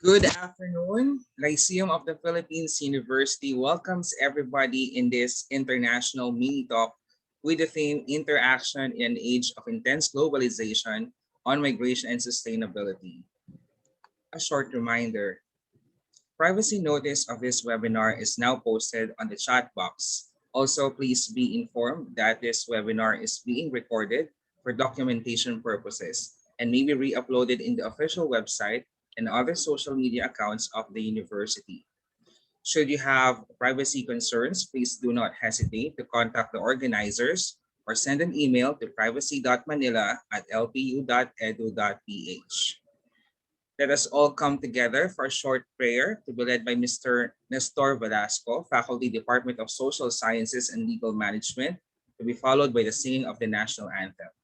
Good afternoon. Lyceum of the Philippines University welcomes everybody in this international mini talk with the theme Interaction in an Age of Intense Globalization on Migration and Sustainability. A short reminder, privacy notice of this webinar is now posted on the chat box. Also, please be informed that this webinar is being recorded for documentation purposes and may be re-uploaded in the official website and other social media accounts of the university. Should you have privacy concerns, please do not hesitate to contact the organizers or send an email to privacy.manila@lpu.edu.ph. Let us all come together for a short prayer to be led by Mr. Nestor Velasco, Faculty Department of Social Sciences and Legal Management, to be followed by the singing of the national anthem.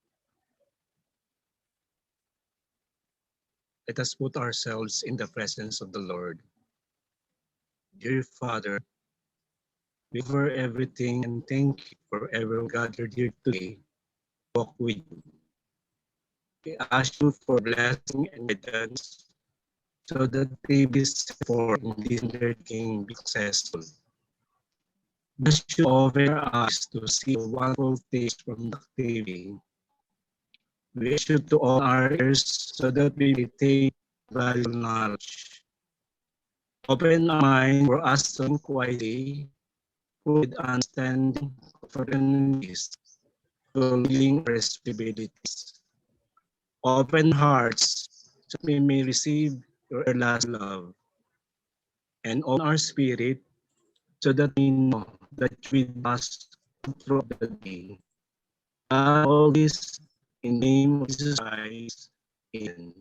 Let us put ourselves in the presence of the Lord. Dear Father, we offer everything and thank you for everyone gathered here today to walk with you. We ask you for blessing and guidance so that they be set forth in this undertaking be successful. Bless you open our eyes to see the wonderful things from the activity. We wish you to open our ears so that we may take valuable knowledge. Open our mind for us to think wisely, with understanding, comfort, and peace, fulfilling our responsibilities. Open hearts so we may receive your everlasting love, and open our spirit so that we know that you with us throughout the day. All this in the name of Jesus Christ. Amen.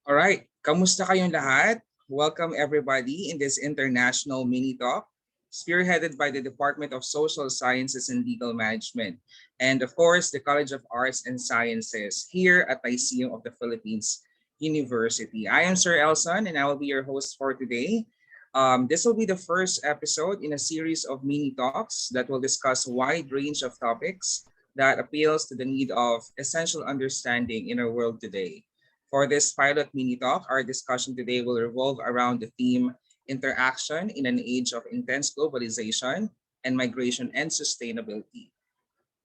All right, kamusta kayong lahat? Welcome everybody in this international mini talk spearheaded by the Department of Social Sciences and Legal Management and of course the College of Arts and Sciences here at Lyceum of the Philippines University. I am Sir Elson and I will be your host for today. This will be the first episode in a series of mini talks that will discuss a wide range of topics that appeals to the need of essential understanding in our world today. For this pilot mini talk, our discussion today will revolve around the theme Interaction in an Age of Intense Globalization and Migration and Sustainability.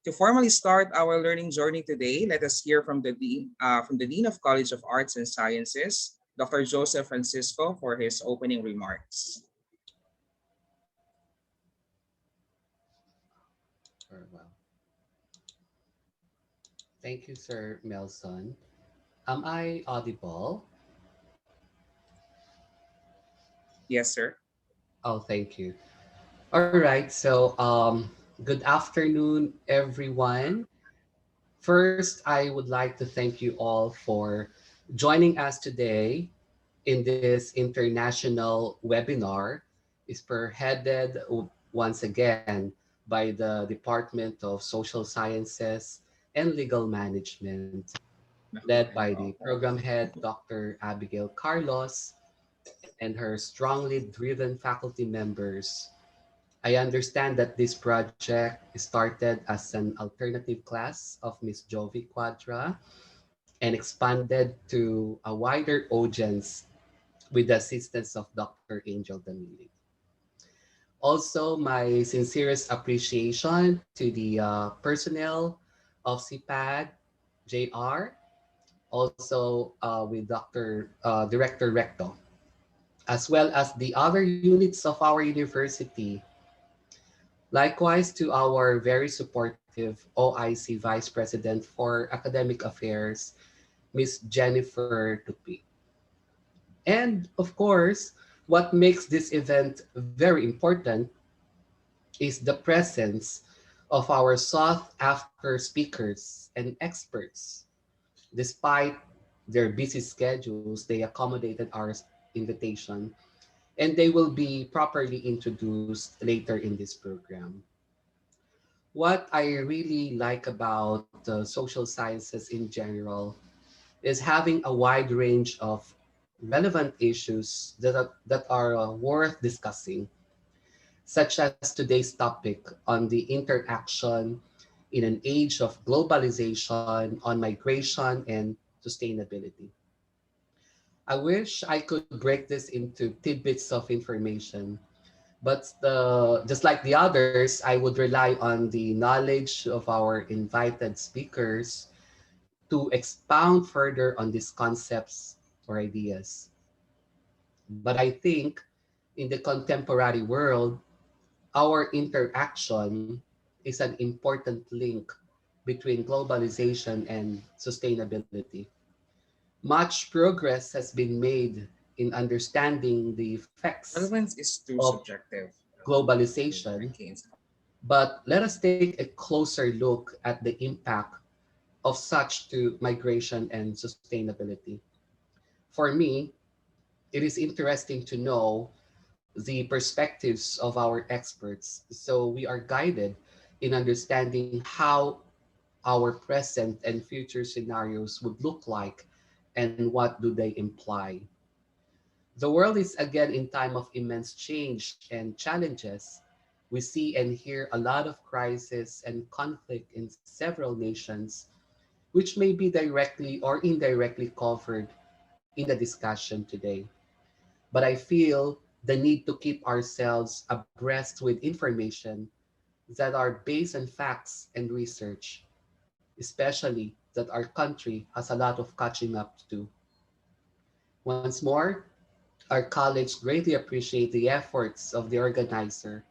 To formally start our learning journey today, let us hear from the Dean of College of Arts and Sciences, Dr. Joseph Francisco, for his opening remarks. Thank you, Sir Melson. Am I audible? Yes, sir. Oh, thank you. All right. Good afternoon, everyone. First, I would like to thank you all for joining us today in this international webinar. Spearheaded once again by the Department of Social Sciences and Legal Management, led by the program head, Dr. Abigail Carlos, and her strongly driven faculty members. I understand that this project started as an alternative class of Miss Jovi Quadra and expanded to a wider audience with the assistance of Dr. Angel Damili. Also, my sincerest appreciation to the personnel of CPAD, JR, also with Director Recto, as well as the other units of our university. Likewise to our very supportive OIC Vice President for Academic Affairs, Miss Jennifer Tupi. And of course, what makes this event very important is the presence of our sought after speakers and experts. Despite their busy schedules, they accommodated our invitation, and they will be properly introduced later in this program. What I really like about social sciences in general is having a wide range of relevant issues that are worth discussing, such as today's topic on the interaction in an age of globalization on migration and sustainability. I wish I could break this into tidbits of information, but just like the others, I would rely on the knowledge of our invited speakers to expound further on these concepts or ideas. But I think in the contemporary world, our interaction is an important link between globalization and sustainability. Much progress has been made in understanding the effects Relevance is too of subjective. With globalization, hurricanes. but let us take a closer look at the impact of such to migration and sustainability. For me, it is interesting to know the perspectives of our experts so we are guided in understanding how our present and future scenarios would look like and what do they imply. The world is again in time of immense change and challenges. We see and hear a lot of crisis and conflict in several nations, which may be directly or indirectly covered in the discussion today. But I feel the need to keep ourselves abreast with information that are based on facts and research, especially that our country has a lot of catching up to. Once more, our colleagues greatly appreciate the efforts of the organizer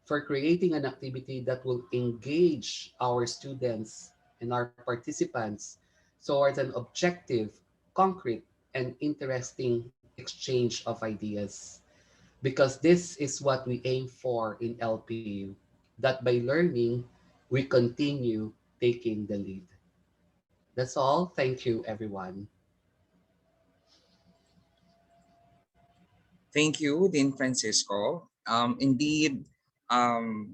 for creating an activity that will engage our students and our participants towards an objective, concrete, and interesting exchange of ideas. Because this is what we aim for in LPU, that by learning, we continue taking the lead. That's all. Thank you, everyone. Thank you, Dean Francisco. Indeed,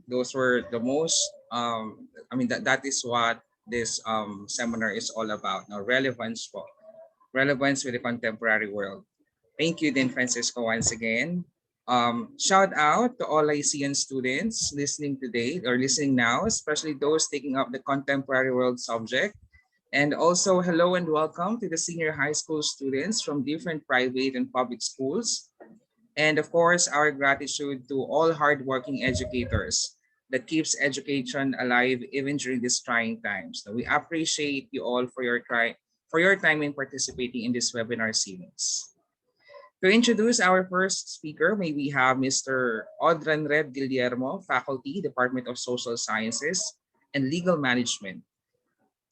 those were the most, that is what this seminar is all about. Now, relevance po. Relevance with the contemporary world. Thank you, Dean Francisco, once again. Shout out to all Lycean students listening today or listening now, especially those taking up the contemporary world subject. And also, hello and welcome to the senior high school students from different private and public schools. And of course, our gratitude to all hardworking educators that keeps education alive even during these trying times. So we appreciate you all for your time in participating in this webinar series. To introduce our first speaker, may we have Mr. Audran Red Guillermo, Faculty, Department of Social Sciences and Legal Management.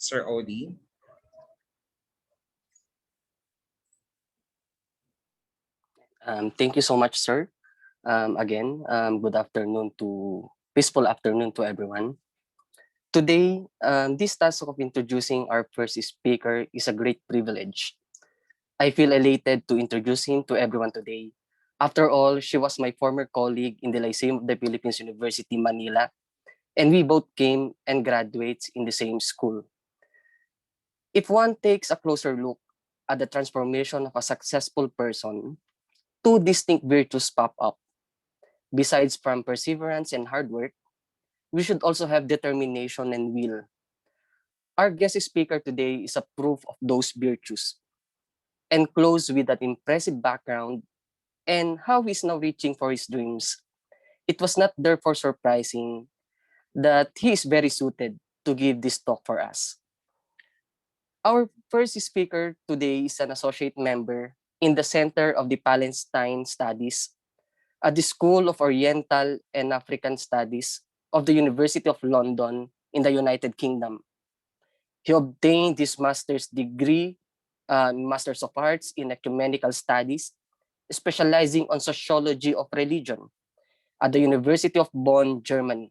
Sir Odie. Thank you so much, sir. Again, good afternoon to peaceful afternoon to everyone. Today, this task of introducing our first speaker is a great privilege. I feel elated to introduce him to everyone today. After all, she was my former colleague in the Lyceum of the Philippines University, Manila, and we both came and graduates in the same school. If one takes a closer look at the transformation of a successful person, two distinct virtues pop up. Besides from perseverance and hard work, we should also have determination and will. Our guest speaker today is a proof of those virtues and close with an impressive background and how he's now reaching for his dreams. It was not therefore surprising that he is very suited to give this talk for us. Our first speaker today is an associate member in the Center of the Palestine Studies at the School of Oriental and African Studies of the University of London in the United Kingdom. He obtained his master's degree, Masters of Arts in Ecumenical Studies, specializing on sociology of religion at the University of Bonn, Germany,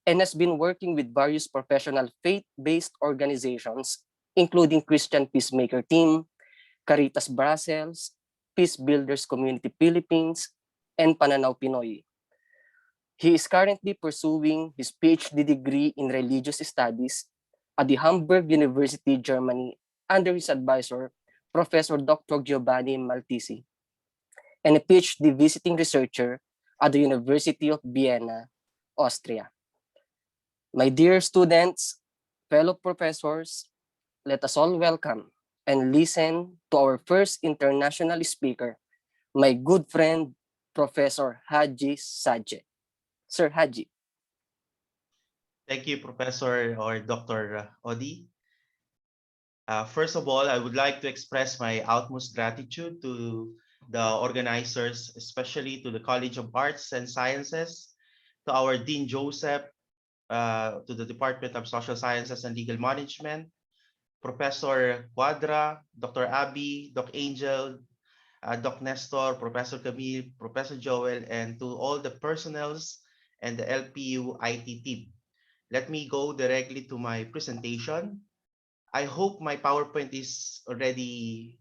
and has been working with various professional faith-based organizations, including Christian Peacemaker Team, Caritas Brussels, Peace Builders Community Philippines, and Pananaw Pinoy. He is currently pursuing his PhD degree in religious studies at the Hamburg University, Germany, under his advisor, Professor Dr. Giovanni Maltesi, and a PhD visiting researcher at the University of Vienna, Austria. My dear students, fellow professors, let us all welcome and listen to our first international speaker, my good friend, Professor Hadje Sadje. Sir Hadje. Thank you, Professor or Dr. Odi. First of all, I would like to express my utmost gratitude to the organizers, especially to the College of Arts and Sciences, to our Dean Joseph, to the Department of Social Sciences and Legal Management, Professor Quadra, Dr. Abby, Doc Angel, Doc Nestor, Professor Camille, Professor Joel, and to all the personnels and the LPU IT team. Let me go directly to my presentation. I hope my PowerPoint is already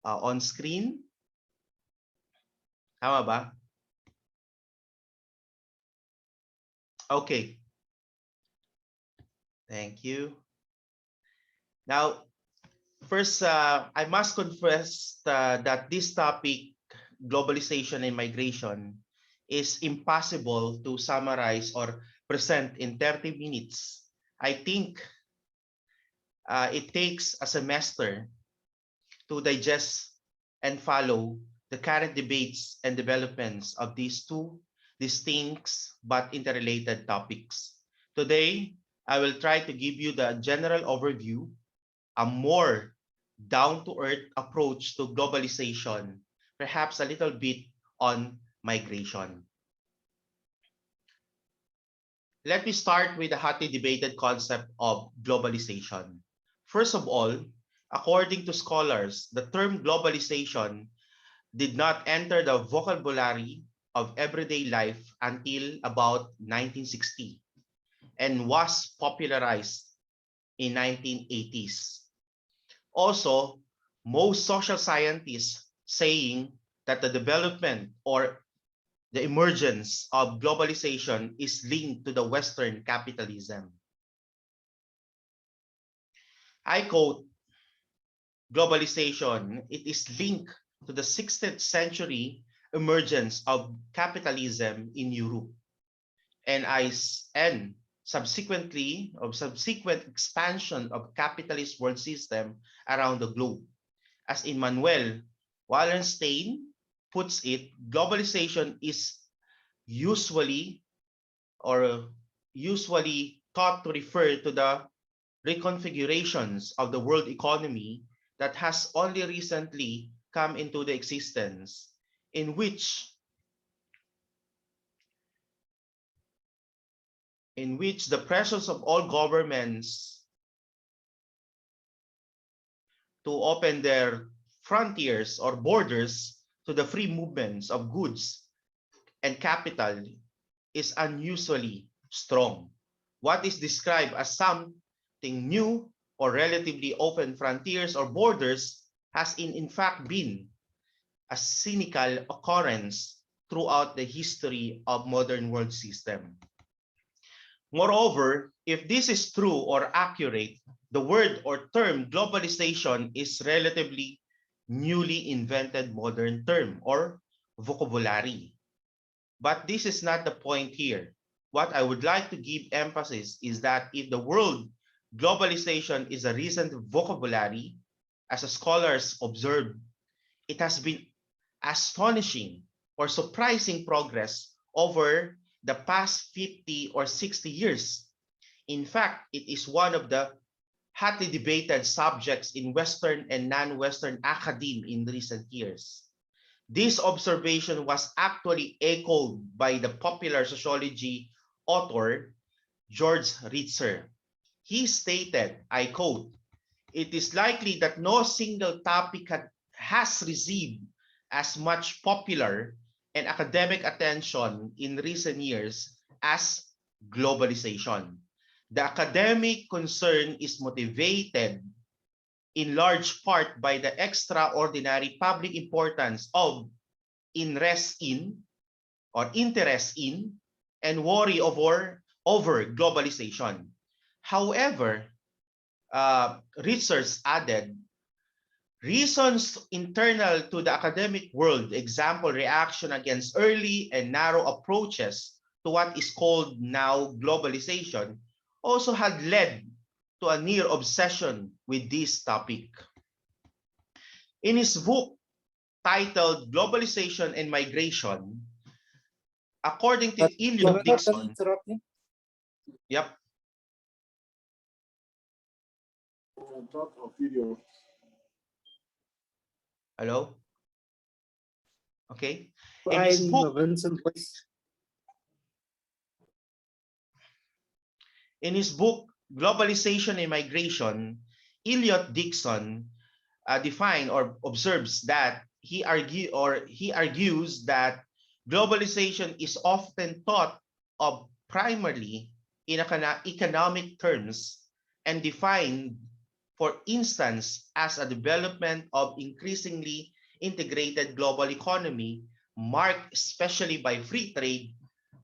on screen. Tama ba? Okay. Thank you. Now, first, I must confess that this topic, globalization and migration, is impossible to summarize or present in 30 minutes. I think it takes a semester to digest and follow the current debates and developments of these two distinct but interrelated topics. Today, I will try to give you the general overview, a more down-to-earth approach to globalization, perhaps a little bit on migration. Let me start with the hotly debated concept of globalization. First of all, according to scholars, the term globalization did not enter the vocabulary of everyday life until about 1960 and was popularized in 1980s. Also, most social scientists saying that the development or the emergence of globalization is linked to the Western capitalism. I quote, globalization, it is linked to the 16th century emergence of capitalism in Europe and subsequently of subsequent expansion of capitalist world system around the globe. As Immanuel Wallerstein puts it, globalization is usually usually thought to refer to the reconfigurations of the world economy that has only recently come into the existence, in which in which the presence of all governments to open their frontiers or borders to the free movements of goods and capital is unusually strong. What is described as something new or relatively open frontiers or borders has in fact been a cynical occurrence throughout the history of modern world system. Moreover, if this is true or accurate, the word or term globalization is relatively newly invented modern term or vocabulary. But this is not the point here. What I would like to give emphasis is that if the word globalization is a recent vocabulary, as scholars observed, it has been astonishing or surprising progress over the past 50 or 60 years. In fact, it is one of the hotly debated subjects in Western and non-Western academe in recent years. This observation was actually echoed by the popular sociology author George Ritzer. He stated, I quote, "It is likely that no single topic has received as much popular and academic attention in recent years as globalization. The academic concern is motivated in large part by the extraordinary public importance of interest in and worry over globalization. However, research added reasons internal to the academic world, example, reaction against early and narrow approaches to what is called now globalization, also had led to a near obsession with this topic. In his book titled Globalization and Migration, according to Eliot Dixon, yep, hello? Okay. In his I'm book, Vincent Booys. in his book Globalization and Migration, Eliot Dixon define or observes that he argues that globalization is often thought of primarily in economic terms and defined, for instance, as a development of increasingly integrated global economy marked especially by free trade,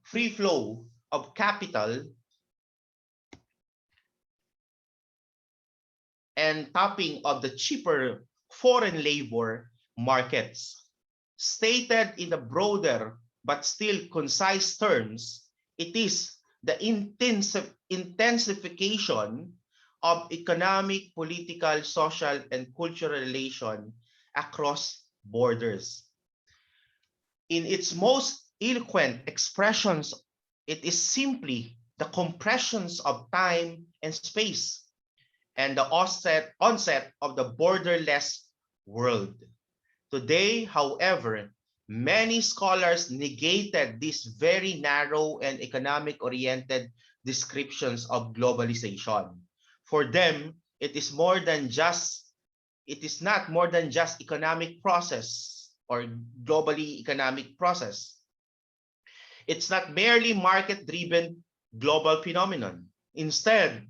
free flow of capital, and tapping of the cheaper foreign labor markets. Stated in the broader but still concise terms, it is the intensification of economic, political, social, and cultural relation across borders. In its most eloquent expressions, it is simply the compressions of time and space and the onset of the borderless world. Today, however, many scholars negated these very narrow and economic-oriented descriptions of globalization. For them, it is not more than just economic process or globally economic process. It's not merely market-driven global phenomenon. Instead,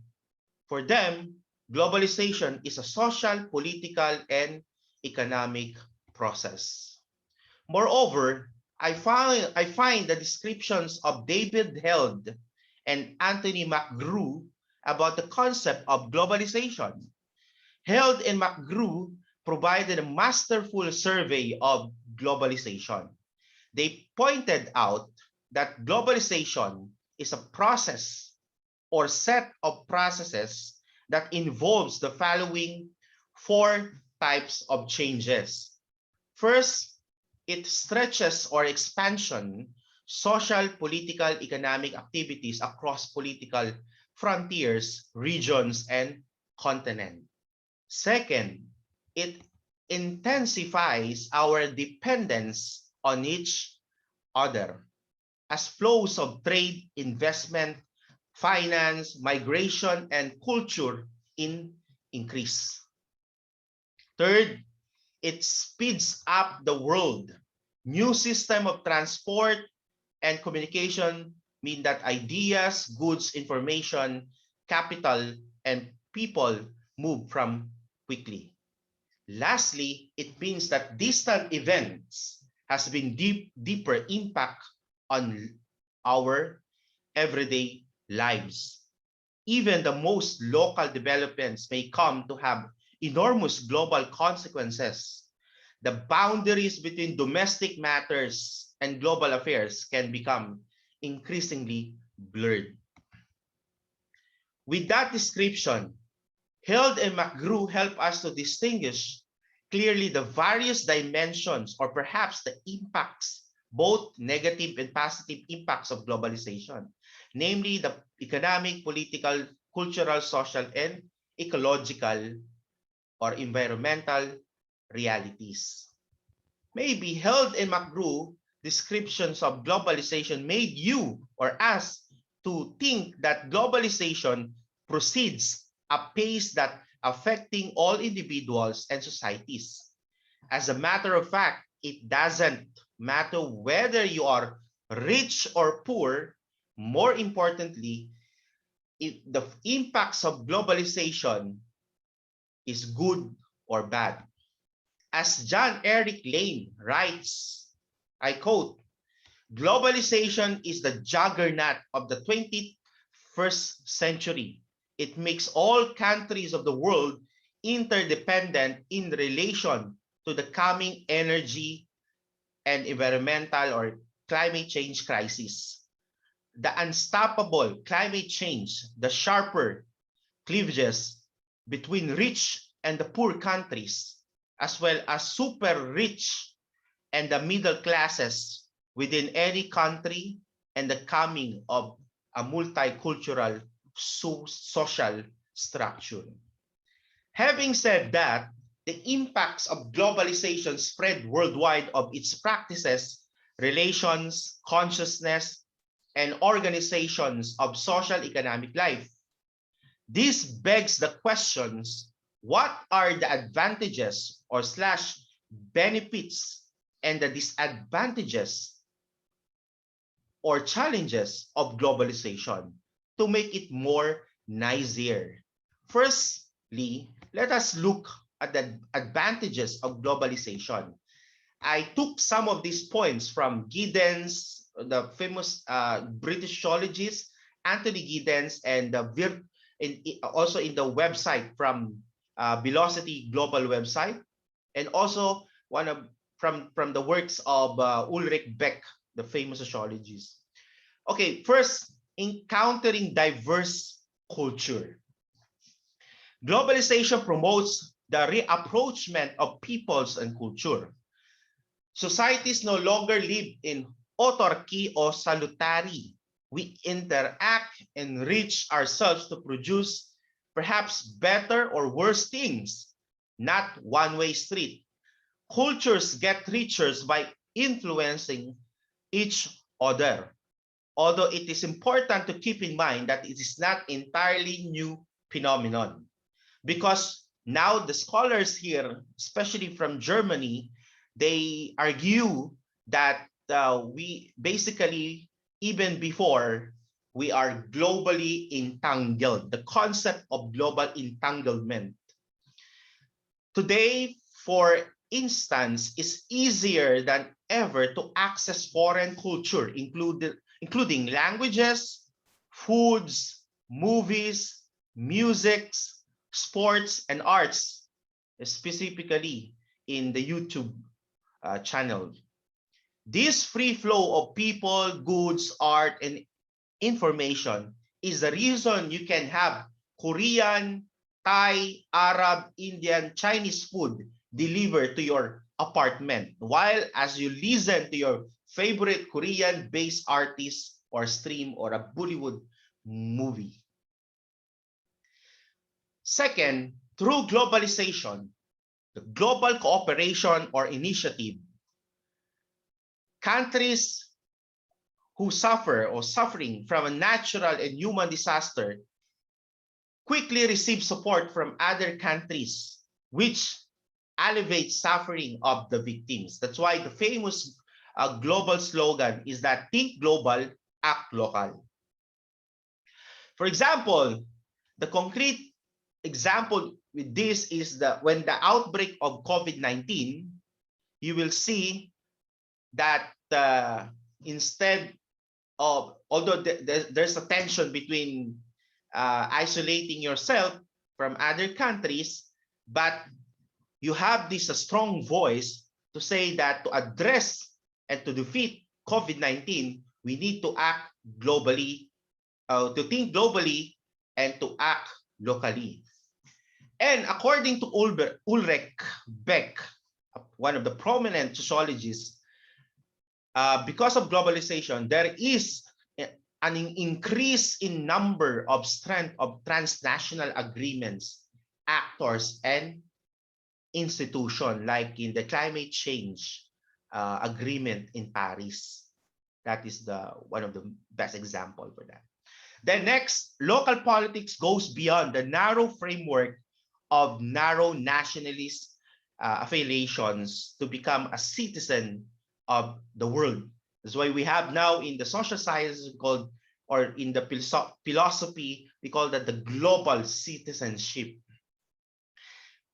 for them, globalization is a social, political, and economic process. Moreover, I find the descriptions of David Held and Anthony McGrew about the concept of globalization. Held and McGrew provided a masterful survey of globalization. They pointed out that globalization is a process or set of processes that involves the following four types of changes. First, it stretches or expansion social, political, economic activities across political frontiers, regions, and continent. Second, it intensifies our dependence on each other as flows of trade, investment, finance, migration, and culture increase. Third, it speeds up the world. New system of transport and communication mean that ideas, goods, information, capital, and people move from quickly. Lastly, it means that distant events has been deeper impact on our everyday lives. Even the most local developments may come to have enormous global consequences. The boundaries between domestic matters and global affairs can become increasingly blurred. With that description, Hild and McGrew help us to distinguish clearly the various dimensions or perhaps the impacts, both negative and positive impacts of globalization, namely the economic, political, cultural, social, and ecological or environmental realities. Maybe Held and McGrew descriptions of globalization made you or us to think that globalization proceeds a pace that affecting all individuals and societies. As a matter of fact, it doesn't matter whether you are rich or poor. More importantly, the impacts of globalization is good or bad. As John Eric Lane writes, I quote, globalization is the juggernaut of the 21st century. It makes all countries of the world interdependent in relation to the coming energy and environmental or climate change crisis. The unstoppable climate change, the sharper cleavages between rich and the poor countries, as well as super rich and the middle classes within any country, and the coming of a multicultural social structure. Having said that, the impacts of globalization spread worldwide of its practices, relations, consciousness, and organizations of social economic life. This begs the questions, what are the advantages or slash benefits and the disadvantages or challenges of globalization to make it more nicer? Firstly, let us look at the advantages of globalization. I took some of these points from Giddens, the famous British sociologist, Anthony Giddens, and also in the website from Velocity Global website, and also one of from the works of Ulrich Beck, the famous sociologist. Okay, first, encountering diverse culture. Globalization promotes the reapproachment of peoples and culture. Societies no longer live in autarky or salutary. We interact and enrich ourselves to produce perhaps better or worse things, not one-way street. Cultures get richer by influencing each other. Although it is important to keep in mind that it is not entirely new phenomenon, because now the scholars here, especially from Germany, they argue that we basically, even before, we are globally entangled. The concept of global entanglement. Today, for instance, is easier than ever to access foreign culture, including languages, foods, movies, musics, sports, and arts, specifically in the YouTube channel. This free flow of people, goods, art, and information is the reason you can have Korean, Thai, Arab, Indian, Chinese food delivered to your apartment, while as you listen to your favorite Korean-based artist or stream or a Bollywood movie. Second, through globalization, the global cooperation or initiative, countries who suffer or suffering from a natural and human disaster quickly receive support from other countries, which alleviates suffering of the victims. That's why the famous global slogan is that think global, act local. For example, the concrete example with this is that when the outbreak of COVID-19, you will see that instead of, although there's a tension between isolating yourself from other countries, but you have this strong voice to say that to address and to defeat COVID-19, we need to act globally, to think globally and to act locally. And according to Ulrich Beck, one of the prominent sociologists, because of globalization, there is an increase in number of strength of transnational agreements, actors, and institution, like in the climate change agreement in Paris. That is one of the best example for that. Then next, local politics goes beyond the narrow framework of narrow nationalist affiliations to become a citizen of the world. That's why we have now in the social sciences called, or in the philosophy, we call that the global citizenship.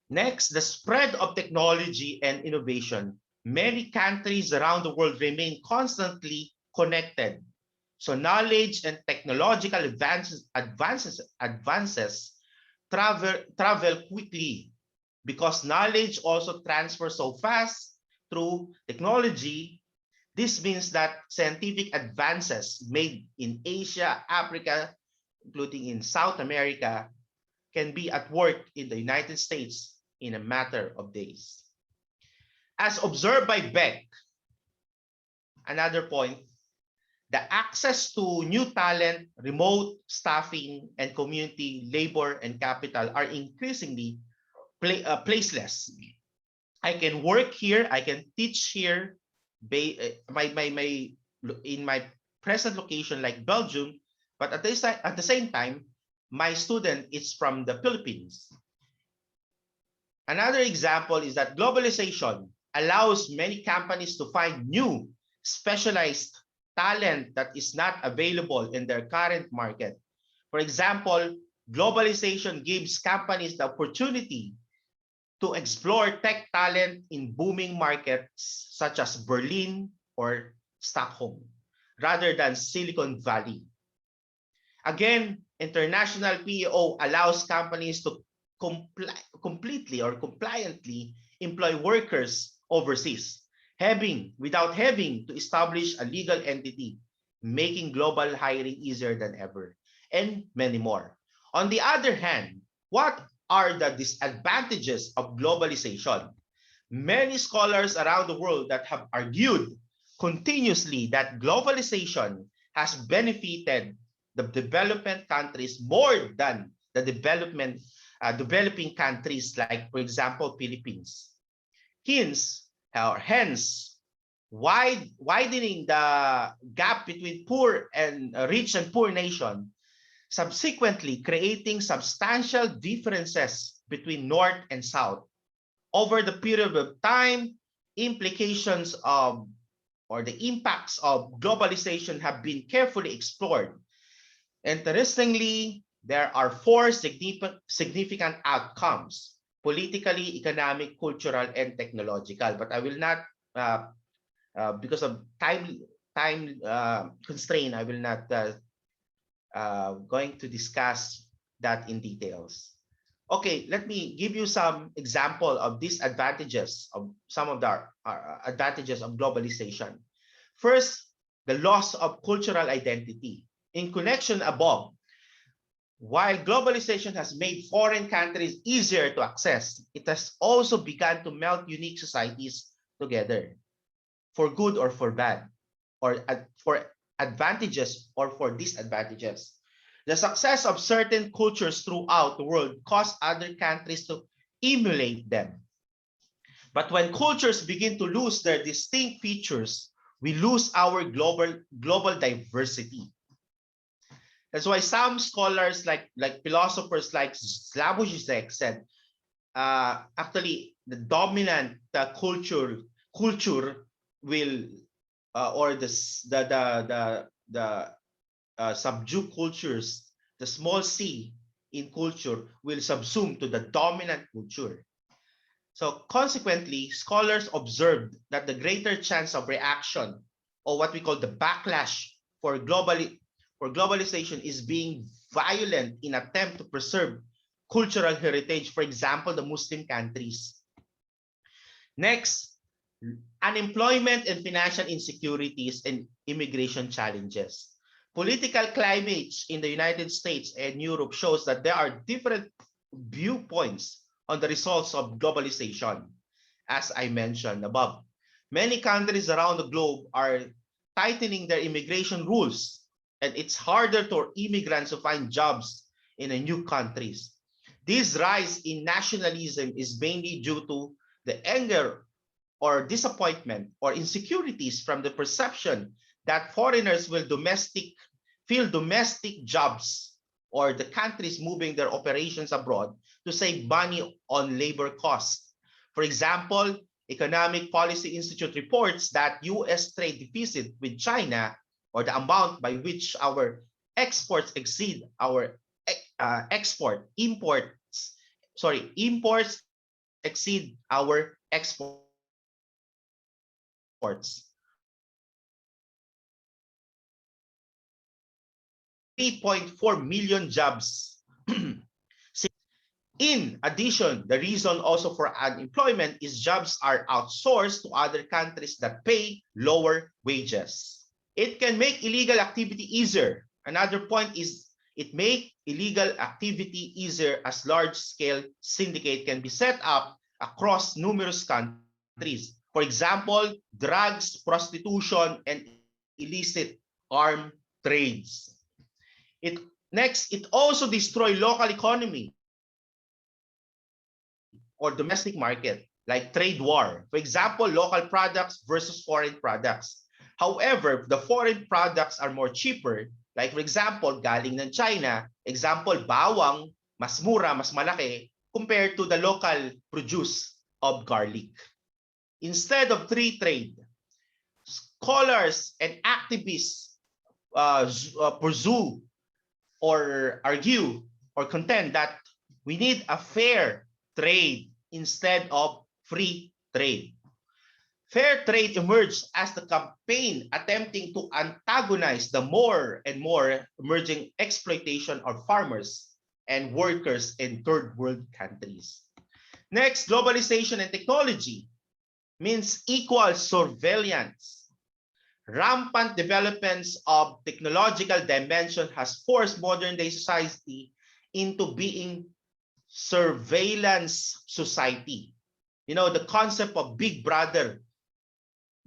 Next, the spread of technology and innovation. Many countries around the world remain constantly connected. So knowledge and technological advances travel quickly, because knowledge also transfers so fast through technology. This means that scientific advances made in Asia, Africa, including in South America, can be at work in the United States in a matter of days. As observed by Beck, another point, the access to new talent, remote staffing, and community labor and capital are increasingly placeless. I can work here, I can teach here, in my present location like Belgium, but at the same time, my student is from the Philippines. Another example is that globalization allows many companies to find new specialized talent that is not available in their current market. For example, globalization gives companies the opportunity to explore tech talent in booming markets such as Berlin or Stockholm, rather than Silicon Valley. Again, international PEO allows companies to completely or compliantly employ workers overseas, without having to establish a legal entity, making global hiring easier than ever, and many more. On the other hand, what are the disadvantages of globalization? Many scholars around the world that have argued continuously that globalization has benefited the development countries more than the developing countries, like, for example, Philippines. Hence, widening the gap between poor and rich and poor nation, subsequently creating substantial differences between North and South. Over the period of time, implications of, or the impacts of globalization have been carefully explored. Interestingly, there are four significant outcomes: politically, economic, cultural, and technological. But I will not, because of time constraint, I will not going to discuss that in details. Okay, let me give you some example of these advantages, of some of the advantages of globalization. First, the loss of cultural identity. In connection above, while globalization has made foreign countries easier to access, it has also begun to melt unique societies together, for good or for bad, or for advantages or for disadvantages. The success of certain cultures throughout the world caused other countries to emulate them. But when cultures begin to lose their distinct features, we lose our global diversity. That's why some scholars like philosophers like Slavoj Žižek said, actually the dominant culture will or the subdued cultures, the small c in culture will subsume to the dominant culture. So consequently, scholars observed that the greater chance of reaction, or what we call the backlash for globalization, is being violent in attempt to preserve cultural heritage, for example, the Muslim countries. Next, unemployment and financial insecurities and immigration challenges. Political climates in the United States and Europe shows that there are different viewpoints on the results of globalization, as I mentioned above. Many countries around the globe are tightening their immigration rules, and it's harder for immigrants to find jobs in the new countries. This rise in nationalism is mainly due to the anger or disappointment or insecurities from the perception that foreigners will fill domestic jobs, or the countries moving their operations abroad to save money on labor costs. For example, Economic Policy Institute reports that US trade deficit with China, or the amount by which our exports exceed our imports exceed our exports, was 3.4 million jobs. In addition, the reason also for unemployment is jobs are outsourced to other countries that pay lower wages. It can make illegal activity easier. Another point is it make illegal activity easier as large-scale syndicate can be set up across numerous countries. For example, drugs, prostitution, and illicit armed trades. Next, it also destroys local economy or domestic market, like trade war. For example, local products versus foreign products. However, the foreign products are more cheaper. Like for example, galing ng China, example, bawang, mas mura, mas malaki, compared to the local produce of garlic. Instead of free trade, scholars and activists pursue or argue or contend that we need a fair trade instead of free trade. Fair trade emerged as the campaign attempting to antagonize the more and more emerging exploitation of farmers and workers in third world countries. Next, globalization and technology means equal surveillance. Rampant developments of technological dimension has forced modern day society into being surveillance society. You know, the concept of big brother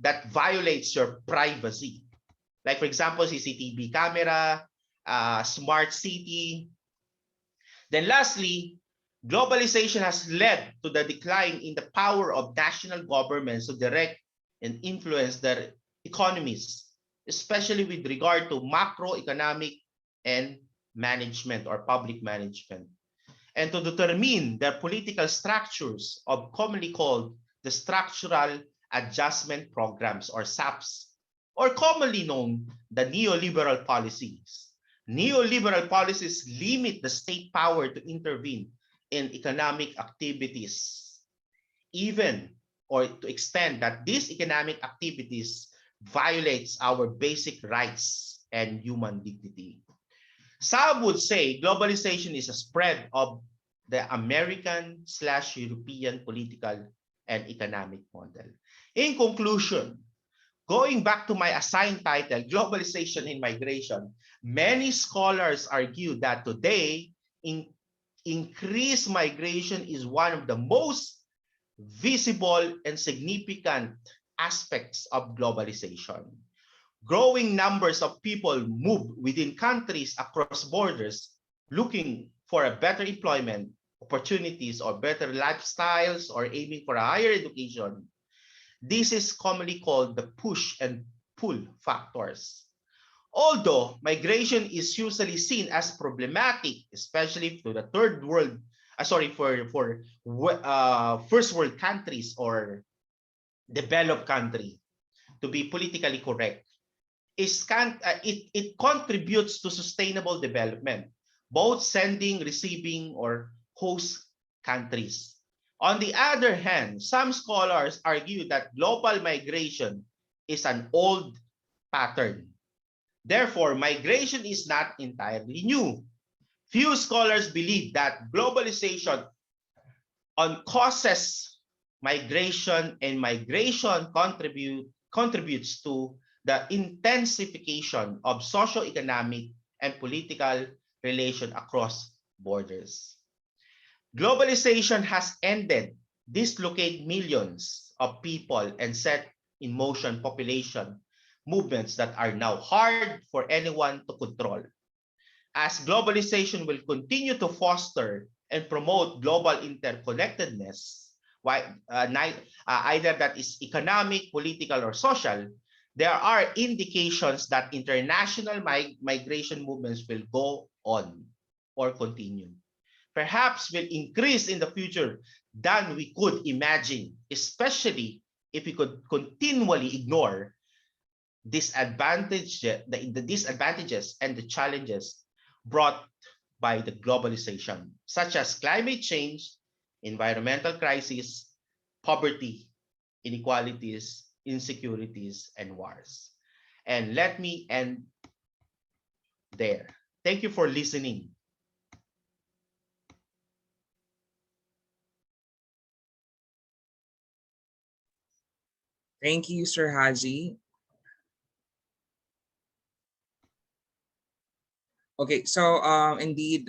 that violates your privacy. Like for example, CCTV camera, smart city. Then lastly, globalization has led to the decline in the power of national governments to direct and influence their economies, especially with regard to macroeconomic and management or public management, and to determine their political structures of commonly called the structural adjustment programs or SAPs, or commonly known the neoliberal policies. Neoliberal policies limit the state power to intervene in economic activities, even or to extend that these economic activities violates our basic rights and human dignity. Some would say globalization is a spread of the American/European political and economic model. In conclusion, going back to my assigned title, Globalization and Migration, many scholars argue that today, increased migration is one of the most visible and significant aspects of globalization. Growing numbers of people move within countries across borders looking for a better employment opportunities or better lifestyles or aiming for a higher education. This is commonly called the push and pull factors. Although migration is usually seen as problematic, especially to the third world, for first world countries or developed country, to be politically correct, it contributes to sustainable development, both sending, receiving, or host countries. On the other hand, some scholars argue that global migration is an old pattern. Therefore, migration is not entirely new. Few scholars believe that globalization on causes migration, and migration contributes to the intensification of socio-economic and political relation across borders. Globalization has ended, dislocate millions of people, and set in motion population movements that are now hard for anyone to control. As globalization will continue to foster and promote global interconnectedness, either that is economic, political, or social, there are indications that international migration movements will go on or continue. Perhaps will increase in the future than we could imagine, especially if we could continually ignore the disadvantages and the challenges brought by the globalization, such as climate change, environmental crisis, poverty, inequalities, insecurities, and wars. And let me end there. Thank you for listening. Thank you, Sir Haji. Okay, so indeed,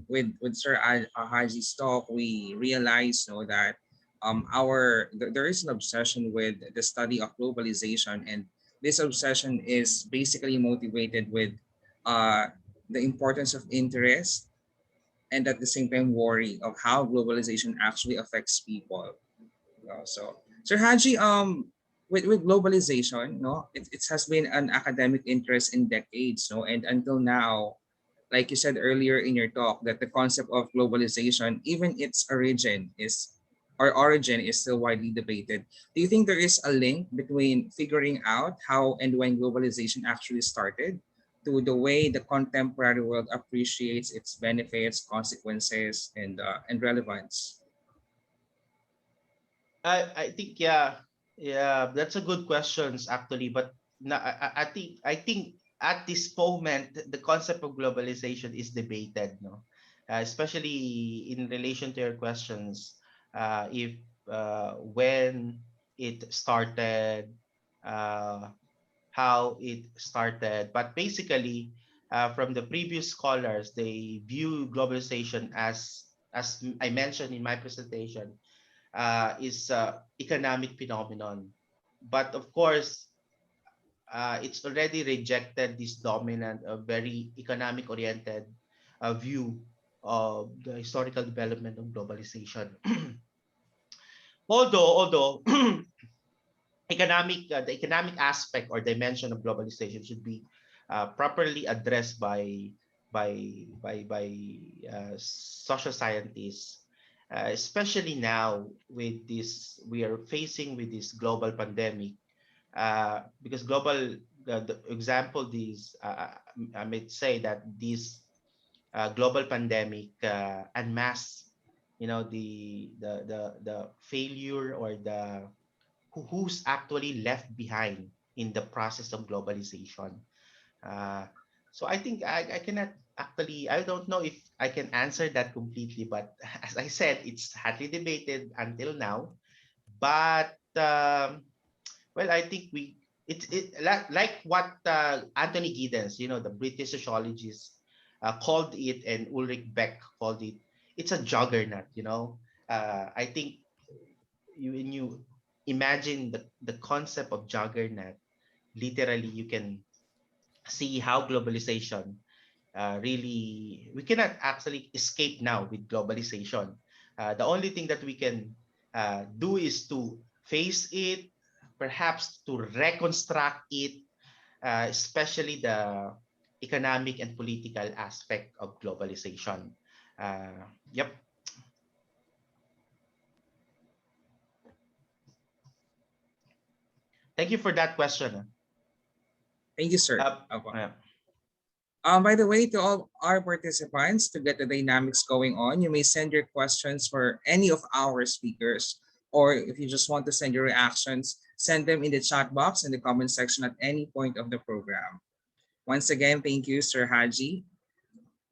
with Sir Haji's talk, we realize, that there is an obsession with the study of globalization, and this obsession is basically motivated with uh, the importance of interest, and at the same time worry of how globalization actually affects people. So, Sir Haji, with globalization, it has been an academic interest in decades, and until now, like you said earlier in your talk, that the concept of globalization, even its origin is still widely debated. Do you think there is a link between figuring out how and when globalization actually started to the way the contemporary world appreciates its benefits, consequences, and relevance? I think, yeah, that's a good questions actually. But I think at this moment the concept of globalization is debated, no, especially in relation to your questions, if when it started, uh, how it started. But basically, from the previous scholars, they view globalization as I mentioned in my presentation, is economic phenomenon. But of course, it's already rejected this dominant, very economic oriented view of the historical development of globalization. Although the economic aspect or dimension of globalization should be properly addressed by social scientists, especially now with this we are facing with this global pandemic, because the example these I may say that this global pandemic unmasked, the failure or who's actually left behind in the process of globalization. Uh, so I think I cannot actually, I don't know if I can answer that completely, but as I said, it's hotly debated until now. But well, I think like what Anthony Giddens, the British sociologist, called it, and Ulrich Beck called it. It's a juggernaut. I think when you imagine the concept of juggernaut, literally you can see how globalization really, we cannot actually escape now with globalization. The only thing that we can do is to face it, perhaps to reconstruct it, especially the economic and political aspect of globalization. Yep. Thank you for that question. Thank you, sir. Uh, Opo. uh, By the way, to all our participants, to get the dynamics going on, you may send your questions for any of our speakers. Or if you just want to send your reactions, send them in the chat box in the comment section at any point of the program. Once again, thank you, Sir Hadje.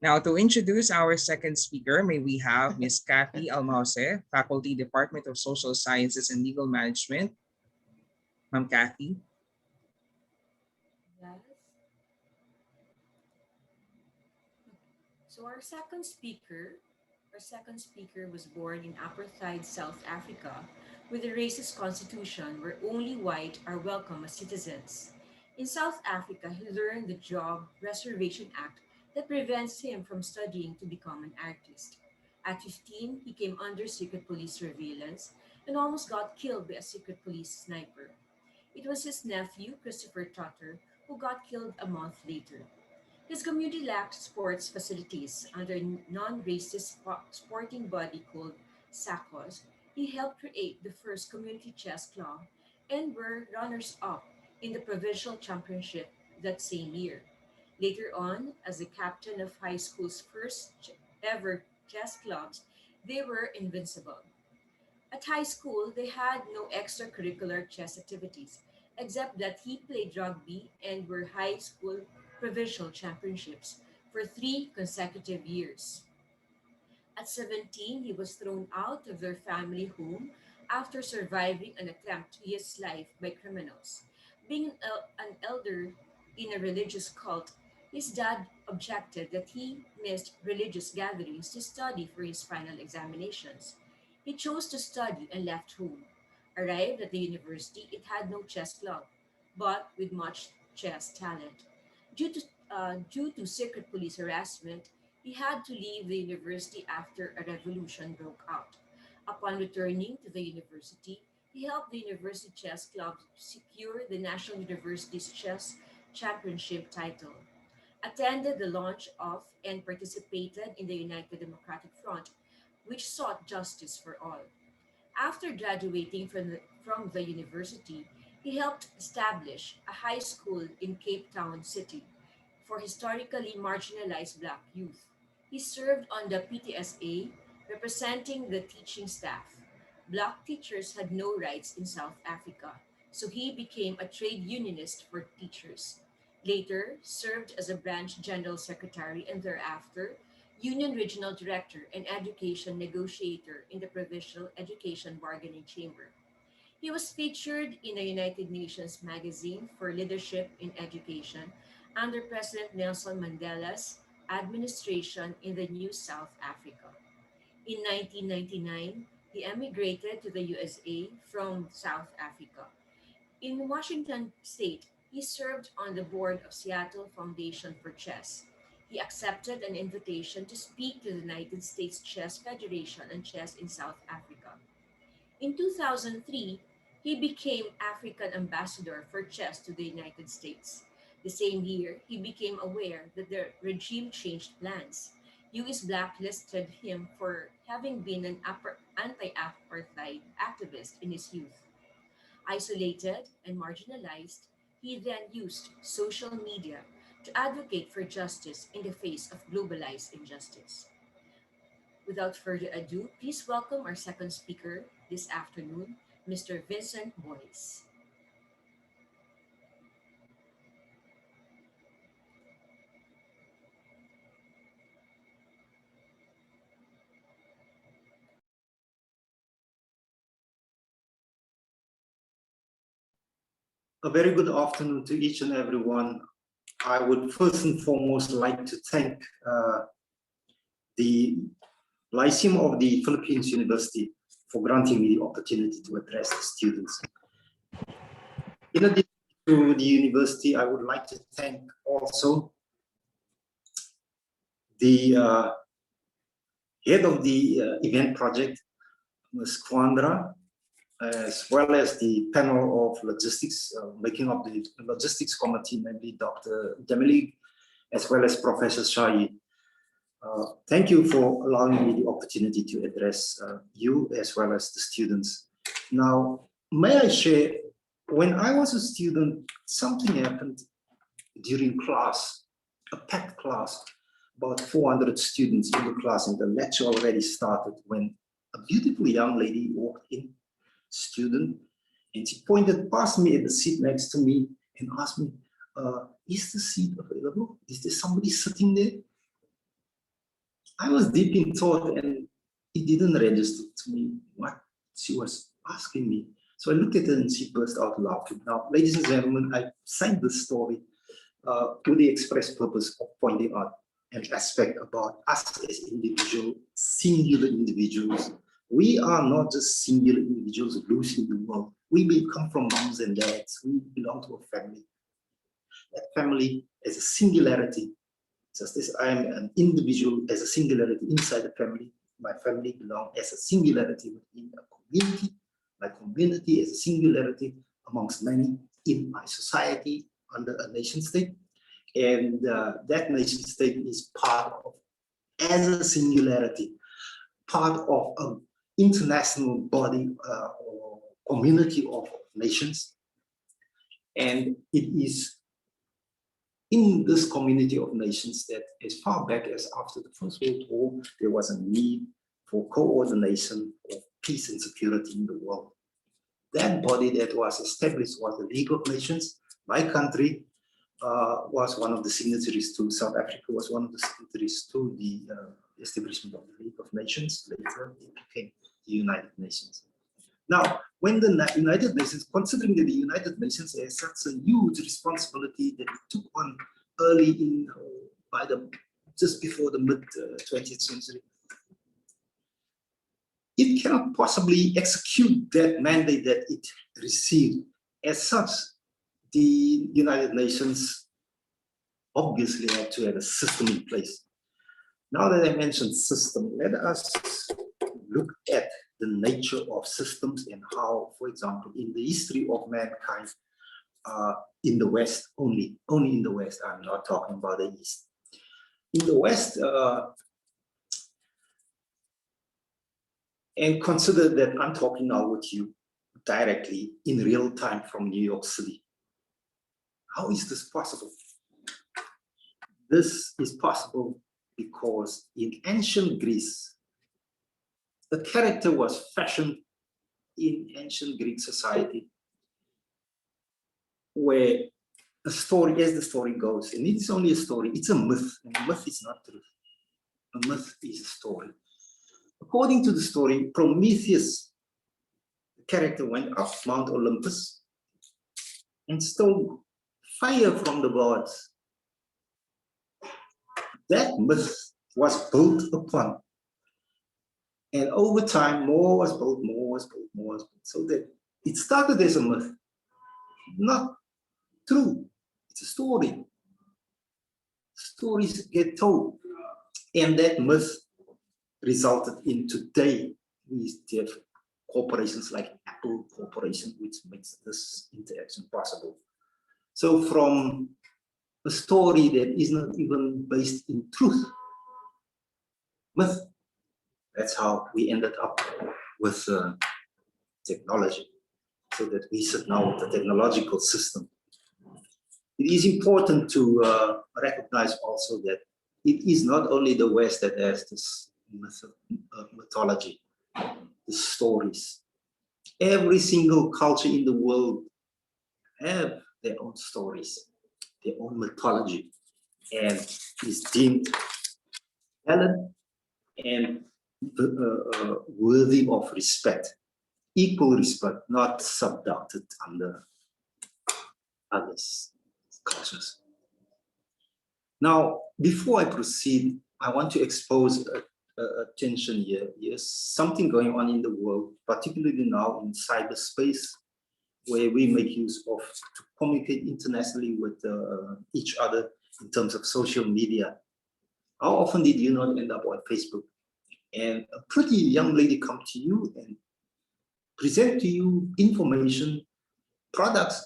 Now, to introduce our second speaker, may we have Ms. Kathy Almause, Faculty Department of Social Sciences and Legal Management. Ma'am Kathy. Yes. So our second speaker was born in apartheid South Africa with a racist constitution where only white are welcome as citizens. In South Africa, he learned the Job Reservation Act that prevents him from studying to become an artist. At 15, he came under secret police surveillance and almost got killed by a secret police sniper. It was his nephew, Christopher Tutter, who got killed a month later. His community lacked sports facilities. Under a non-racist sporting body called SACOS, he helped create the first community chess club and were runners-up in the provincial championship that same year. Later on, as the captain of high school's first ever chess clubs, they were invincible. At high school, they had no extracurricular chess activities, except that he played rugby and were high school provincial championships for 3 consecutive years. At 17, he was thrown out of their family home after surviving an attempt to his life by criminals. Being an elder in a religious cult, his dad objected that he missed religious gatherings to study for his final examinations. He chose to study and left home. Arrived at the university, it had no chess club, but with much chess talent. Due to secret police harassment, he had to leave the university after a revolution broke out. Upon returning to the university, he helped the University Chess Club secure the National University's Chess Championship title, attended the launch of and participated in the United Democratic Front, which sought justice for all. After graduating from the university, he helped establish a high school in Cape Town City for historically marginalized black youth. He served on the PTSA, representing the teaching staff. Black teachers had no rights in South Africa, so he became a trade unionist for teachers. Later, served as a branch general secretary and thereafter union regional director and education negotiator in the Provincial Education Bargaining Chamber. He was featured in the United Nations magazine for leadership in education under President Nelson Mandela's administration in the New South Africa. In 1999, he emigrated to the USA from South Africa. In Washington state, he served on the board of Seattle Foundation for Chess. He accepted an invitation to speak to the United States Chess Federation on chess in South Africa. In 2003, he became African ambassador for chess to the United States. The same year, he became aware that the regime changed plans. US blacklisted him for having been an anti-apartheid activist in his youth. Isolated and marginalized, he then used social media to advocate for justice in the face of globalized injustice. Without further ado, please welcome our second speaker this afternoon, Mr. Vincent Booys. A very good afternoon to each and everyone. I would first and foremost like to thank the Lyceum of the Philippines University for granting me the opportunity to address the students. In addition to the university, I would like to thank also the head of the event project, Ms. Kwandra, as well as the panel of logistics, making up the logistics committee, namely Dr. Demelig, as well as Professor Shahi. Thank you for allowing me the opportunity to address you as well as the students. Now, may I share, when I was a student, something happened during class, a packed class, about 400 students in the class, and the lecture already started when a beautiful young lady walked in, student, and she pointed past me at the seat next to me and asked me, is the seat available? Is there somebody sitting there? I was deep in thought and it didn't register to me what she was asking me. So I looked at her and she burst out laughing. Now, ladies and gentlemen, I signed this story with the express purpose of pointing out an aspect about us as individuals, singular individuals. We are not just singular individuals loose in the world. We may come from moms and dads. We belong to a family. That family is a singularity. Just as I am an individual as a singularity inside the family, my family belongs as a singularity within a community. My community is a singularity amongst many in my society under a nation state. And that nation state is part of, as a singularity, part of an international body or community of nations. And it is in this community of nations that as far back as after the First World War, there was a need for coordination of peace and security in the world. That body that was established was the League of Nations. My country was one of the signatories to, South Africa was one of the signatories to the establishment of the League of Nations. Later it became the United Nations. Now, when the United Nations, considering that the United Nations has such a huge responsibility that it took on early in, just before the mid-20th century, it cannot possibly execute that mandate that it received. As such, the United Nations obviously had to have a system in place. Now that I mentioned system, let us look at the nature of systems and how, for example, in the history of mankind, in the West, only in the West, I'm not talking about the East. In the West, and consider that I'm talking now with you directly in real time from New York City. How is this possible? This is possible because in ancient Greece, the character was fashioned in ancient Greek society, where a story, as the story goes, and it's only a story, it's a myth, and a myth is not truth. A myth is a story. According to the story, Prometheus, the character, went up Mount Olympus and stole fire from the gods. That myth was built upon. And over time, more was built, more was built, more was built. So that it started as a myth, not true. It's a story. Stories get told. And that myth resulted in today, we have corporations like Apple Corporation, which makes this interaction possible. So from a story that is not even based in truth, myth, that's how we ended up with technology, so that we sit now with the technological system. It is important to recognize also that it is not only the West that has this mythology, the stories. Every single culture in the world have their own stories, their own mythology, and is deemed valid and worthy of respect, equal respect, not subducted under others' cultures. Now, before I proceed, I want to expose a tension here. Yes, something going on in the world, particularly now in cyberspace, where we make use of to communicate internationally with each other in terms of social media. How often did you not end up on Facebook and a pretty young lady come to you and present to you information, products,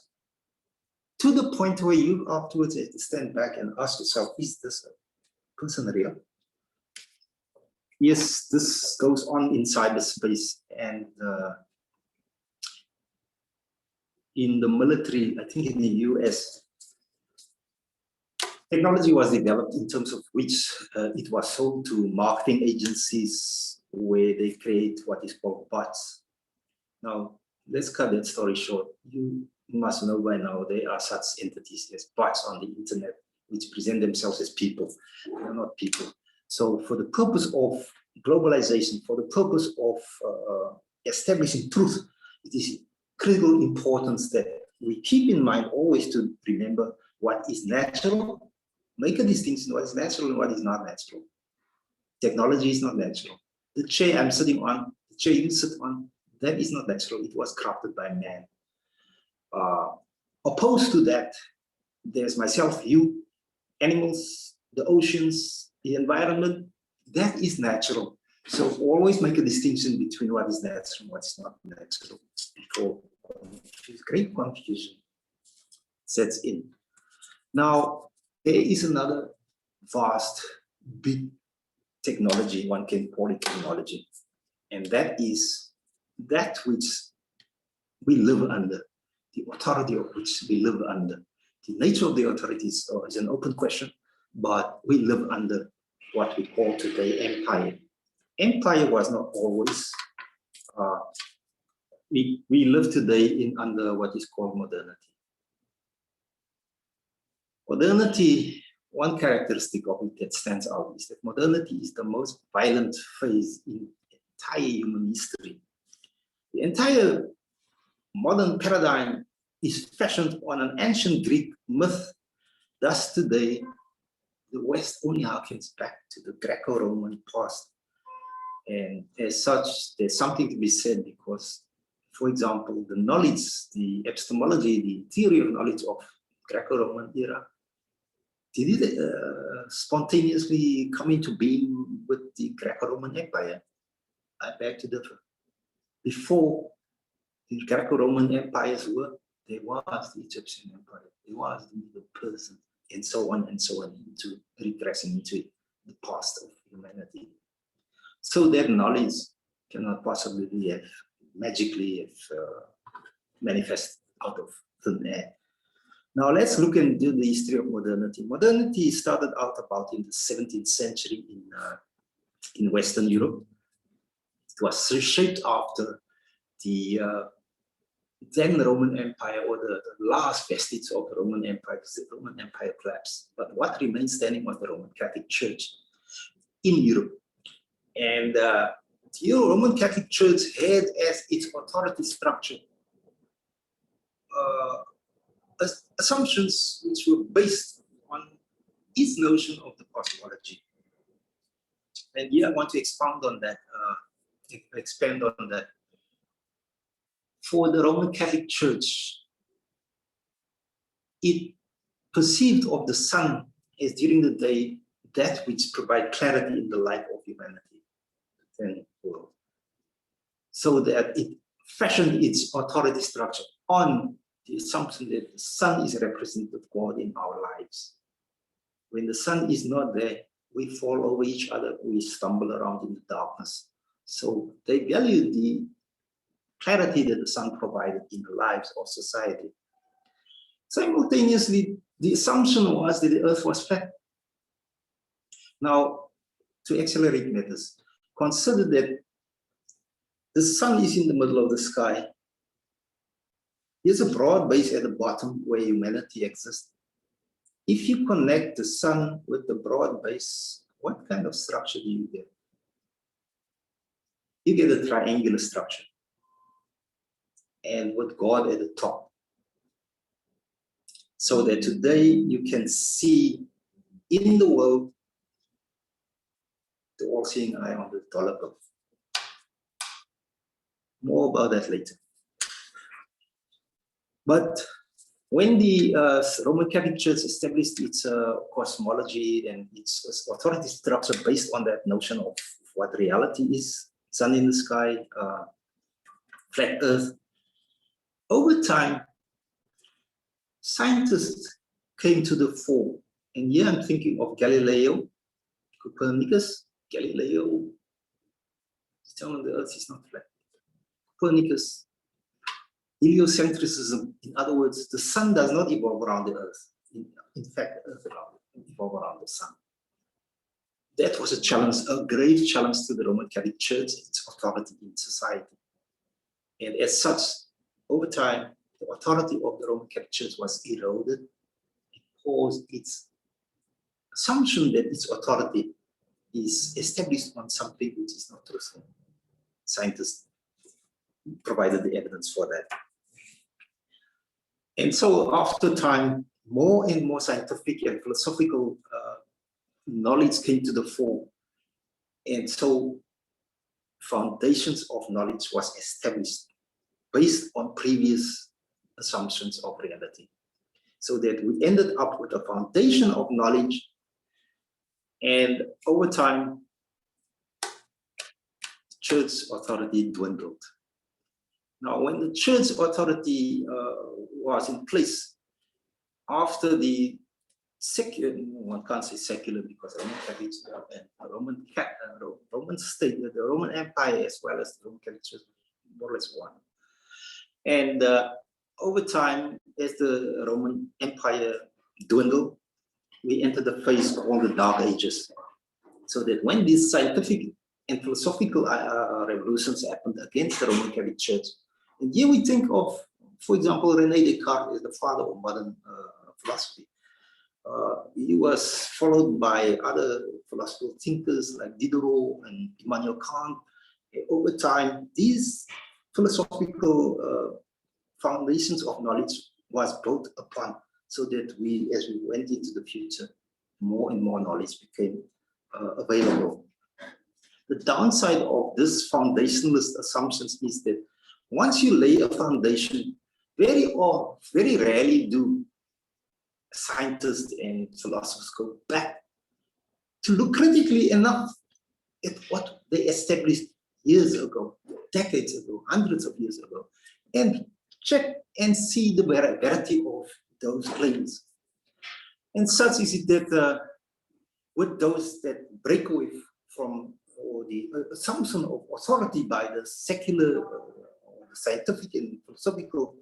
to the point where you afterwards have to stand back and ask yourself, is this a person real? Yes, this goes on in cyberspace, and in the military, I think in the US, technology was developed in terms of which it was sold to marketing agencies where they create what is called bots. Now, let's cut that story short. You must know by now there are such entities as bots on the internet which present themselves as people. They are not people. So for the purpose of globalization, for the purpose of establishing truth, it is critical importance that we keep in mind always to remember what is natural, make a distinction what is natural and what is not natural. Technology is not natural. The chair I'm sitting on, the chair you sit on, that is not natural. It was crafted by man. Opposed to that, there's myself, you, animals, the oceans, the environment. That is natural. So always make a distinction between what is natural and what is not natural before great confusion sets in. Now, there is another vast, big technology, one can call it technology, and that is that which we live under, the authority of which we live under. The nature of the authorities is an open question, but we live under what we call today empire. Empire was not always, we live today under what is called modernity. Modernity, one characteristic of it that stands out is that modernity is the most violent phase in entire human history. The entire modern paradigm is fashioned on an ancient Greek myth. Thus today, the West only harkens back to the Greco-Roman past. And as such, there's something to be said because, for example, the knowledge, the epistemology, the theory of knowledge of Greco-Roman era, did it spontaneously come into being with the Greco-Roman Empire? I beg to differ. Before the Greco-Roman empires were, there was the Egyptian Empire, there was the Middle Persian, and so on, into regressing into the past of humanity. So that knowledge cannot possibly have magically manifested out of thin air. Now let's look into the history of modernity. Modernity started out about in the 17th century in Western Europe. It was shaped after the then Roman Empire, or the last vestige of the Roman Empire, because the Roman Empire collapsed. But what remained standing was the Roman Catholic Church in Europe. And the Roman Catholic Church had as its authority structure assumptions which were based on its notion of the cosmology. And here I want to expand on that, expand on that. For the Roman Catholic Church, it perceived of the sun as during the day that which provides clarity in the life of humanity and world. So that it fashioned its authority structure on the assumption that the sun is a representative God in our lives. When the sun is not there, we fall over each other, we stumble around in the darkness. So they valued the clarity that the sun provided in the lives of society. Simultaneously, the assumption was that the earth was flat. Now, to accelerate matters, consider that the sun is in the middle of the sky. There's a broad base at the bottom where humanity exists. If you connect the sun with the broad base, what kind of structure do you get? You get a triangular structure, and with God at the top. So that today you can see in the world the all-seeing eye on the dollar bill. More about that later. But when the Roman Catholic Church established its cosmology and its authority structure based on that notion of what reality is, sun in the sky, flat Earth. Over time, scientists came to the fore. And here I'm thinking of Galileo, Copernicus. Galileo is telling the Earth is not flat. Copernicus, heliocentrism, in other words, the sun does not evolve around the Earth. In fact, the Earth evolves around the sun. That was a challenge, a grave challenge to the Roman Catholic Church, its authority in society. And as such, over time, the authority of the Roman Catholic Church was eroded because its assumption that its authority is established on something which is not truthful. Scientists provided the evidence for that. And so after time, more and more scientific and philosophical knowledge came to the fore. And so foundations of knowledge was established based on previous assumptions of reality. So that we ended up with a foundation of knowledge, and over time, church authority dwindled. Now, when the church authority was in place, after the secular, one can't say secular because Roman Catholic and Roman state, the Roman Empire as well as the Roman Catholic Church, more or less one. And over time, as the Roman Empire dwindled, we entered the phase called the Dark Ages. So that when these scientific and philosophical revolutions happened against the Roman Catholic Church, and here we think of, for example, René Descartes is the father of modern philosophy. He was followed by other philosophical thinkers like Diderot and Immanuel Kant. Over time, these philosophical foundations of knowledge was built upon, so that we, as we went into the future, more and more knowledge became available. The downside of this foundationalist assumptions is that once you lay a foundation, very rarely do scientists and philosophers go back to look critically enough at what they established years ago, decades ago, hundreds of years ago, and check and see the verity of those claims. And such is it that with those that break away from or the assumption of authority by the secular, scientific and philosophical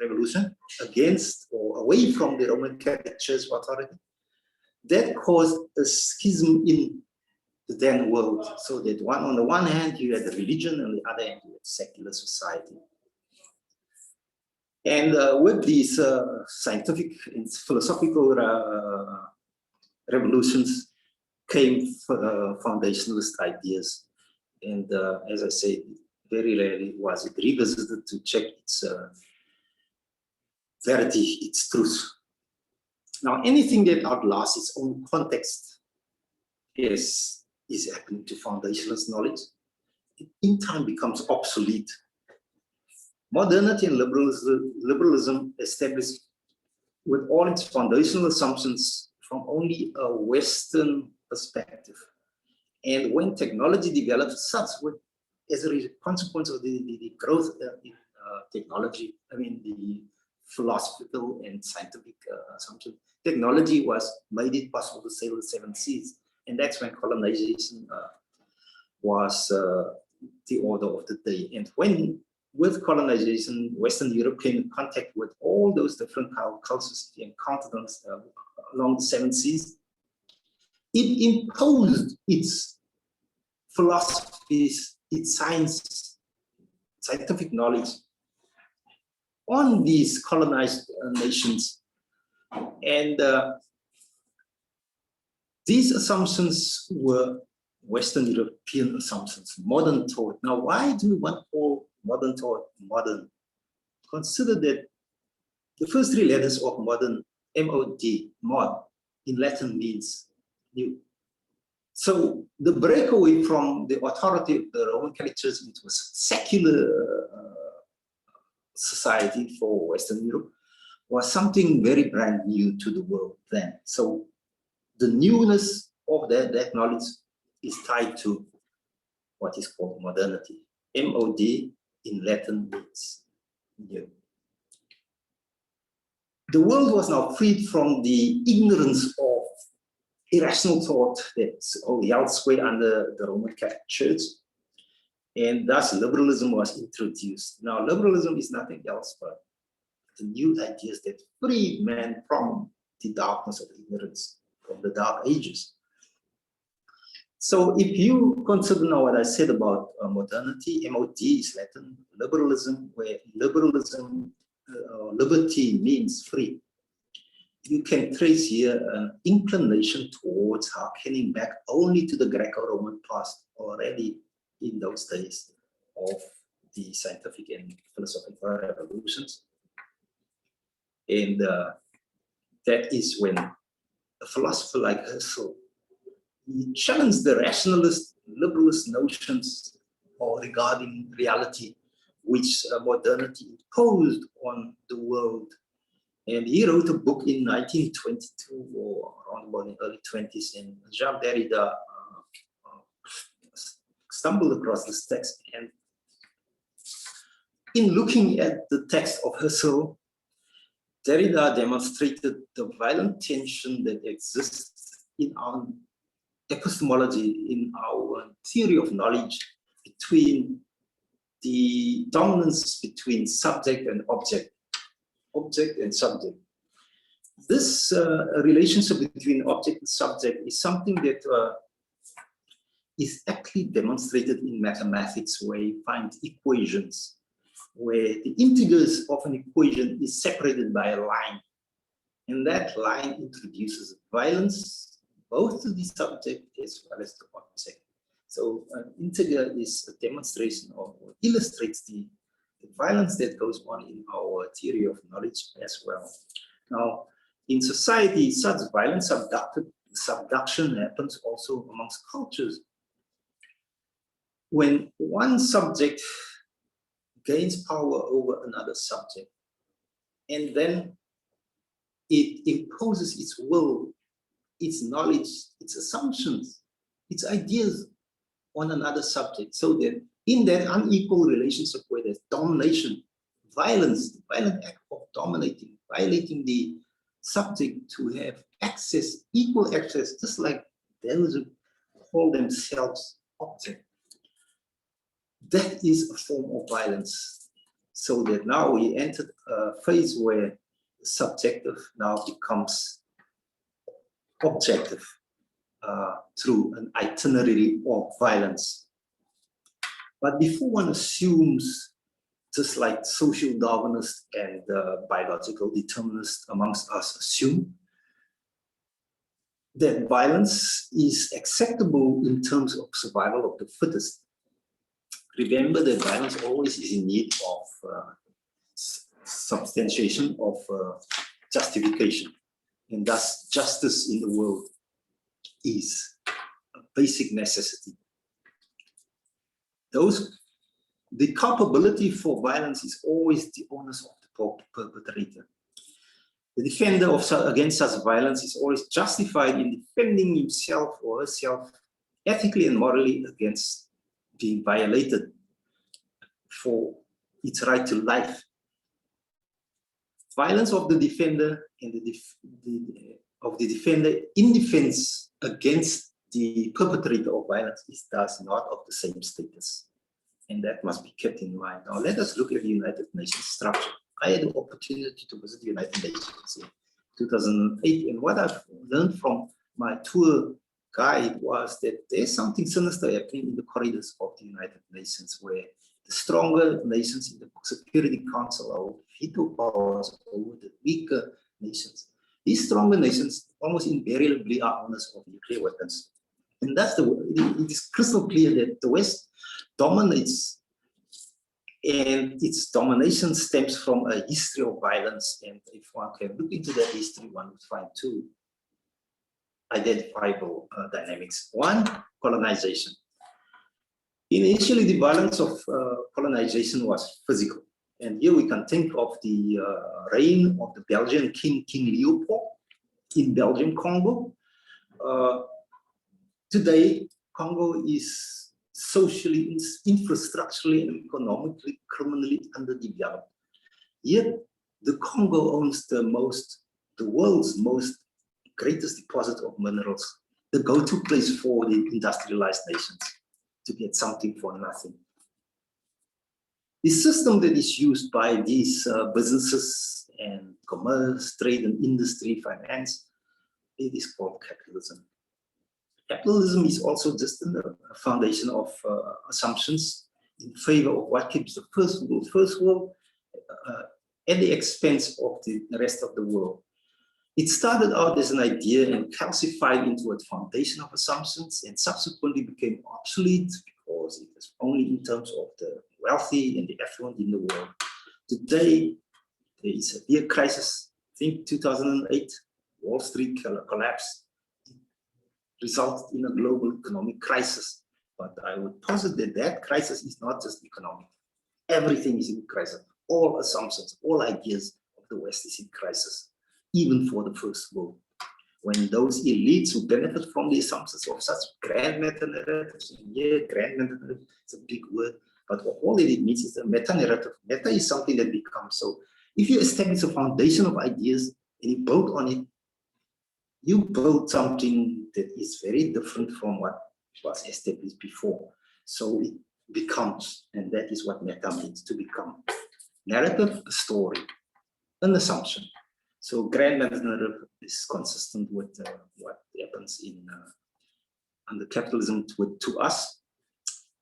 revolution against or away from the Roman Catholic Church authority, that caused a schism in the then world. So that on the one hand, you had the religion, and on the other hand, you had secular society. And with these scientific and philosophical revolutions came foundationalist ideas. And as I said, very rarely was it revisited to check its verity, its truth. Now, anything that outlasts its own context is happening to foundationalist knowledge. It in time becomes obsolete. Modernity and liberalism established with all its foundational assumptions from only a Western perspective. And when technology developed such, as a consequence of the growth in technology, I mean the philosophical and scientific assumption, technology made it possible to sail the 7 seas. And that's when colonization was the order of the day. And when, with colonization, Western Europe came in contact with all those different cultures and continents along the 7 seas, it imposed its philosophies, its science, scientific knowledge on these colonized nations. And these assumptions were Western European assumptions, modern thought. Now, why do we want to call modern thought modern? Consider that the first 3 letters of modern, M-O-D, mod, in Latin means new. So the breakaway from the authority of the Roman Catholic Church into a secular society for Western Europe was something very brand new to the world then. So the newness of that knowledge is tied to what is called modernity. MOD in Latin means new. The world was now freed from the ignorance of irrational thought that's held square under the Roman Catholic Church, and thus liberalism was introduced. Now, liberalism is nothing else but the new ideas that freed man from the darkness of ignorance, from the dark ages. So if you consider now what I said about modernity, MOD is Latin liberalism, where liberalism, liberty means free. You can trace here an inclination towards harkening back only to the Greco-Roman past already in those days of the scientific and philosophical revolutions. And that is when a philosopher like Husserl, he challenged the rationalist, liberalist notions regarding reality, which modernity imposed on the world. And he wrote a book in 1922 or around about the early 20s, and Jacques Derrida stumbled across this text. And in looking at the text of Husserl, Derrida demonstrated the violent tension that exists in our epistemology, in our theory of knowledge, between the dominance between subject and object and subject. This relationship between object and subject is something that is actually demonstrated in mathematics, where you find equations, where the integers of an equation is separated by a line. And that line introduces violence both to the subject as well as the object. So an integer is a demonstration of, or illustrates the violence that goes on in our theory of knowledge as well. Now, in society, such violent subduction happens also amongst cultures. When one subject gains power over another subject, and then it imposes its will, its knowledge, its assumptions, its ideas on another subject, so that in that unequal relationship where there's domination, violence, the violent act of dominating, violating the subject to have access, equal access, just like those who call themselves object. That is a form of violence. So that now we entered a phase where the subjective now becomes objective through an itinerary of violence. But before one assumes, just like social Darwinists and biological determinists amongst us assume, that violence is acceptable in terms of survival of the fittest. Remember that violence always is in need of substantiation, of justification. And thus justice in the world is a basic necessity. The culpability for violence is always the onus of the perpetrator. The defender against such violence is always justified in defending himself or herself ethically and morally against being violated for its right to life. Violence of the defender and of the defender in defense against the perpetrator of violence is thus not of the same status. And that must be kept in mind. Now let us look at the United Nations structure. I had the opportunity to visit the United Nations in 2008, and what I've learned from my tour guide was that there's something sinister happening in the corridors of the United Nations, where the stronger nations in the Security Council are veto powers over the weaker nations. These stronger nations almost invariably are owners of nuclear weapons. And that's it is crystal clear that the West dominates, and its domination stems from a history of violence. And if one can look into that history, one would find two identifiable dynamics. One, colonization. Initially, the violence of colonization was physical. And here we can think of the reign of the Belgian King Leopold in Belgium, Congo. Today, Congo is socially, infrastructurally, and economically, criminally underdeveloped. Yet the Congo owns the world's greatest deposit of minerals, the go-to place for the industrialized nations to get something for nothing. The system that is used by these businesses and commerce, trade and industry, finance, it is called capitalism. Capitalism is also just a foundation of assumptions in favor of what keeps the first world at the expense of the rest of the world. It started out as an idea and calcified into a foundation of assumptions and subsequently became obsolete because it was only in terms of the wealthy and the affluent in the world. Today, there is a big crisis. Think 2008, Wall Street collapse resulted in a global economic crisis. But I would posit that that crisis is not just economic. Everything is in crisis. All assumptions, all ideas of the West is in crisis, even for the first world. When those elites who benefit from the assumptions of such grand meta-narratives, and yeah, grand meta-narrative is a big word, but all that it means is a meta-narrative. Meta is something that becomes. So if you establish a foundation of ideas and you build on it, you build something that is very different from what was established before. So it becomes, and that is what meta means, to become. Narrative, a story, an assumption. So grand meta-narrative is consistent with what happens in under capitalism to us.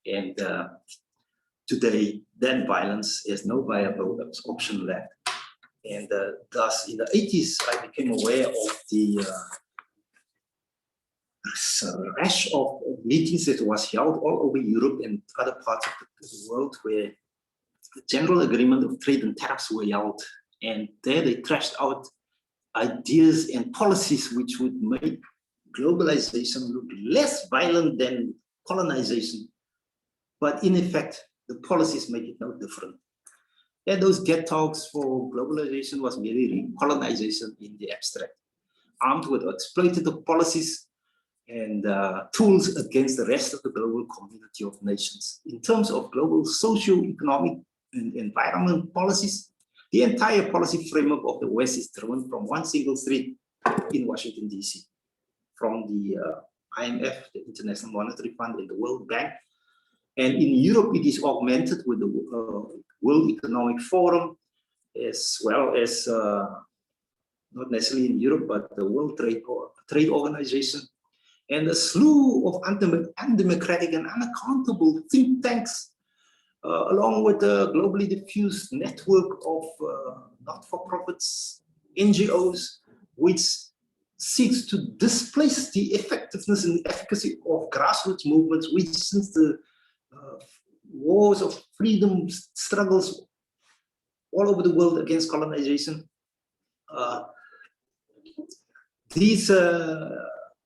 And today, that violence is no viable option left. And thus, in the 80s, I became aware of the rash of meetings that was held all over Europe and other parts of the world where the general agreement of trade and tariffs were held. And there they trashed out ideas and policies which would make globalization look less violent than colonization. But in effect, the policies make it no different. Yeah, those get talks for globalization was merely colonization in the abstract, armed with exploitative policies and tools against the rest of the global community of nations. In terms of global socio-economic and environment policies, the entire policy framework of the West is driven from one single thread in Washington, D.C., from the IMF, the International Monetary Fund, and the World Bank. And in Europe, it is augmented with the World Economic Forum, as well as, not necessarily in Europe, but the World Trade Organization, and a slew of undemocratic and unaccountable think tanks, along with a globally diffused network of not-for-profits, NGOs, which seeks to displace the effectiveness and efficacy of grassroots movements, which since the wars of freedom struggles all over the world against colonization, these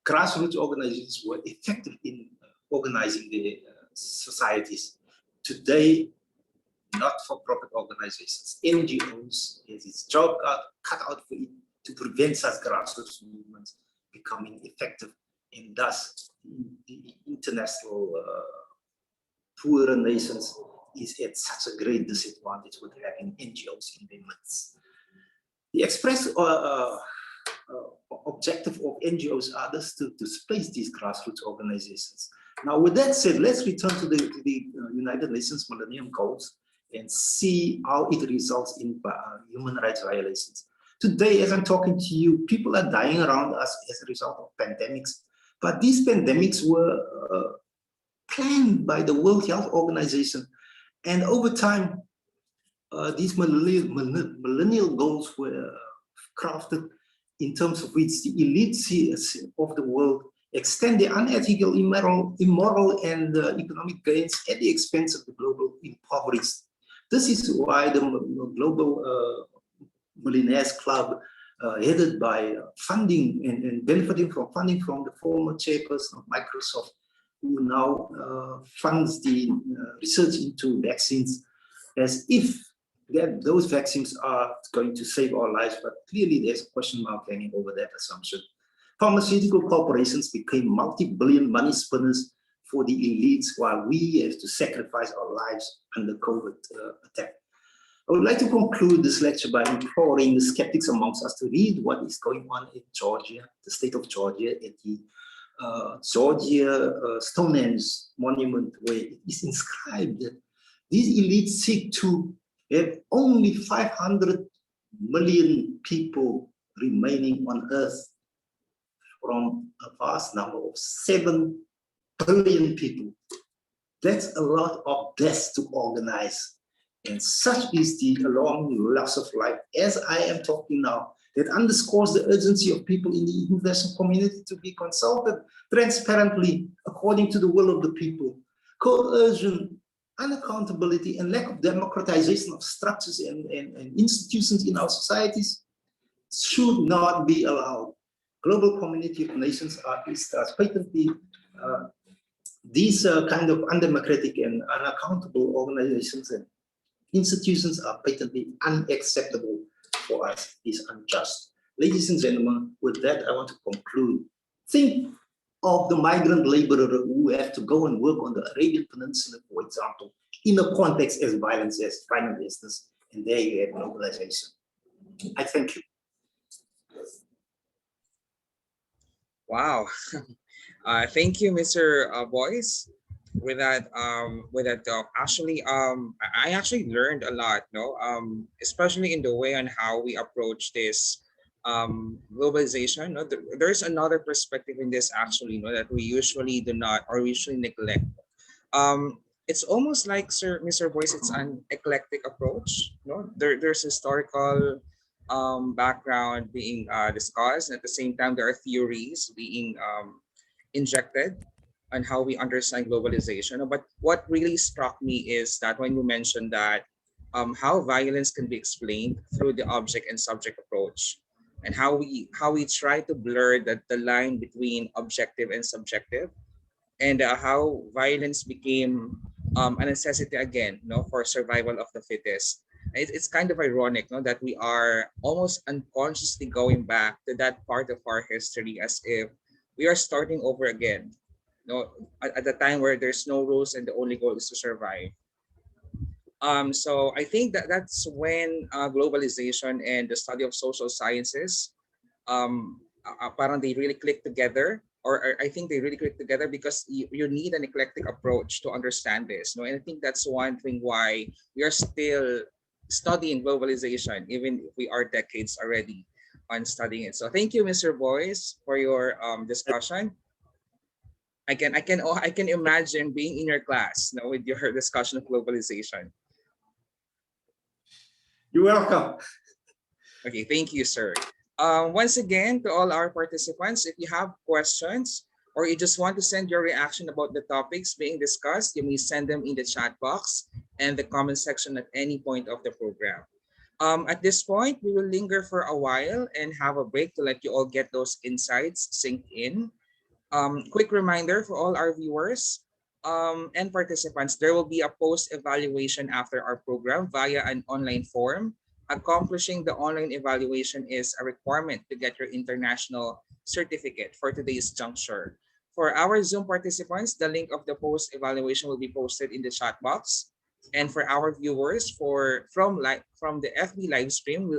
grassroots organizations were effective in organizing the societies. Today, not-for-profit organizations, NGOs, has its job cut out for it to prevent such grassroots movements becoming effective, and thus the international poorer nations is at such a great disadvantage with having NGOs in their midst. The express objective of NGOs are thus to displace these grassroots organizations. Now, with that said, let's return to the United Nations Millennium Goals and see how it results in human rights violations. Today, as I'm talking to you, people are dying around us as a result of pandemics, but these pandemics were planned by the World Health Organization. And over time, these millennial goals were crafted in terms of which the elites of the world extend their unethical, immoral and economic gains at the expense of the global impoverished. This is why the Global Millionaires Club, headed by funding and benefiting from funding from the former chairperson of Microsoft, who now funds the research into vaccines, as if those vaccines are going to save our lives, but clearly there's a question mark hanging over that assumption. Pharmaceutical corporations became multi-billion money spinners for the elites while we have to sacrifice our lives under COVID attack. I would like to conclude this lecture by imploring the skeptics amongst us to read what is going on in Georgia, the state of Georgia, at the Georgia Stonehenge monument, where it is inscribed that these elites seek to have only 500 million people remaining on Earth from a vast number of 7 billion people. That's a lot of deaths to organize. And such is the alarming loss of life, as I am talking now, that underscores the urgency of people in the international community to be consulted transparently according to the will of the people. Coercion, unaccountability, and lack of democratization of structures and institutions in our societies should not be allowed. Global community of nations is patently these kind of undemocratic and unaccountable organizations and institutions are patently unacceptable for us, is unjust. Ladies and gentlemen, with that, I want to conclude. Think of the migrant laborer who have to go and work on the Arabian Peninsula, for example, in a context as violent as crime and business, and there you have globalization. I thank you. Wow. Thank you, Mr. Booys. With that talk, actually, I actually learned a lot, no, especially in the way on how we approach this globalization. No, there's another perspective in this actually, no, that we usually do not or we usually neglect. It's almost like Mr. Booys, it's an eclectic approach. No, there's historical background being discussed, and at the same time there are theories being injected on how we understand globalization. But what really struck me is that when you mentioned that how violence can be explained through the object and subject approach, and how we try to blur the line between objective and subjective, and how violence became a necessity again, no, for survival of the fittest. It's kind of ironic, no, that we are almost unconsciously going back to that part of our history as if we are starting over again, no, at the time where there's no rules and the only goal is to survive. So I think that's when globalization and the study of social sciences parang they really click together, or I think they really click together because you need an eclectic approach to understand this. No, and I think that's one thing why we are still studying globalization, even if we are decades already on studying it. So thank you, Mr. Booys, for your discussion. I can imagine being in your class, you know, with your discussion of globalization. You're welcome. Okay, thank you, sir. Once again, to all our participants, if you have questions or you just want to send your reaction about the topics being discussed, you may send them in the chat box and the comment section at any point of the program. At this point, we will linger for a while and have a break to let you all get those insights sink in. Quick reminder for all our viewers and participants, there will be a post-evaluation after our program via an online form. Accomplishing the online evaluation is a requirement to get your international certificate for today's juncture. For our Zoom participants, the link of the post-evaluation will be posted in the chat box. And for our viewers from the FB live stream,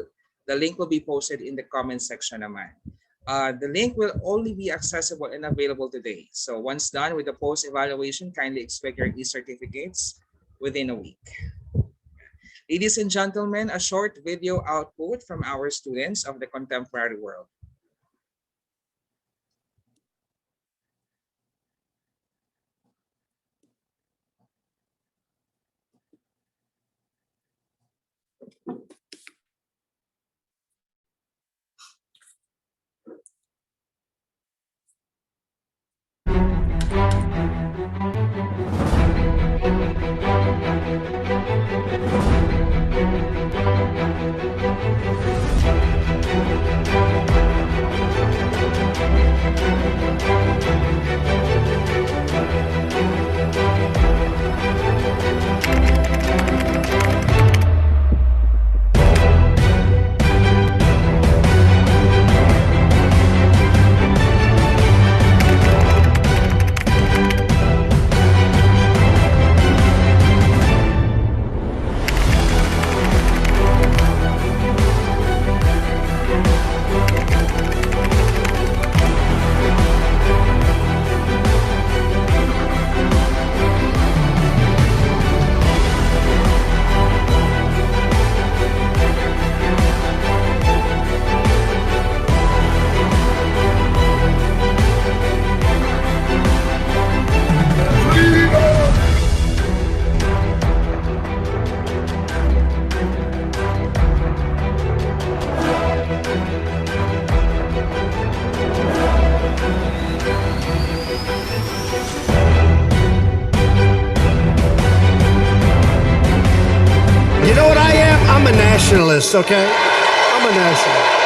the link will be posted in the comment section naman. The link will only be accessible and available today. So once done with the post-evaluation, kindly expect your e-certificates within a week. Ladies and gentlemen, a short video output from our students of the contemporary world. nationalist, okay? I'm a nationalist.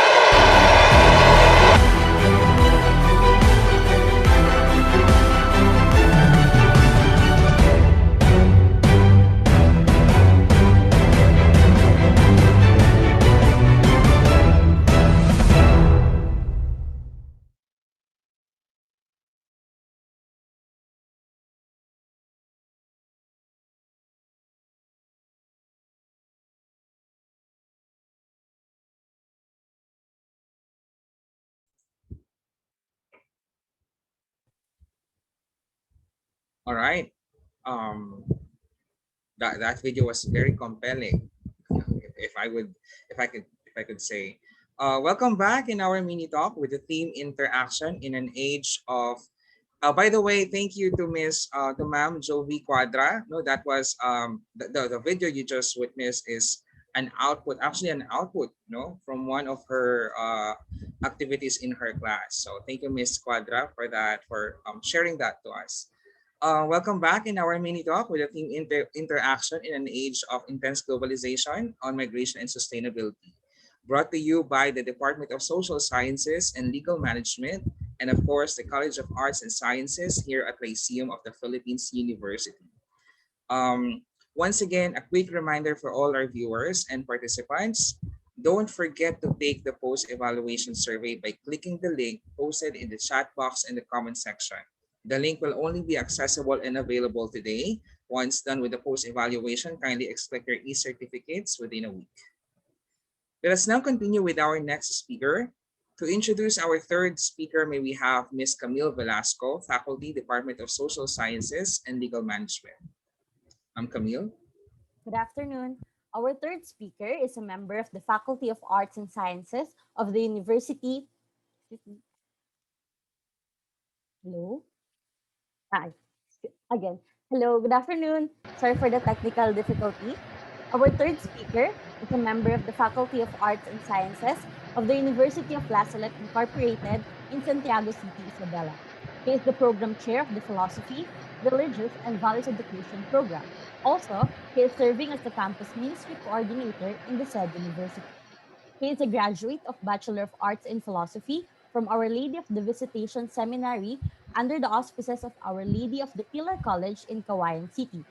All right. Um, that video was very compelling. If I would, if I could say, welcome back in our mini talk with the theme interaction in an age of. By the way, thank you to to Ma'am Jovi Quadra. No, that was the video you just witnessed is an output, actually an output, no, from one of her activities in her class. So thank you, Miss Quadra, for that, for sharing that to us. Welcome back in our mini talk with the theme interaction in an age of intense globalization on migration and sustainability. Brought to you by the Department of Social Sciences and Legal Management, and of course, the College of Arts and Sciences here at Lyceum of the Philippines University. Um, Once again, a quick reminder for all our viewers and participants, don't forget to take the post-evaluation survey by clicking the link posted in the chat box in the comment section. The link will only be accessible and available today. Once done with the post-evaluation, kindly expect your e-certificates within a week. Let us now continue with our next speaker. To introduce our third speaker, may we have Ms. Camille Velasco, Faculty, Department of Social Sciences and Legal Management. I'm Camille. Good afternoon. Our third speaker is a member of the Faculty of Arts and Sciences of the University. Hello? Hi. Again. Hello, good afternoon. Sorry for the technical difficulty. Our third speaker is a member of the Faculty of Arts and Sciences of the University of La Salette Incorporated in Santiago City, Isabela. He is the program chair of the Philosophy, Religious, and Values Education program. Also, he is serving as the campus ministry coordinator in the said university. He is a graduate of Bachelor of Arts in Philosophy from Our Lady of the Visitation Seminary under the auspices of Our Lady of the Pillar College in Kawayan City.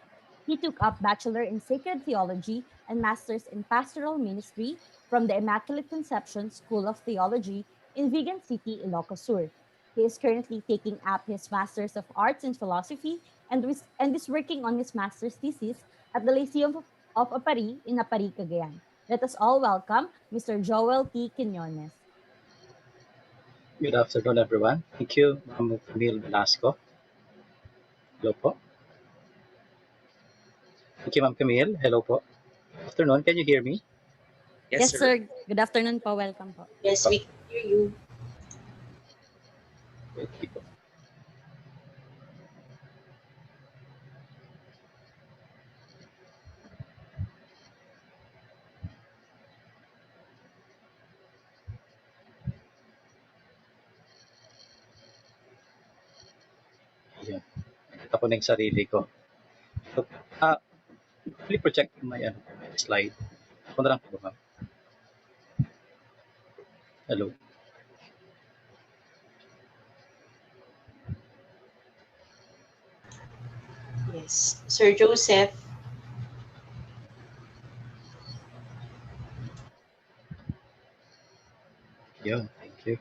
He took up Bachelor in Sacred Theology and Masters in Pastoral Ministry from the Immaculate Conception School of Theology in Vigan City, Ilocos Sur. He is currently taking up his Masters of Arts in Philosophy and is working on his master's thesis at the Lyceum of Apari in Apari, Cagayan. Let us all welcome Mr. Joel T. Quinones. Good afternoon, everyone. Thank you, Ma'am Camille Velasco. Hello po. Thank you, Ma'am Camille. Hello po. Good afternoon. Can you hear me? Yes, Yes, sir. sir. Good afternoon po. Welcome po. Yes, we can hear you. Okay po. Ayan. Nakita ko na yung sarili ko. So, actually project my, my slide. Ako na lang po, ma'am. Hello. Yes. Sir Joseph. Yun. Thank you.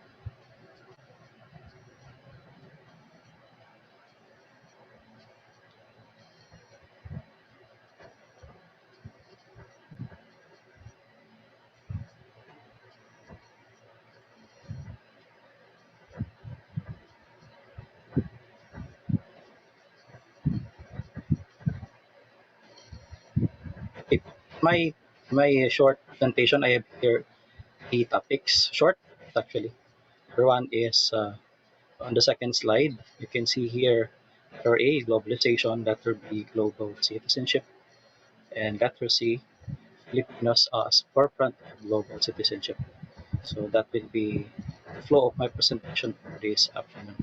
Okay. My short presentation, I have here 3 topics. Short, actually. Number one is on the second slide, you can see here letter A, globalization, letter B, global citizenship, and letter C, Filipinos as forefront of global citizenship. So that will be the flow of my presentation for this afternoon.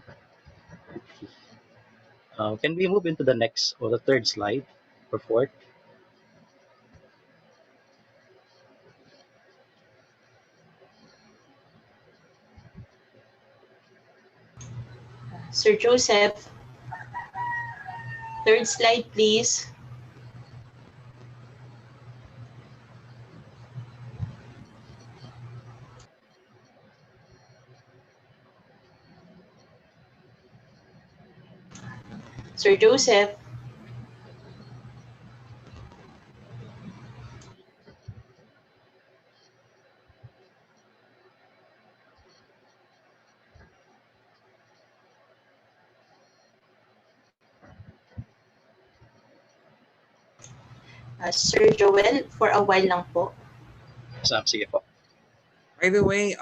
Can we move into the next or the third slide or fourth? Sir Joseph, third slide, please. Sir Joseph, Sir Joel, for a while lang po. Sige po. By the way,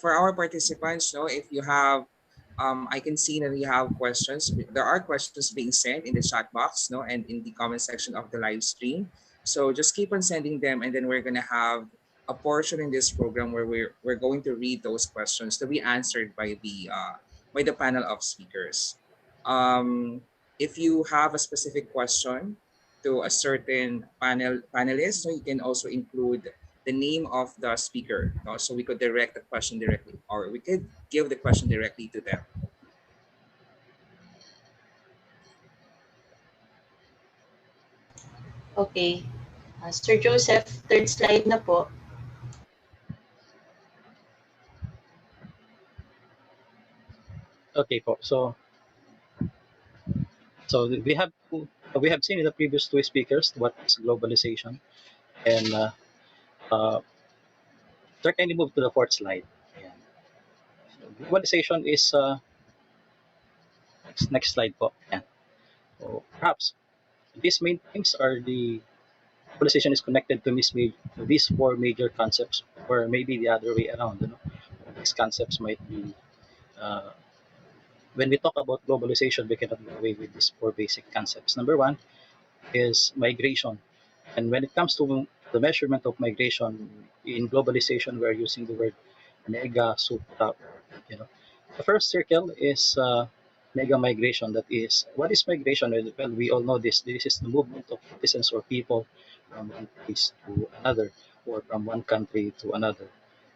for our participants, no, if you have, I can see that you have questions. There are questions being sent in the chat box, no, and in the comment section of the live stream. So just keep on sending them, and then we're gonna have a portion in this program where we're going to read those questions to be answered by the panel of speakers. Um, if you have a specific question to a certain panelist, so you can also include the name of the speaker, so we could direct the question directly, or we could give the question directly to them. Okay. Sir Joseph, third slide na po. Okay po. So we have seen in the previous two speakers what is globalization, and sir, can you move to the fourth slide? Ayan. So, globalization is next slide po. Ayan. So, perhaps these main things are the globalization is connected to these four major concepts, or maybe the other way around. These concepts might be uh, when we talk about globalization, we cannot go away with these four basic concepts. Number one is migration. And when it comes to the measurement of migration in globalization, we're using the word mega, supra. You know, the first circle is mega migration. That is, what is migration? Well, we all know this. This is the movement of citizens or people from one place to another, or from one country to another.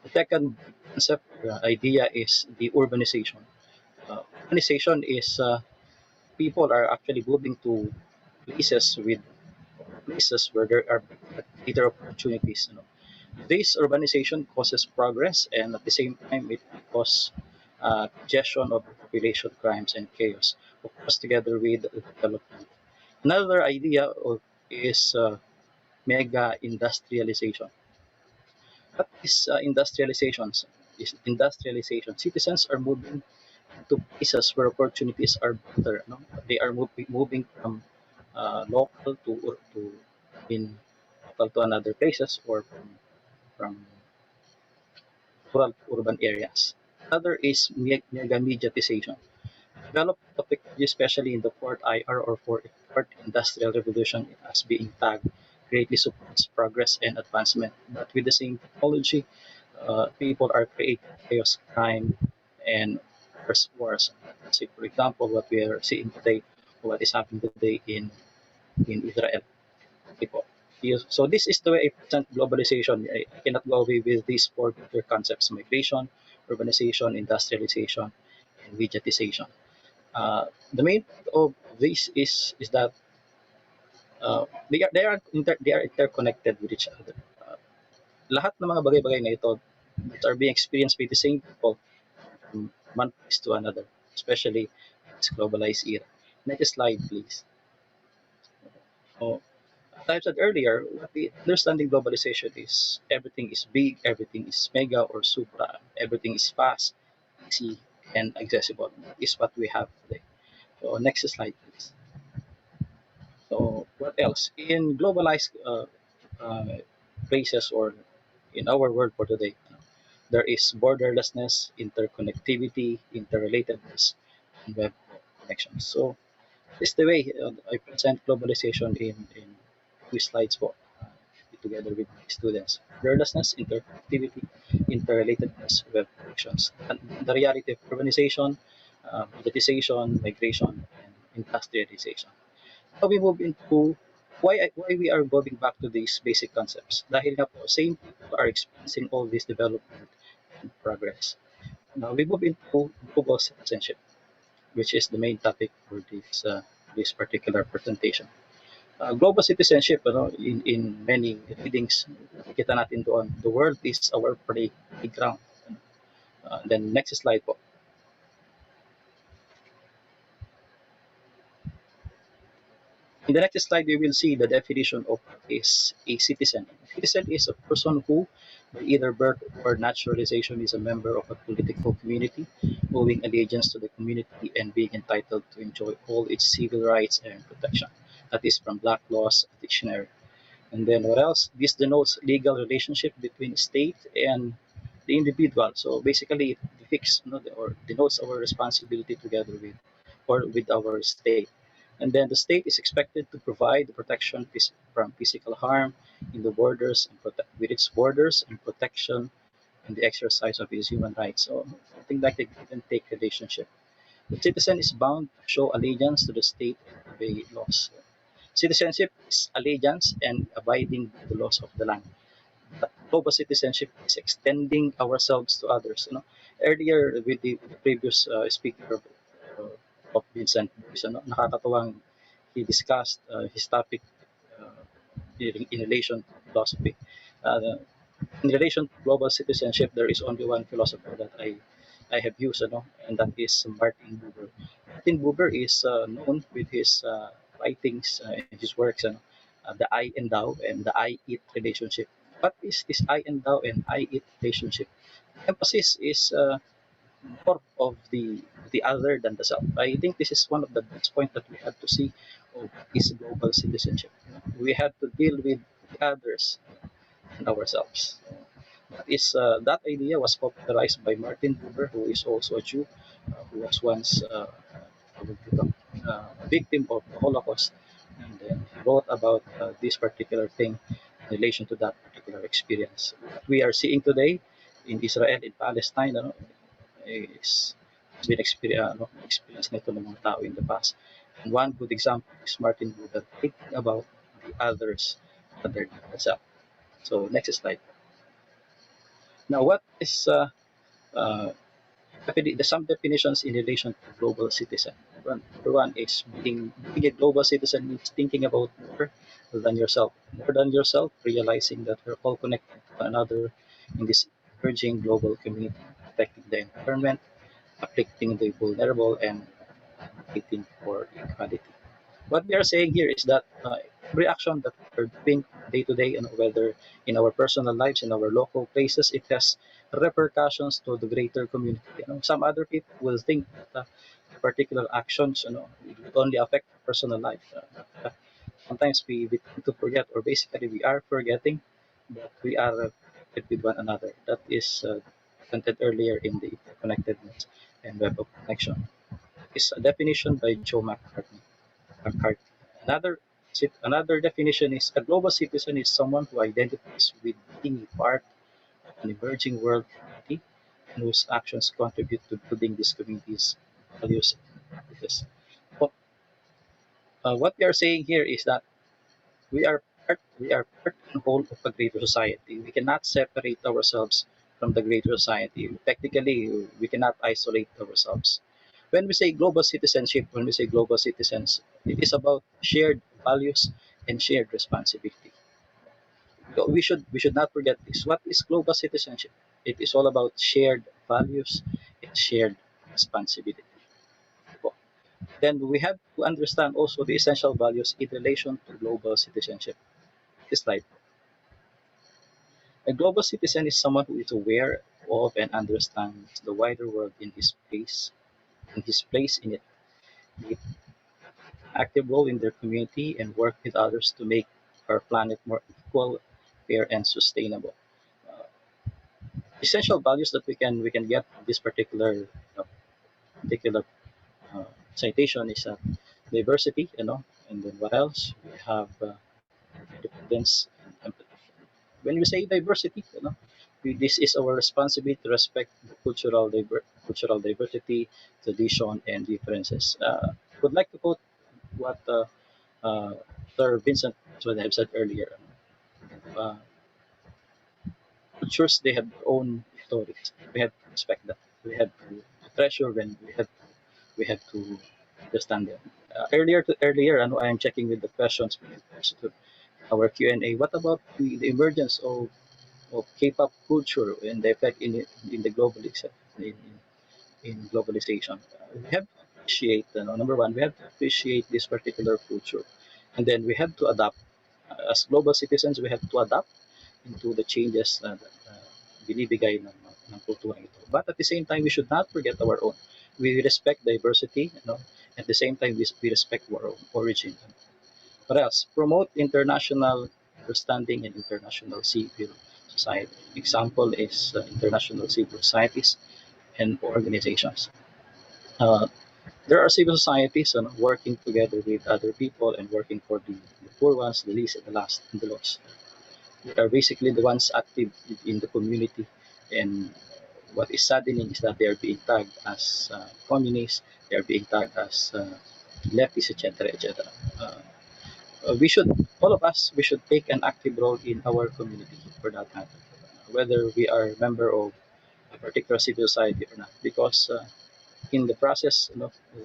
The second concept idea is the urbanization. Urbanization is people are actually moving to places with places where there are greater opportunities. This urbanization causes progress, and at the same time, it causes congestion of population, crimes, and chaos, of course, together with development. Another idea is mega industrialization. What is industrialization? Is industrialization. Citizens are moving to places where opportunities are better. No? They are moving from local to in local to another places, or from rural to urban areas. Another is mega mediatization. Development of technology, especially in the fourth IR or fourth industrial revolution, as being tagged, greatly supports progress and advancement. But with the same technology, people are creating chaos, crime, and wars. Say, for example, what we are seeing today, what is happening today in Israel. People. So this is the way I present globalization. I cannot go away with these four major concepts: migration, urbanization, industrialization, and mediatization. The main point of this is that they are interconnected with each other. Lahat ng mga bagay-bagay na ito that are being experienced by the same people from one place to another, especially in this globalized era. Next slide, please. So, as I said earlier, what the understanding globalization is everything is big, everything is mega or supra, everything is fast, easy, and accessible. That is what we have today. So next slide, please. So what else? In globalized places, or in our world for today, there is borderlessness, interconnectivity, interrelatedness, and web connections. So this is the way I present globalization in two slides for together with my students. Borderlessness, interconnectivity, interrelatedness, web connections, and the reality of urbanization, digitization, migration, and industrialization. Now we move into why we are going back to these basic concepts. Dahil nga po, same people are experiencing all this development and progress. Now we move into global citizenship. which is the main topic for this particular presentation. Global citizenship, in many readings, kita natin doon, the world is our playground. Then next slide po. In the next slide, we will see the definition of is a citizen. A citizen is a person who, by either birth or naturalization, is a member of a political community, owing allegiance to the community and being entitled to enjoy all its civil rights and protection. That is from Black Laws Dictionary. And then what else? This denotes legal relationship between state and the individual. So basically, it depicts, or denotes our responsibility together with or with our state. And then the state is expected to provide the protection from physical harm in the borders and with its borders and protection and the exercise of its human rights. So something like the give and take relationship. The citizen is bound to show allegiance to the state and obey laws. Citizenship is allegiance and abiding by the laws of the land. But global citizenship is extending ourselves to others. Earlier with the previous speaker of Vincent Booys, nakakatuwang he discussed his topic uh, in relation to philosophy. Uh, in relation to global citizenship, there is only one philosopher that I have used, and that is Martin Buber. Martin Buber is known with his writings and his works, the I and thou and the I it relationship. What is this I and thou and I it relationship? The emphasis is more of the other than the self. I think this is one of the best points that we have to see of is global citizenship. We have to deal with the others and ourselves. That idea was popularized by Martin Buber, who is also a Jew, who was once a victim of the Holocaust, and then he wrote about this particular thing in relation to that particular experience. What we are seeing today in Israel, in Palestine, is has been experience nito ng mga tao in the past. And one good example is Martin Buber thinking about the others other than himself. So next slide. Now, what is uh, some definitions in relation to global citizen? Number one is being a global citizen means thinking about more than yourself, realizing that we're all connected to one another in this emerging global community, protecting the environment, uplifting the vulnerable, and advocating for equality. What we are saying here is that every action that we're doing day to day, and whether in our personal lives, in our local places, it has repercussions to the greater community. Some other people will think that particular actions, it would only affect personal life. Sometimes we tend to forget, or basically we are forgetting that we are connected with one another. That is presented earlier in the interconnectedness and web of connection. Is a definition by Joe McCarthy. Another another definition is a global citizen is someone who identifies with being a part of an emerging world community and whose actions contribute to building this community's values and practices. Well, what we are saying here is that we are part and whole of a greater society. We cannot separate ourselves from the greater society. Technically, we cannot isolate ourselves. When we say global citizenship, when we say global citizens, it is about shared values and shared responsibility. We should not forget this. What is global citizenship? It is all about shared values and shared responsibility. Then we have to understand also the essential values in relation to global citizenship. This slide. A global citizen is someone who is aware of and understands the wider world in his place in it. They active role in their community and work with others to make our planet more equal, fair, and sustainable. Uh, Essential values that we can get from this particular uh, citation is diversity, and then what else? We have independence and empathy. When we say diversity, this is our responsibility to respect the cultural diversity, tradition, and differences. Would like to quote what uh, Sir Vincent what I have said earlier. Uh, Cultures they have their own stories. We have to respect that. We have to treasure when we have to understand them. Earlier, I am checking with the questions to our Q&A. What about the emergence of K-pop culture and the effect in the in globalization? We have to appreciate, number one, we have to appreciate this particular culture, and then we have to adapt. As global citizens, we have to adapt into the changes na binibigay ng kultura ito. But at the same time, we should not forget our own. We respect diversity, at the same time, we respect our own origin. What else? Promote international understanding and international civil society. Example is international civil societies and organizations. There are civil societies working together with other people and working for the poor ones, the least, and the last, and the lost. They are basically the ones active in the community, and what is saddening is that they are being tagged as communists, they are being tagged as leftists, etc., etc. We should, all of us, we should take an active role in our community for that matter, whether we are a member of a particular civil society or not, because in the process,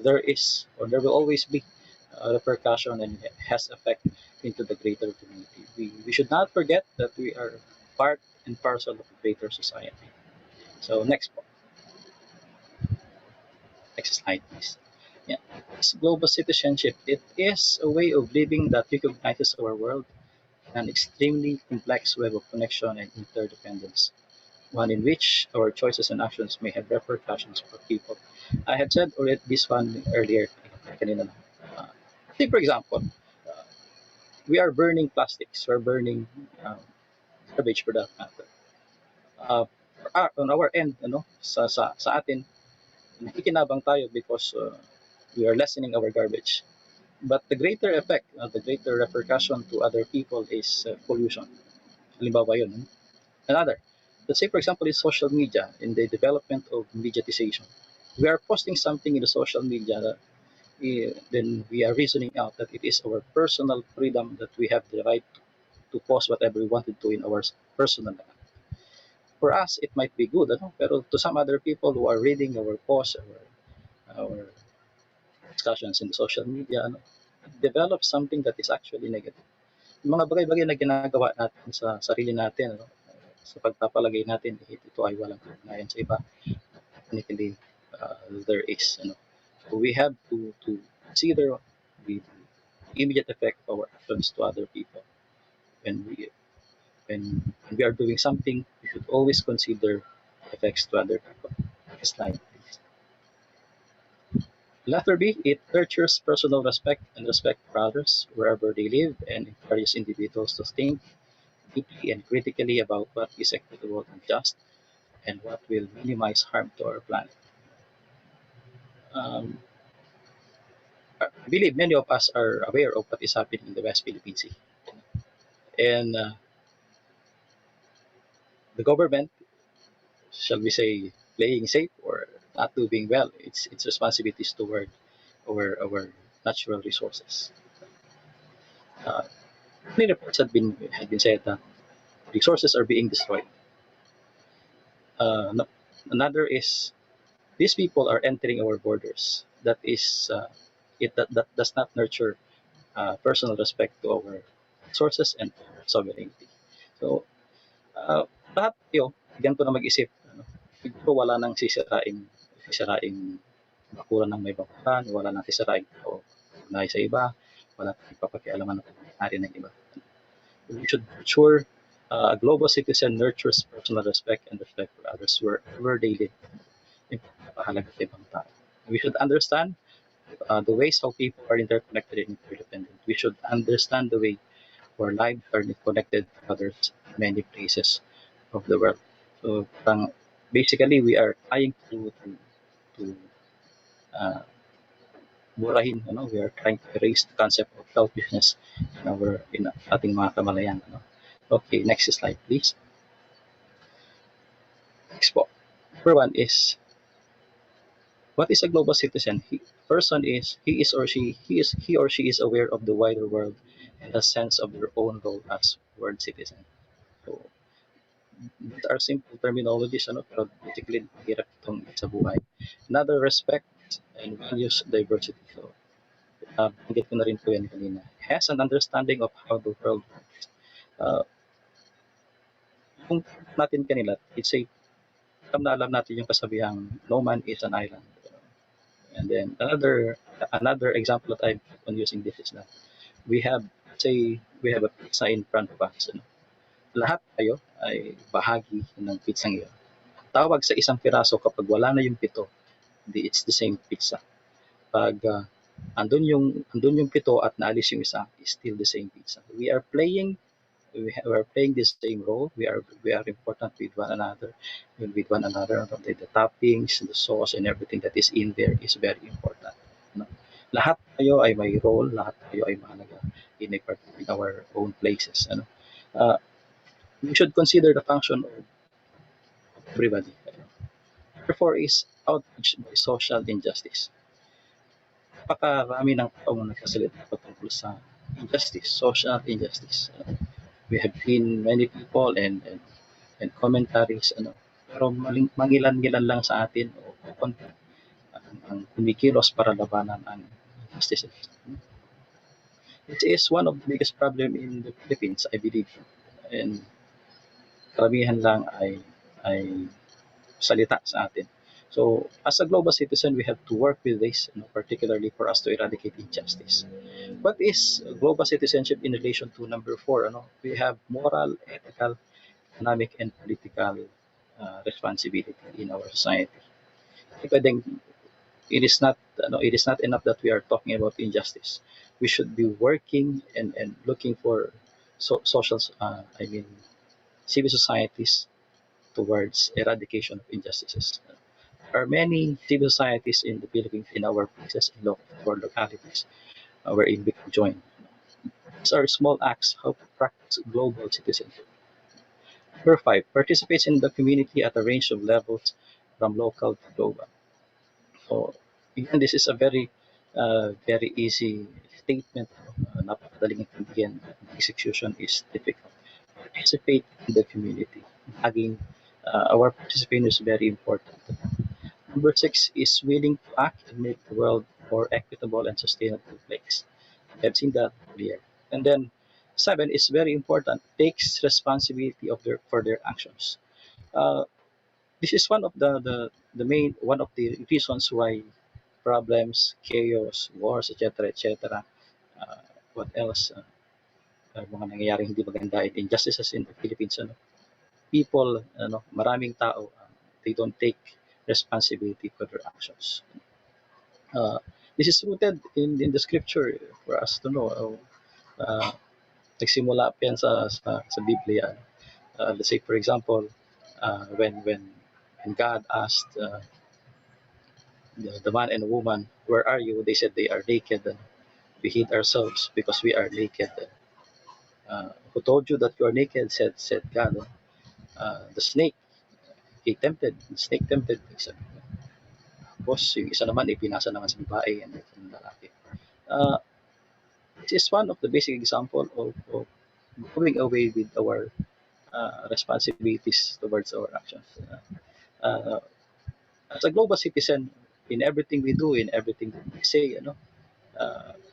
there is or there will always be repercussion and it has effect into the greater community. We should not forget that we are part and parcel of a greater society. So next slide, please. Yeah, this global citizenship, it is a way of living that recognizes our world, an extremely complex web of connection and interdependence, one in which our choices and actions may have repercussions for people. I have said already this one earlier. Kanina na. Take for example, we are burning plastics, we're burning garbage for that matter. On our end, sa atin, nakikinabang tayo because we are lessening our garbage. But the greater effect, the greater repercussion to other people is pollution. Halimbawa yun. Another, let's say for example, is social media in the development of mediatization. We are posting something in the social media, then we are reasoning out that it is our personal freedom that we have the right to post whatever we wanted to in our personal life. For us, it might be good, pero to some other people who are reading our posts, our discussions in the social media, develop something that is actually negative. Yung mga bagay-bagay na ginagawa natin sa sarili natin, sa pagpapalagay natin, ito ay walang kaugnayan sa iba. Technically, there is. So we have to consider the immediate effect of our actions to other people. When we are doing something, we should always consider effects to other people. Next slide, please. Letter B, it nurtures personal respect and respect for others wherever they live and encourages individuals to think deeply and critically about what is equitable and just and what will minimize harm to our planet. Um, I believe many of us are aware of what is happening in the West Philippine Sea. And the government, shall we say, playing safe or not doing well, its responsibilities toward our natural resources. Many reports had been said that resources are being destroyed. No, another is these people are entering our borders. That is that does not nurture personal respect to our resources and sovereignty. So lahat yun, ganito na mag-isip. Siguro wala nang sisiraing bakuran ng may bakuran, wala nang sisiraing o ugnay sa iba, wala nang ipapakialaman ng nangyari ng iba. We should ensure a global citizen nurtures personal respect and respect for others wherever they live. Napakahalaga sa ibang tao. We should understand the ways how people are interconnected and interdependent. We should understand the way our lives are connected to others in many places of the world. So basically, we are trying to murahin, we are trying to erase the concept of selfishness in ating mga kamalayan. Okay, next slide, please. Next po. Number one is, what is a global citizen? Person is he or she is aware of the wider world and a sense of their own role as world citizen. So these are simple terminologies, pero basically hirap itong sa buhay. Another, respect and values diversity. So, banggit ko na rin po yan kanina. Has an understanding of how the world works. Kung natin kanila, it's a alam natin yung kasabihang no man is an island. And then another example that I'm on using this is that we have say we have a pizza in front of us. Ano? Lahat tayo ay bahagi ng pizza iyon. Tawag sa isang piraso kapag wala na yung pito, it's the same pizza. Pag andun yung pito at naalis yung isa, is still the same pizza. We are playing the same role. We are important with one another. The toppings, the sauce, and everything that is in there is very important. No? Lahat tayo ay may role. Lahat tayo ay mahalaga in our own places. Ano? We should consider the function of everybody. Therefore, is outrage by social injustice. Napakarami ng taong nagsasalita patungkol sa injustice, social injustice. We have seen many people and commentaries pero mangilan-ngilan lang sa atin o konti ang kumikilos para labanan ang injustices. It is one of the biggest problem in the Philippines, I believe. And karamihan lang ay salita sa atin. So, as a global citizen, we have to work with this, particularly for us to eradicate injustice. What is global citizenship in relation to number 4? We have moral, ethical, economic, and political responsibility in our society. Pwedeng, it is not enough that we are talking about injustice. We should be working and looking for social, civil societies towards eradication of injustices. There are many civil societies in the Philippines, in our places, in our localities, wherein we can join. These are small acts how to practice global citizenship. Number 5, participates in the community at a range of levels from local to global. So, again, this is a very easy statement. Napakadaling intindihan. Execution is difficult. Participate in the community. Again, our participation is very important. Number 6 is willing to act and make the world more equitable and sustainable place. We have seen that earlier. And then 7 is very important, takes responsibility for their actions. This is one of the main one of the reasons why problems, chaos, wars, etc. Uh, what else? Mga nangyayaring hindi maganda and injustices in the Philippines. People, maraming tao, they don't take responsibility for their actions. This is rooted in the scripture for us to know. Uh, Nagsimula pa yan sa Biblia. Let's say, for example, when God asked the man and woman, "Where are you?" They said they are naked. We hid ourselves because we are naked. Who told you that you are naked? Said God. The snake, the snake tempted. Said, tapos yung isa naman, ipinasa naman sa babae and ng lalaki. This is one of the basic example of going away with our responsibilities towards our actions. Uh, as a global citizen, in everything we do, in everything that we say,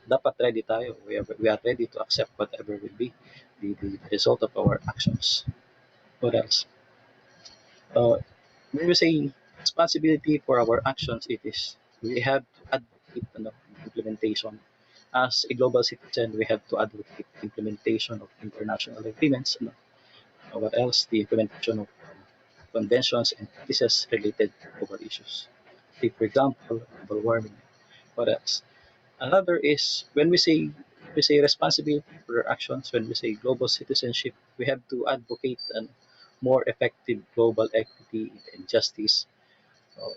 dapat ready tayo. We are ready to accept whatever will be the result of our actions. What else? When we say responsibility for our actions, it is we have to advocate implementation. As a global citizen, we have to advocate implementation of international agreements. What else? The implementation of conventions and practices related to global issues. Take, for example, global warming. What else? Another is when we say responsibility for our actions, when we say global citizenship, we have to advocate an more effective global equity and justice uh,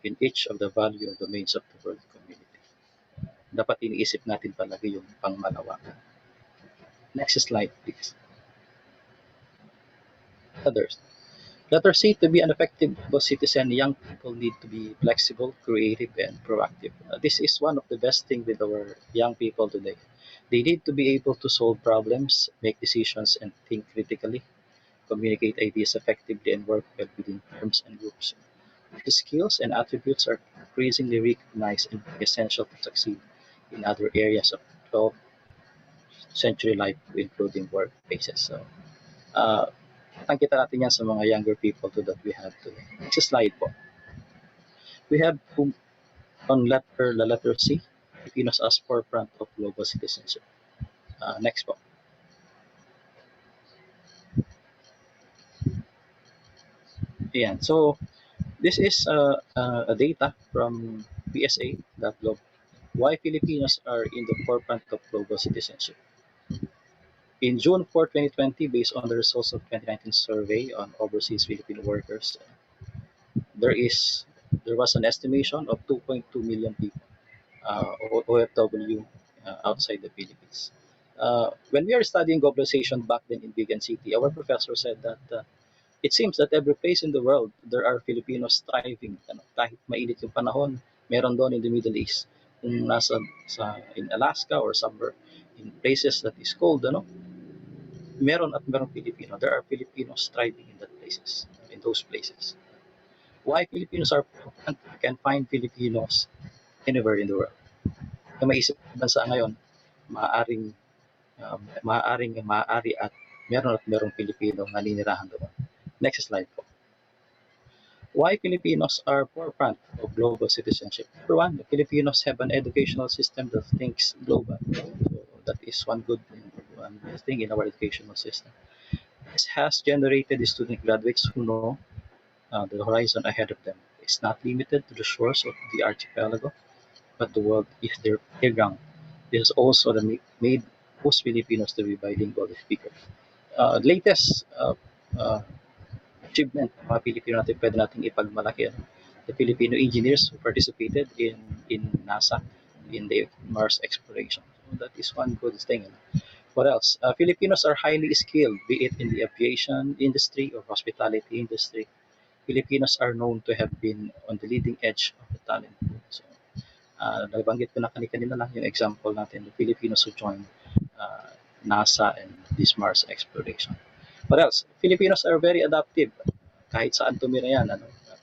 in each of the value domains of the world community. Dapat iniisip natin talaga yung pangmalawakan. Next slide, please. Others. Letter C, to be an effective global citizen, young people need to be flexible, creative, and proactive. This is one of the best things with our young people today. They need to be able to solve problems, make decisions, and think critically, communicate ideas effectively, and work well within firms and groups. These skills and attributes are increasingly recognized and essential to succeed in other areas of 12th century life, including workplaces. So, uh, nakita natin yan sa mga younger people to that we have today. Next slide po. We have on the letter C, Filipinos as forefront of global citizenship. Next po. Ayan. So, this is a data from PSA.gov. Why Filipinos are in the forefront of global citizenship. In June 4, 2020, based on the results of 2019 survey on overseas Filipino workers, there is there was an estimation of 2.2 million people, OFW, outside the Philippines. When we are studying globalization back then in Bigan City, our professor said that it seems that every place in the world, there are Filipinos thriving. Kahit mainit yung panahon, meron doon in the Middle East. Kung in Alaska or somewhere in places that is cold, meron Filipino. There are Filipinos thriving in that places, in those places. Why Filipinos are important? You can find Filipinos anywhere in the world. Kung maisip bansa ngayon, maaaring maaari at merong Pilipino naninirahan doon. Next slide po. Why Filipinos are forefront of global citizenship? Number one, the Filipinos have an educational system that thinks global. So that is one thing in our educational system. This has generated student graduates who know the horizon ahead of them. It's not limited to the shores of the archipelago, but the world is their playground. This is also made most Filipinos to be bilingual speakers. Latest achievement ng mga Pilipino natin pwede nating ipagmalaki. The Filipino engineers who participated in NASA in the Mars exploration. So that is one good thing. What else? Filipinos are highly skilled, be it in the aviation industry or hospitality industry. Filipinos are known to have been on the leading edge of the talent pool. So, nabanggit ko na kanina lang yung example natin, the Filipinos who joined uh, NASA and this Mars exploration. What else? Filipinos are very adaptive. Kahit saan tumira yan,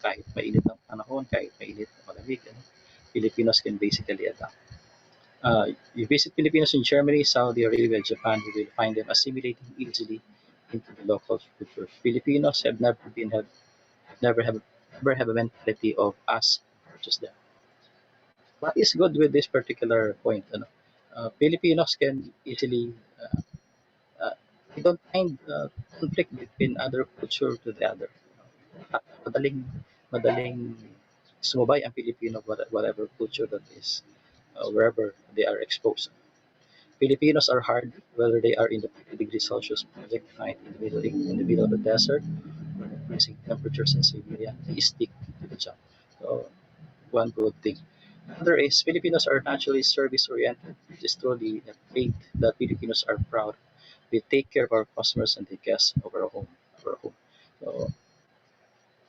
kahit mainit ang panahon, kahit mainit ang malamig, Filipinos can basically adapt. You visit Filipinos in Germany, Saudi Arabia, Japan, you will find them assimilating easily into the local culture. Filipinos have never have a mentality of us versus them. What is good with this particular point? Filipinos can easily we don't find conflict between other culture to the other. Madaling madaling sumubay ang Pilipino whatever culture that is wherever they are exposed. Filipinos are hard whether they are in the 50 degrees Celsius project night in the middle of the desert or the freezing temperatures in Siberia. They stick to the job. So one good thing. Another is Filipinos are naturally service oriented. It is truly a trait that Filipinos are proud. We take care of our customers and the guests of our home. So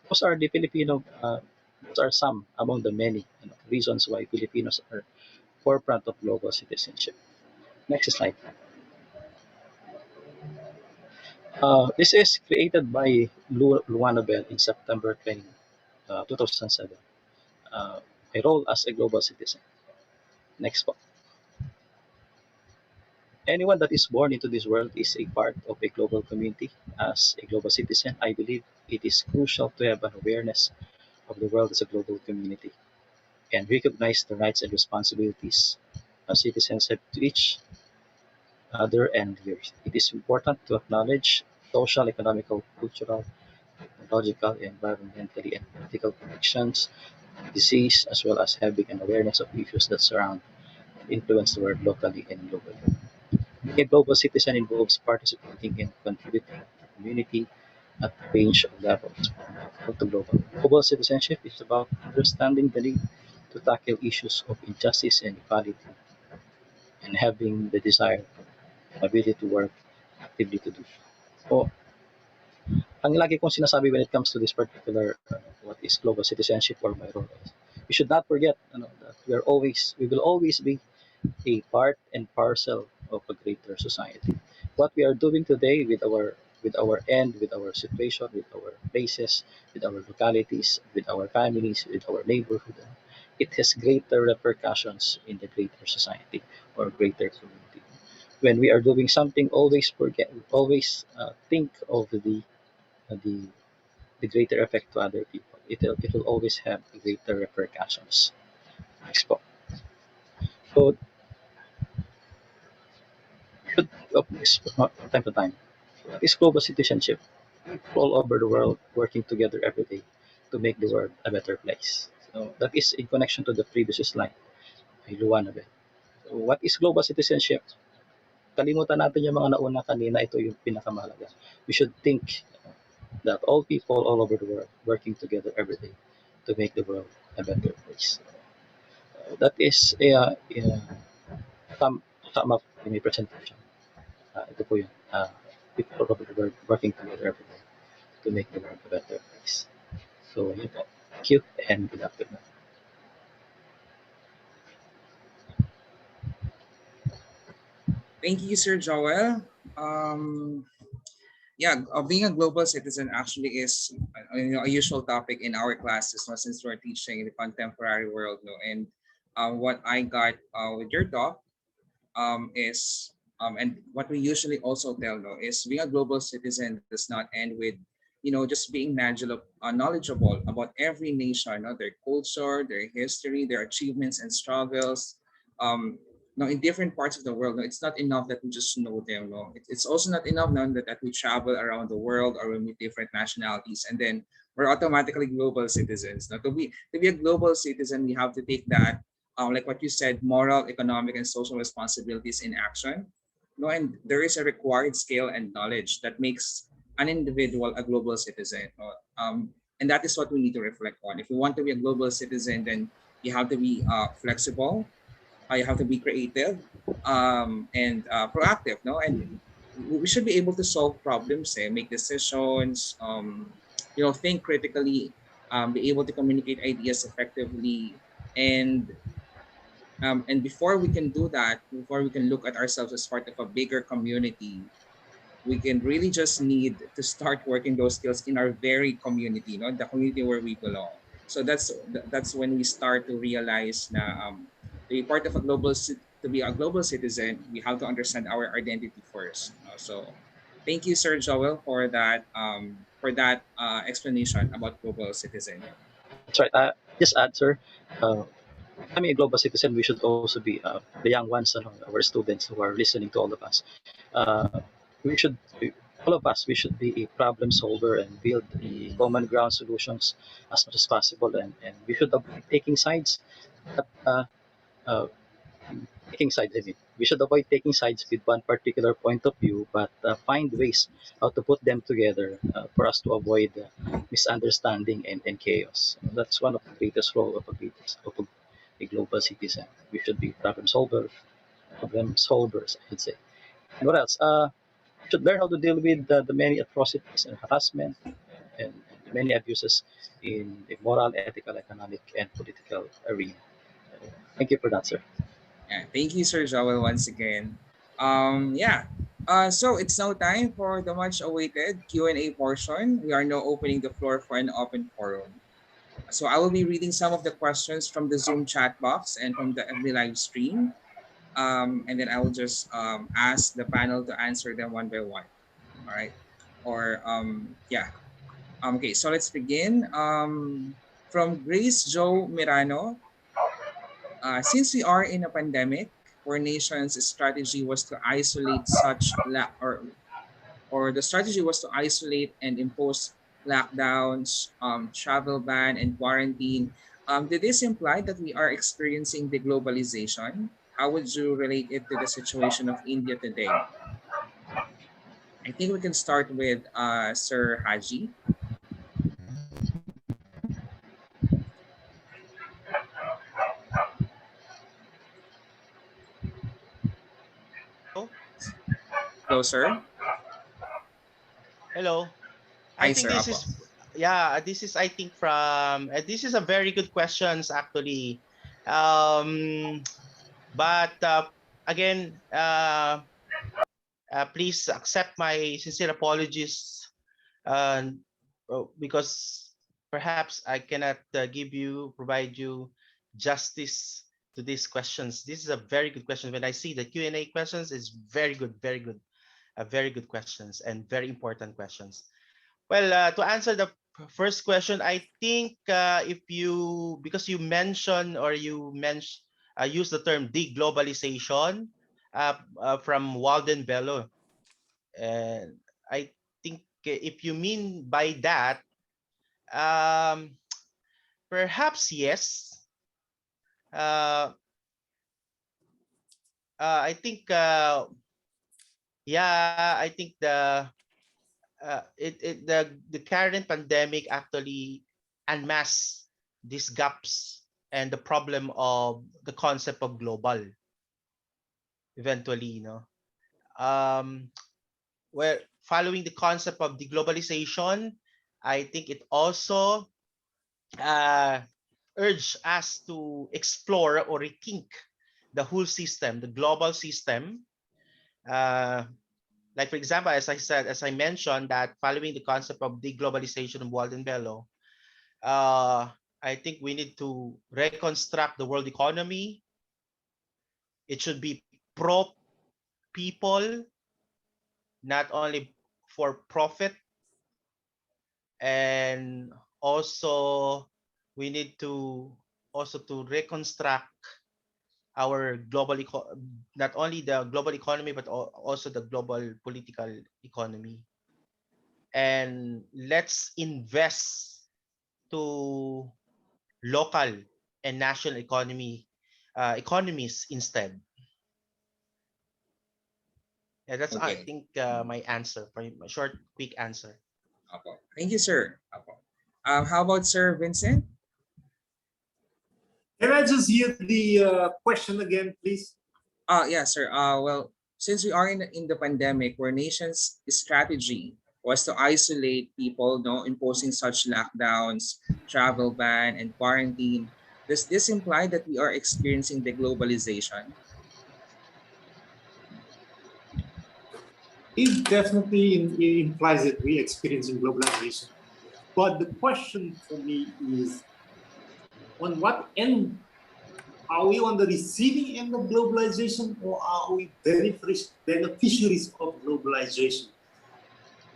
those are the Filipino. Those are some among the many reasons why Filipinos are forefront of global citizenship. Next slide. This is created by Luana Bell in September 2007. My role as a global citizen. Next po. Anyone that is born into this world is a part of a global community. As a global citizen, I believe it is crucial to have an awareness of the world as a global community and recognize the rights and responsibilities citizens have to each other and theirs. It is important to acknowledge social, economical, cultural, technological, environmentally, and political connections, disease, as well as having an awareness of issues that surround and influence the world locally and globally. Being a global citizen involves participating and contributing to the community at a range of levels, from local to global. Global citizenship is about understanding the need to tackle issues of injustice and equality and having the desire and ability to work actively to do so. Ang lagi kong sinasabi when it comes to this particular what is global citizenship or my role is, we should not forget that we will always be a part and parcel of a greater society. What we are doing today with our with our end, with our situation, with our places, with our localities, with our families, with our neighborhood. It has greater repercussions in the greater society or greater community. When we are doing something, always think of the the greater effect to other people. It will always have greater repercussions. Next po. So should of this time to time. Is global citizenship all over the world working together every day to make the world a better place. So that is in connection to the previous slide. Ay luwanag eh. So what is global citizenship? Kalimutan natin yung mga nauna kanina, ito yung pinakamahalaga. We should think that all people all over the world working together every day to make the world a better place. That is sum up in my presentation. Ito po yun. People all over the world working together every day to make the world a better place. So yun po. Thank you and good afternoon. Thank you, Sir Joel. Yeah, being a global citizen actually is a usual topic in our classes, no, since we're teaching in the contemporary world. No, and what I got with your talk is and what we usually also tell, no, is being a global citizen does not end with just being knowledgeable about every nation, no, their culture, their history, their achievements and struggles. No, in different parts of the world, no, it's not enough that we just know them. No, it's also not enough now that we travel around the world or we meet different nationalities and then we're automatically global citizens. Now, to be a global citizen, we have to take that like what you said, moral, economic, and social responsibilities in action. No, and there is a required skill and knowledge that makes an individual a global citizen. And that is what we need to reflect on. If you want to be a global citizen, then you have to be flexible, you have to be creative, and proactive. No, and we should be able to solve problems, make decisions, think critically, be able to communicate ideas effectively, and before we can do that, before we can look at ourselves as part of a bigger community, we can really just need to start working those skills in our very community, the community where we belong. So that's when we start to realize na to be part of to be a global citizen, we have to understand our identity first. So thank you, Sir Joel, for that explanation about global citizen. That's right. Just add, sir. Uh, becoming a global citizen, we should also be the young ones, our students who are listening to all of us. Uh, we should, all of us, we should be a problem solver and build a common ground solutions as much as possible. And we should avoid taking sides. Uh, uh, Taking sides, I mean, we should avoid taking sides with one particular point of view, but find ways how to put them together for us to avoid misunderstanding and chaos. That's one of the greatest role of a global citizen. We should be problem solvers, I should say. And what else? We should learn how to deal with the many atrocities and harassment and the many abuses in the moral, ethical, economic, and political arena. Thank you for that, sir. Yeah, thank you, Sir Joel, once again. Yeah. So it's now time for the much awaited Q&A portion. We are now opening the floor for an open forum. So I will be reading some of the questions from the Zoom chat box and from the FB live stream. And then I will just ask the panel to answer them one by one. All right. Or yeah. Okay, so let's begin. From Grace Joe Mirano, since we are in a pandemic where nation's strategy was to isolate or the strategy was to isolate and impose lockdowns, travel ban, and quarantine, did this imply that we are experiencing deglobalization? How would you relate it to the situation of India today? I think we can start with Sir Haji. Oh, Hello, sir. hello. I Hi, think sir. this Apo. is yeah, this is I think from this is a very good questions actually. Um but again Please accept my sincere apologies, because perhaps I cannot provide you justice to these questions. This is a very good question. When I see the Q&A questions, it's very good, very good questions and very important questions. Well, to answer the first question, I think because you mentioned or use the term deglobalization from Walden Bello, and I think if you mean by that, um, perhaps yes. Uh, I think yeah, I think the current pandemic actually unmasks these gaps and the problem of the concept of global eventually, um where following the concept of deglobalization, I think it also uh urge us to explore or rethink the whole system, the global system. uh like for example, as I mentioned, that following the concept of deglobalization of Walden Bello, uh, I think we need to reconstruct the world economy. It should be pro people, not only for profit. And also we need to reconstruct our not only the global economy but also the global political economy. And let's invest to local and national economies instead. Yeah, that's I Okay. think my answer, my short, quick answer. Apo. Thank you, sir. Apo. How about Sir Vincent? Can I just hear the question again, please? Yeah, sir. Well, since we are in the pandemic, where nation's strategy was to isolate people, no, imposing such lockdowns, travel ban, and quarantine, does this imply that we are experiencing the globalization? It definitely implies that we're experiencing globalization. But the question for me is, on what end are we on the receiving end of globalization, or are we beneficiaries of globalization?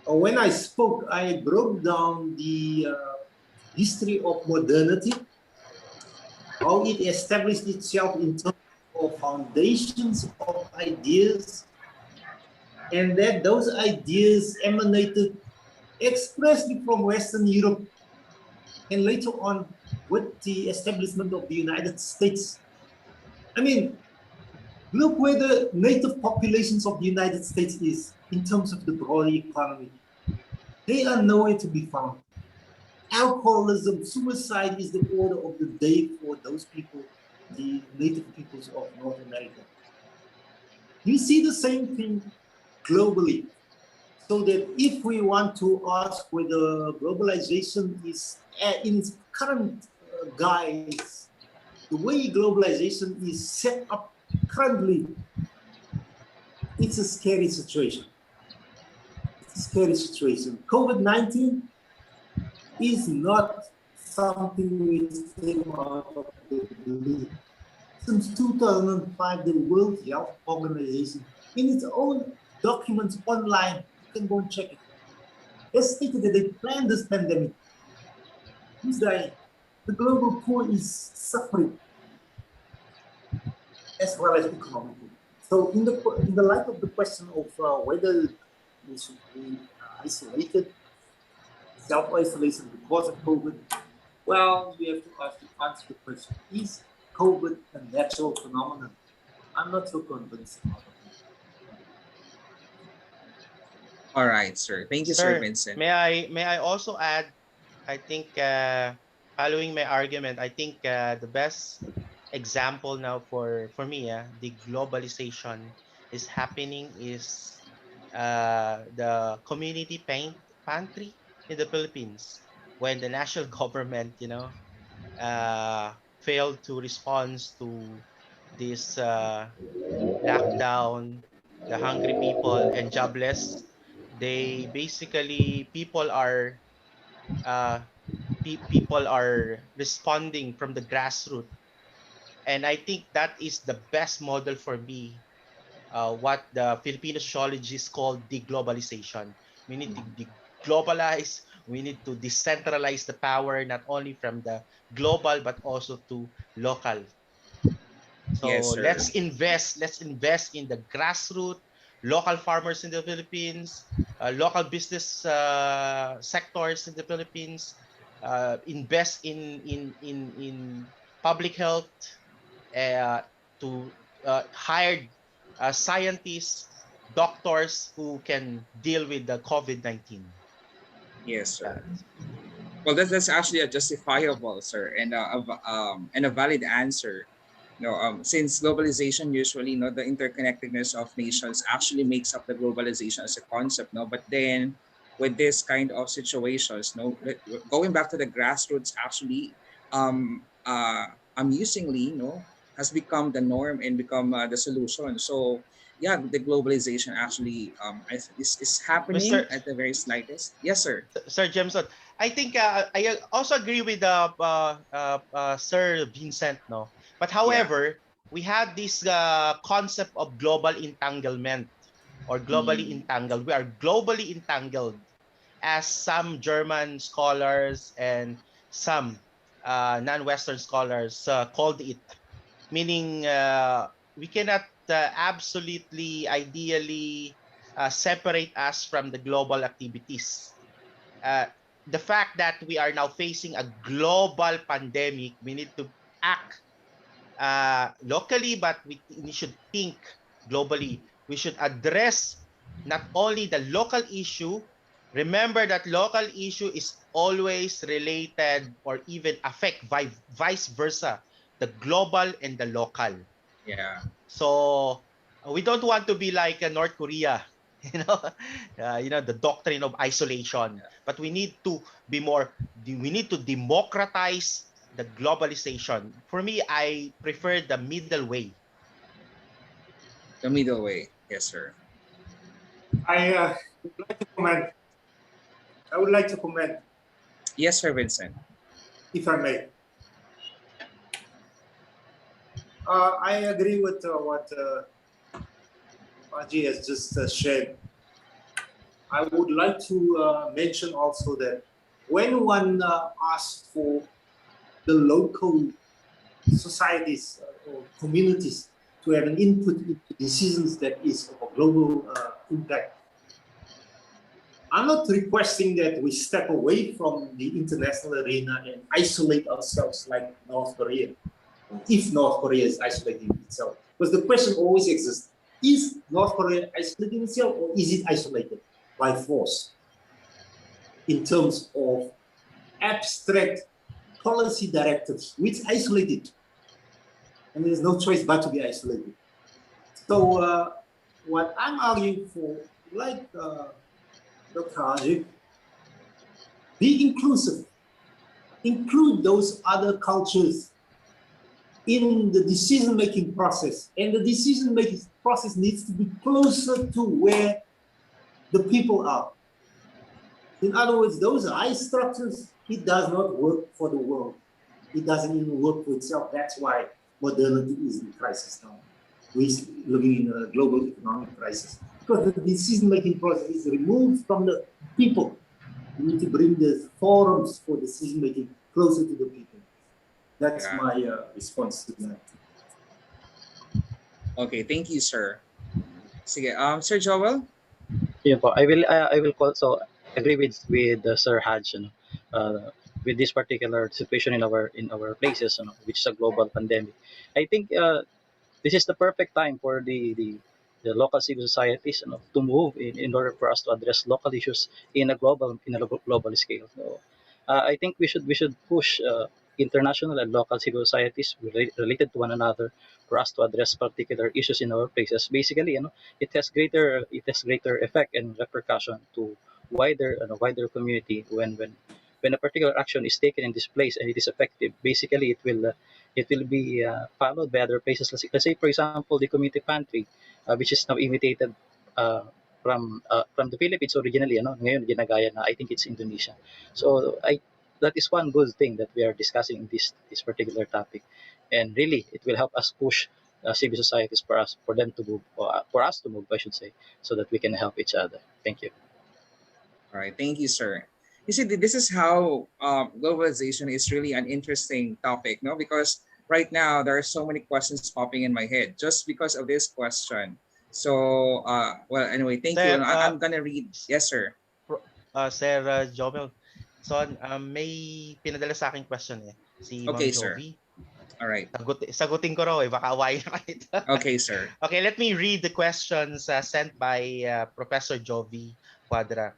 When I spoke, I broke down the history of modernity, how it established itself in terms of foundations of ideas, and that those ideas emanated expressly from Western Europe, and later on with the establishment of the United States. I mean, look where the native populations of the United States is in terms of the broader economy. They are nowhere to be found. Alcoholism, suicide is the order of the day for those people, the native peoples of North America. You see the same thing globally. So that if we want to ask whether globalization is in its current guise, the way globalization is set up currently, it's a scary situation. It's a scary situation. COVID-19 is not something which came out of the blue. Since 2005, the World Health Organization, in its own documents online, you can go and check it, has stated that they planned this pandemic. Who's dying? The global poor is suffering as well as economically. So, in the light of the question of whether we should be isolated, self-isolation because of COVID, well, we have to answer the question: is COVID a natural phenomenon? I'm not so convinced about it. All right, sir. Thank you, Sir Sir, Vincent. may I also add, I think following my argument, I think the best example now for me, the globalization is happening is the community pantry in the Philippines, when the national government, failed to respond to this lockdown, the hungry people, and jobless. They basically uh, people are responding from the grassroots, and I think that is the best model for me. What the Filipino sociologists call deglobalization. We need to deglobalize. We need to decentralize the power not only from the global but also to local. Yes, So sir. let's invest in the grassroots, local farmers in the Philippines, local business sectors in the Philippines, invest in public health, uh, to hire scientists, doctors who can deal with the COVID-19. Yes, Yeah. sir. Well, that's actually a justifiable, sir, and a valid answer. Since globalization usually, the interconnectedness of nations actually makes up the globalization as a concept, no. But then, with this kind of situations, no, going back to the grassroots, actually, amusingly, has become the norm and become the solution. So, yeah, the globalization actually is happening Mr. at the very slightest. Yes, sir. Sir Jameson, I think I also agree with Sir Vincent, no. But Yeah. however, we had this concept of global entanglement or globally Mm, entangled. We are globally entangled, as some German scholars and some non-Western scholars called it, meaning we cannot absolutely, ideally separate us from the global activities. uh, the fact that we are now facing a global pandemic, we need to act locally, but we should think globally. We should address not only the local issue. Remember that local issue is always related or even affect vice versa, the global and the local. yeah. So we don't want to be like North Korea, you know, the doctrine of isolation. But we need to be more. We need to democratize the globalization. For me, I prefer the middle way. The middle way. Yes, sir. I would like to comment. I would like to comment, Yes, sir, Vincent. if I may. I agree with what Hadje has just shared. I would like to mention also that when one asks for the local societies or communities to have an input into decisions that is of a global impact, I'm not requesting that we step away from the international arena and isolate ourselves like North Korea, if North Korea is isolating itself. Because the question always exists, is North Korea isolating itself or is it isolated by force in terms of abstract policy directives, which isolate it? And there's no choice but to be isolated. So what I'm arguing for, like Dr. Hadje, be inclusive, include those other cultures in the decision-making process. And the decision-making process needs to be closer to where the people are. In other words, those high structures, it does not work for the world. It doesn't even work for itself. That's why modernity is in crisis now. We're living in a global economic crisis. Because the decision-making process is removed from the people. We need to bring the forums for decision-making closer to the people. That's Yeah. my response to that. Okay, thank you, sir. Sige, Sir Joel? Yun po. I will also agree with Sir Hadj, with this particular situation in our places, which is a global pandemic. I think this is the perfect time for the local civil societies, to move in order for us to address local issues in a global scale. So, I think we should push international and local civil societies related to one another for us to address particular issues in our places. Basically, it has greater effect and repercussion to wider community when when a particular action is taken in this place and it is effective, basically it will be followed by other places. Let's say, for example, the community pantry, which is now imitated uh, from the Philippines originally, ano, ngayon ginagaya na, I think it's Indonesia. So that is one good thing that we are discussing in this particular topic, and really it will help us push civil societies for them to move, for us to move, I should say, so that we can help each other. Thank you. All right, thank you, sir. You see, this is how globalization is really an interesting topic, no? Because right now there are so many questions popping in my head just because of this question. So, well, anyway, thank you. Sir, And I'm gonna read. Yes, sir. Sir Jomel, son, may pinadala sa akin question si Ma'am Okay, sir. Jovi. All right. Sagutin ko raw baka awayin na kayo. Okay, sir. Okay, let me read the questions sent by Professor Jovi Quadra.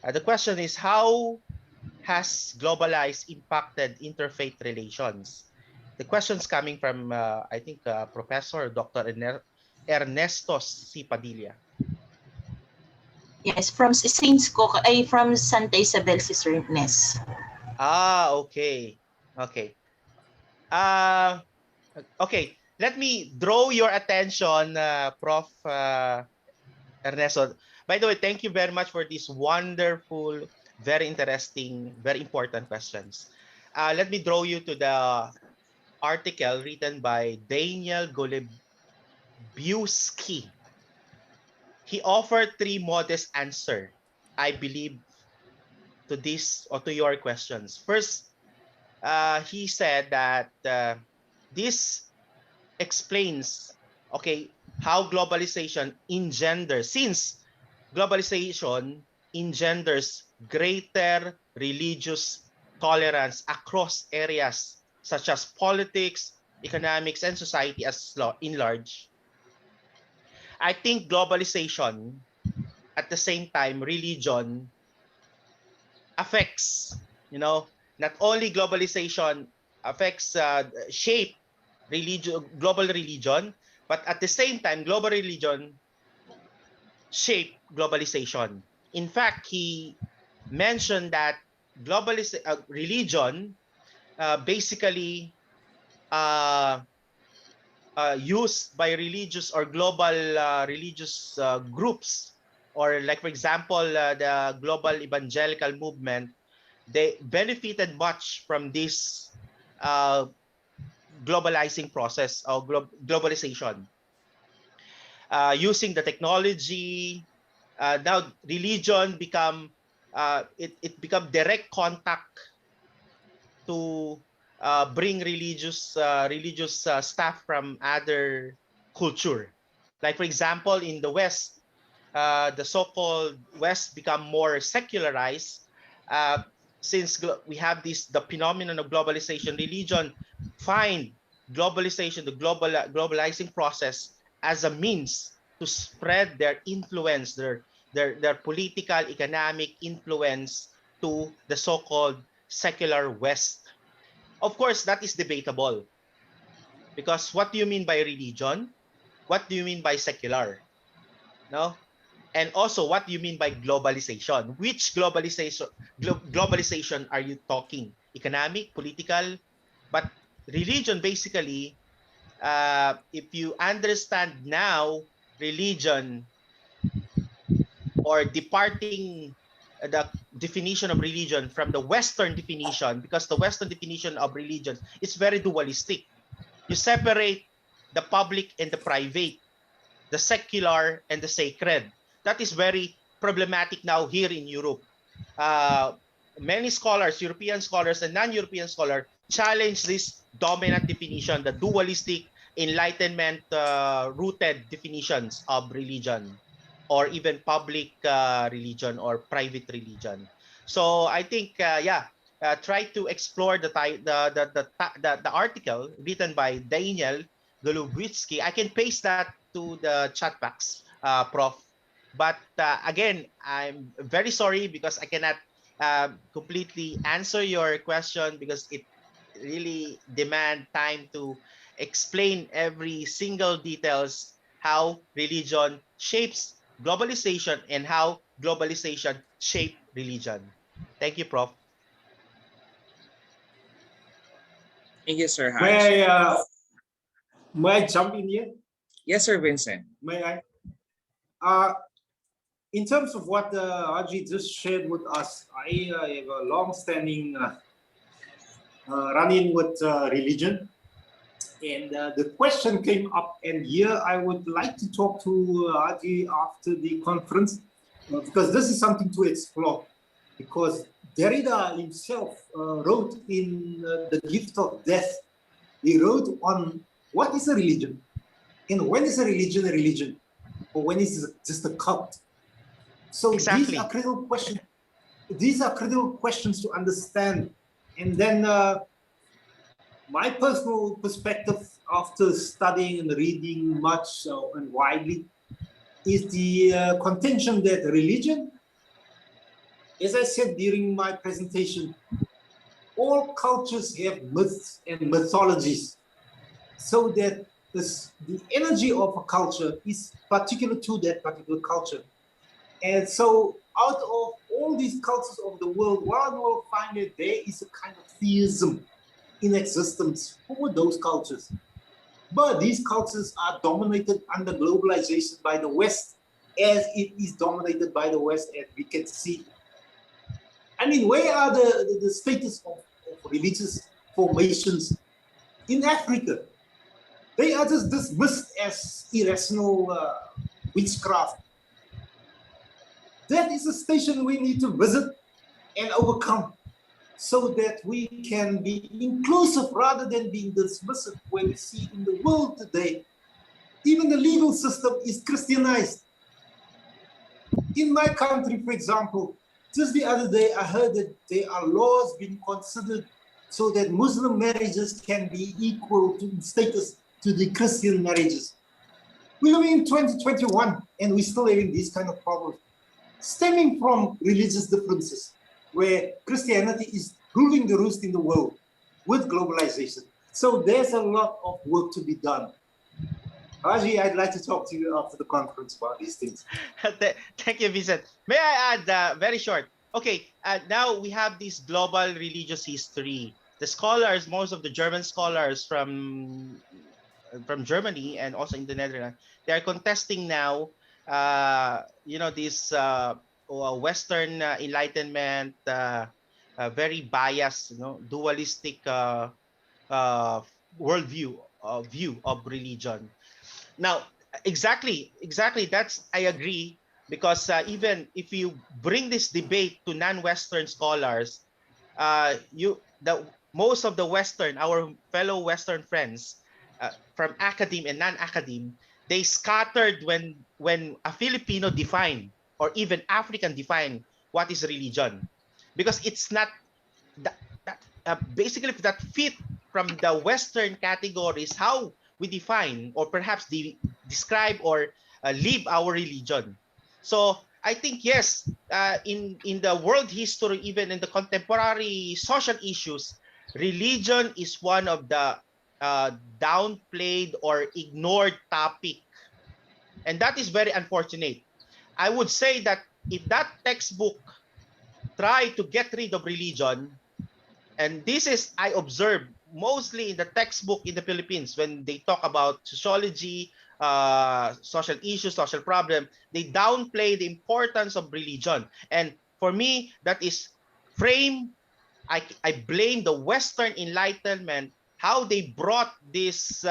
The question is, how has globalized impacted interfaith relations? The question's coming from, I think, Professor Dr. Ernesto C. Padilla. Yes, from Saints Cook, ay from Santa Isabel, Sister Ernest. Okay. Okay. Okay. Let me draw your attention, Prof. Ernesto. By the way, thank you very much for these wonderful, very interesting, very important questions. Let me draw you to the article written by Daniel Golubowski. He offered three modest answers, I believe, to this or to your questions. First, he said that this explains, okay, how globalization engenders, since globalization engenders greater religious tolerance across areas such as politics, economics, and society as in large. I think globalization, at the same time, religion affects, not only globalization affects shape religion, global religion, but at the same time, global religion shape globalization. In fact, he mentioned that religion basically uh, used by religious or global religious groups, or like for example, the global evangelical movement, they benefited much from this uh, globalizing process or globalization. Using the technology, now religion become it become direct contact to bring religious staff from other culture. Like for example, in the West, the so-called West become more secularized. Uh, since we have this the phenomenon of globalization, religion find globalization, the globalizing process, as a means to spread their influence, their political, economic influence to the so-called secular West. Of course, that is debatable, because what do you mean by religion? What do you mean by secular? No? And also, what do you mean by globalization? Which globalization are you talking? Economic, political? But religion, basically, if you understand now religion, or departing the definition of religion from the Western definition, because the Western definition of religion is very dualistic. You separate the public and the private, the secular and the sacred. That is very problematic now here in Europe. Uh, Many scholars, European scholars and non-European scholars, challenge this dominant definition, the dualistic, enlightenment rooted definitions of religion, or even public religion or private religion. So I think, try to explore the article written by Daniel Golubowski. I can paste that to the chat box, Prof. But again, I'm very sorry because I cannot completely answer your question, because it really demand time to explain every single details how religion shapes globalization and how globalization shape religion. Thank you, Prof. Thank you, Sir Hadje. May I jump in here? Yes, Sir Vincent. May I? Uh, in terms of what Hadje just shared with us, I have a long-standing run-in with religion. And the question came up, and here I would like to talk to Hadje after the conference, because this is something to explore. Because Derrida himself wrote in The Gift of Death, he wrote on what is a religion, and when is a religion, or when is it just a cult? So Exactly. these are critical questions. These are critical questions to understand. And then my personal perspective after studying and reading much and widely is the contention that religion, as I said during my presentation, all cultures have myths and mythologies, so that the energy of a culture is particular to that particular culture. And so out of all these cultures of the world, one will find that there is a kind of theism in existence for those cultures. But these cultures are dominated under globalization by the West, as it is dominated by the West, as we can see. I mean, where are the status of religious formations in Africa? They are just dismissed as irrational witchcraft. That is a station we need to visit and overcome, so that we can be inclusive rather than being dismissive, where we see in the world today, even the legal system is Christianized. In my country, for example, just the other day, I heard that there are laws being considered so that Muslim marriages can be equal in status to the Christian marriages. We're living in 2021, and we're still having these kind of problems, stemming from religious differences, where Christianity is ruling the roost in the world with globalization. So there's a lot of work to be done. Hadje, I'd like to talk to you after the conference about these things. Thank you, Vincent. May I add, very short? Okay, now we have this global religious history. The scholars, most of the German scholars from Germany and also in the Netherlands, they are contesting now, this Western Enlightenment, very biased, dualistic worldview, view of religion. Now, exactly. That's, I agree, because even if you bring this debate to non-Western scholars, most of the Western, our fellow Western friends, from academe and non-academe, they scattered when a Filipino define, or even African define, what is religion, because it's not basically that fit from the Western categories how we define, or perhaps describe or live our religion. So I think, yes, in the world history, even in the contemporary social issues, religion is one of the downplayed or ignored topic, and that is very unfortunate. I would say that if that textbook try to get rid of religion, and this is, I observe mostly in the textbook in the Philippines, when they talk about sociology, social issues, social problem, they downplay the importance of religion. And for me, that is frame. I blame the Western Enlightenment, how they brought this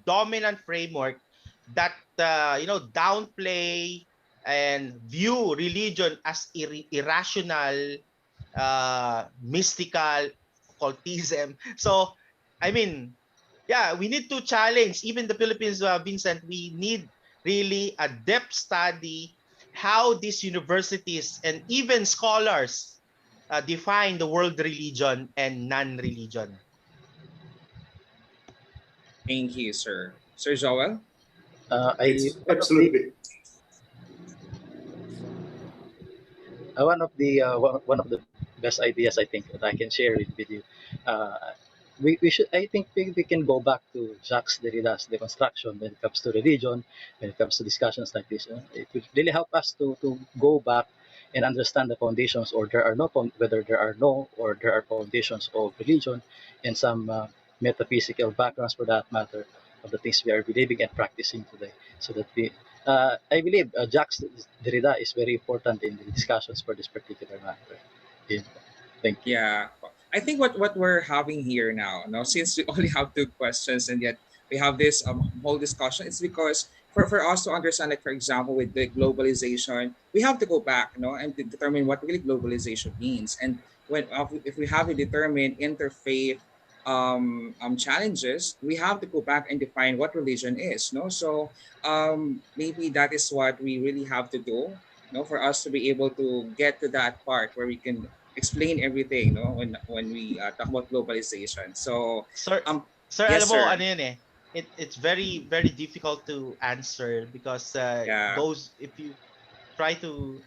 dominant framework that downplay and view religion as irrational, mystical, occultism. So, I mean, yeah, we need to challenge even the Philippines, Vincent. We need really a depth study how these universities and even scholars define the world religion and non-religion. Thank you, sir. Sir Joel? It's absolutely. One of the best ideas I think that I can share it with you. Uh, we should I think we can go back to Jacques Derrida's deconstruction when it comes to religion, when it comes to discussions like this. It will really help us to go back and understand the foundations, or there are no whether there are no or there are foundations of religion, and some metaphysical backgrounds for that matter of the things we are believing and practicing today. So that I believe Jacques Derrida is very important in the discussions for this particular matter. Yeah. Thank you. Yeah, I think what we're having here now, since we only have two questions and yet we have this whole discussion, it's because for us to understand, like for example, with the globalization, we have to go back, and to determine what really globalization means. And when if we have to determine interfaith challenges, we have to go back and define what religion is, no? So maybe that is what we really have to do, for us to be able to get to that part where we can explain everything, no, when we talk about globalization. So Sir, um sir, alam yes mo, sir. ano yun eh, it's very, very difficult to answer because Yeah. if you try to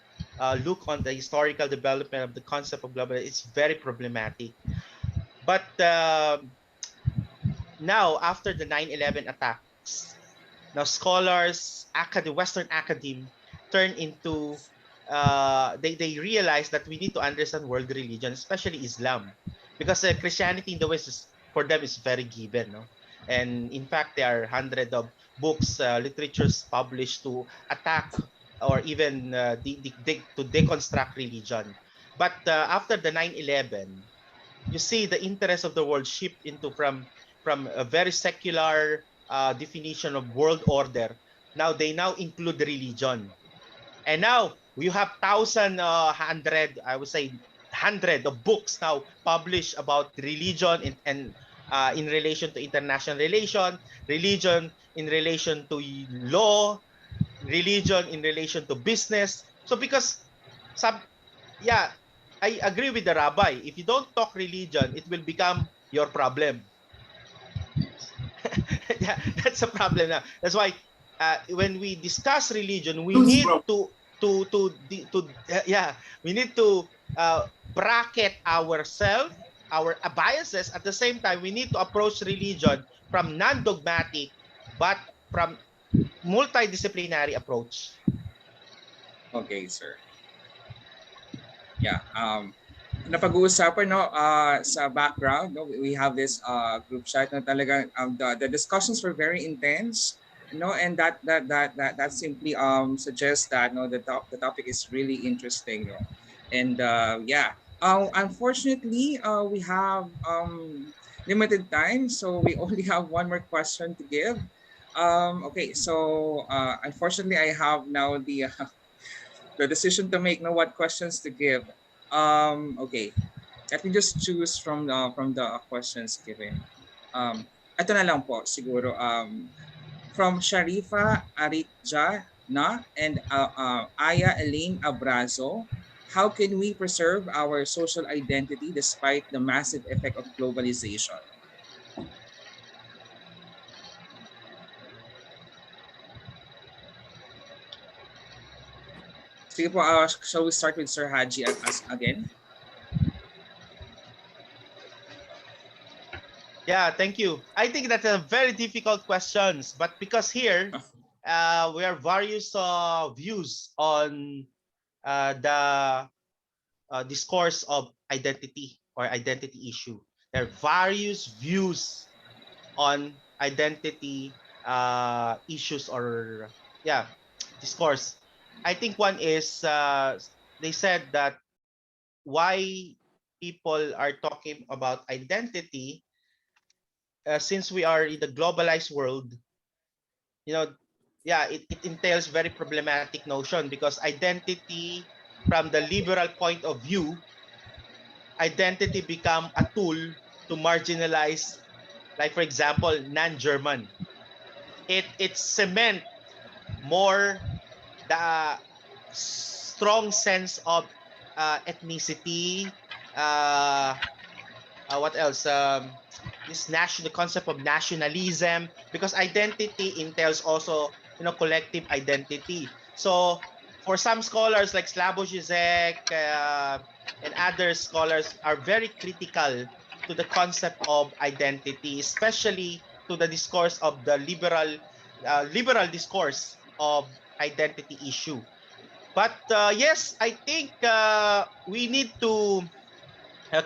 look on the historical development of the concept of globalization, it's very problematic. But now, after the 9/11 attacks, now scholars, Western academe, turn into they realize that we need to understand world religion, especially Islam, because Christianity in the West is for them is very given, no. And in fact, there are hundreds of books, literatures published to attack or even to deconstruct religion. But after the 9/11, you see the interest of the world shift into from a very secular definition of world order. Now they now include religion, and now you have hundred, I would say, hundred of books now published about religion and in relation to international religion in relation to law, religion in relation to business. So because some, yeah, I agree with the rabbi. If you don't talk religion, it will become your problem. Yeah, that's a problem now. That's why when we discuss religion, we need yeah, we need to bracket ourselves, our biases. At the same time, we need to approach religion from non-dogmatic, but from multidisciplinary approach. Okay, sir. Yeah. Napag-uusapan, sa background, no, we have this group chat na talaga, the discussions were very intense, and that simply suggests that, no, the topic is really interesting, and yeah. Unfortunately, we have limited time, so we only have one more question to give. Okay, so unfortunately, I have now the decision to make, what questions to give. Okay, let me just choose from the questions given. Ito na lang po siguro. From Sharifa Aritja na and Aya Elaine Abrazo, how can we preserve our social identity despite the massive effect of globalization? Sige po, shall we start with Sir Hadje as again? Yeah, thank you. I think that's a very difficult questions, but because here we are various views on the discourse of identity or identity issue. There are various views on identity issues or yeah, discourse. I think one is they said that why people are talking about identity since we are in the globalized world, you know, yeah, it entails very problematic notion because identity from the liberal point of view, identity become a tool to marginalize, like for example, non-German. It cement more the strong sense of ethnicity, uh, what else? This national, the concept of nationalism, because identity entails also, collective identity. So for some scholars like Slavoj Žižek and other scholars are very critical to the concept of identity, especially to the discourse of the liberal discourse of identity issue. But yes, I think we need to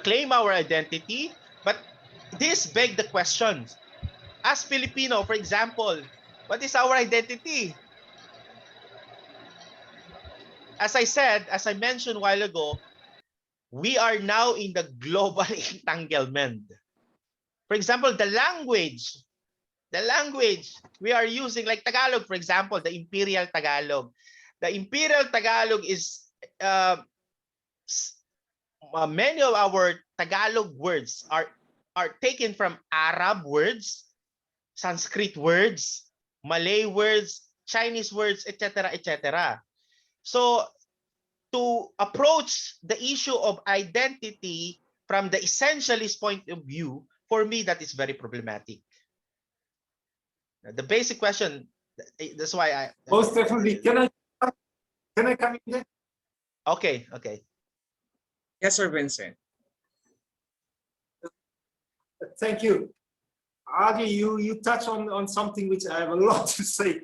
claim our identity, but this begs the question, as Filipino, for example, what is our identity? As I said, as I mentioned a while ago, we are now in the global entanglement. For example, the language we are using, like Tagalog, for example, the Imperial Tagalog. The Imperial Tagalog is many of our Tagalog words are taken from Arab words, Sanskrit words, Malay words, Chinese words, etc., etc. So to approach the issue of identity from the essentialist point of view, for me, that is very problematic. The basic question, that's why I... Most definitely. Can I come in there? Okay, okay. Yes, Sir Vincent. Thank you. Hadje, you touch on something which I have a lot to say.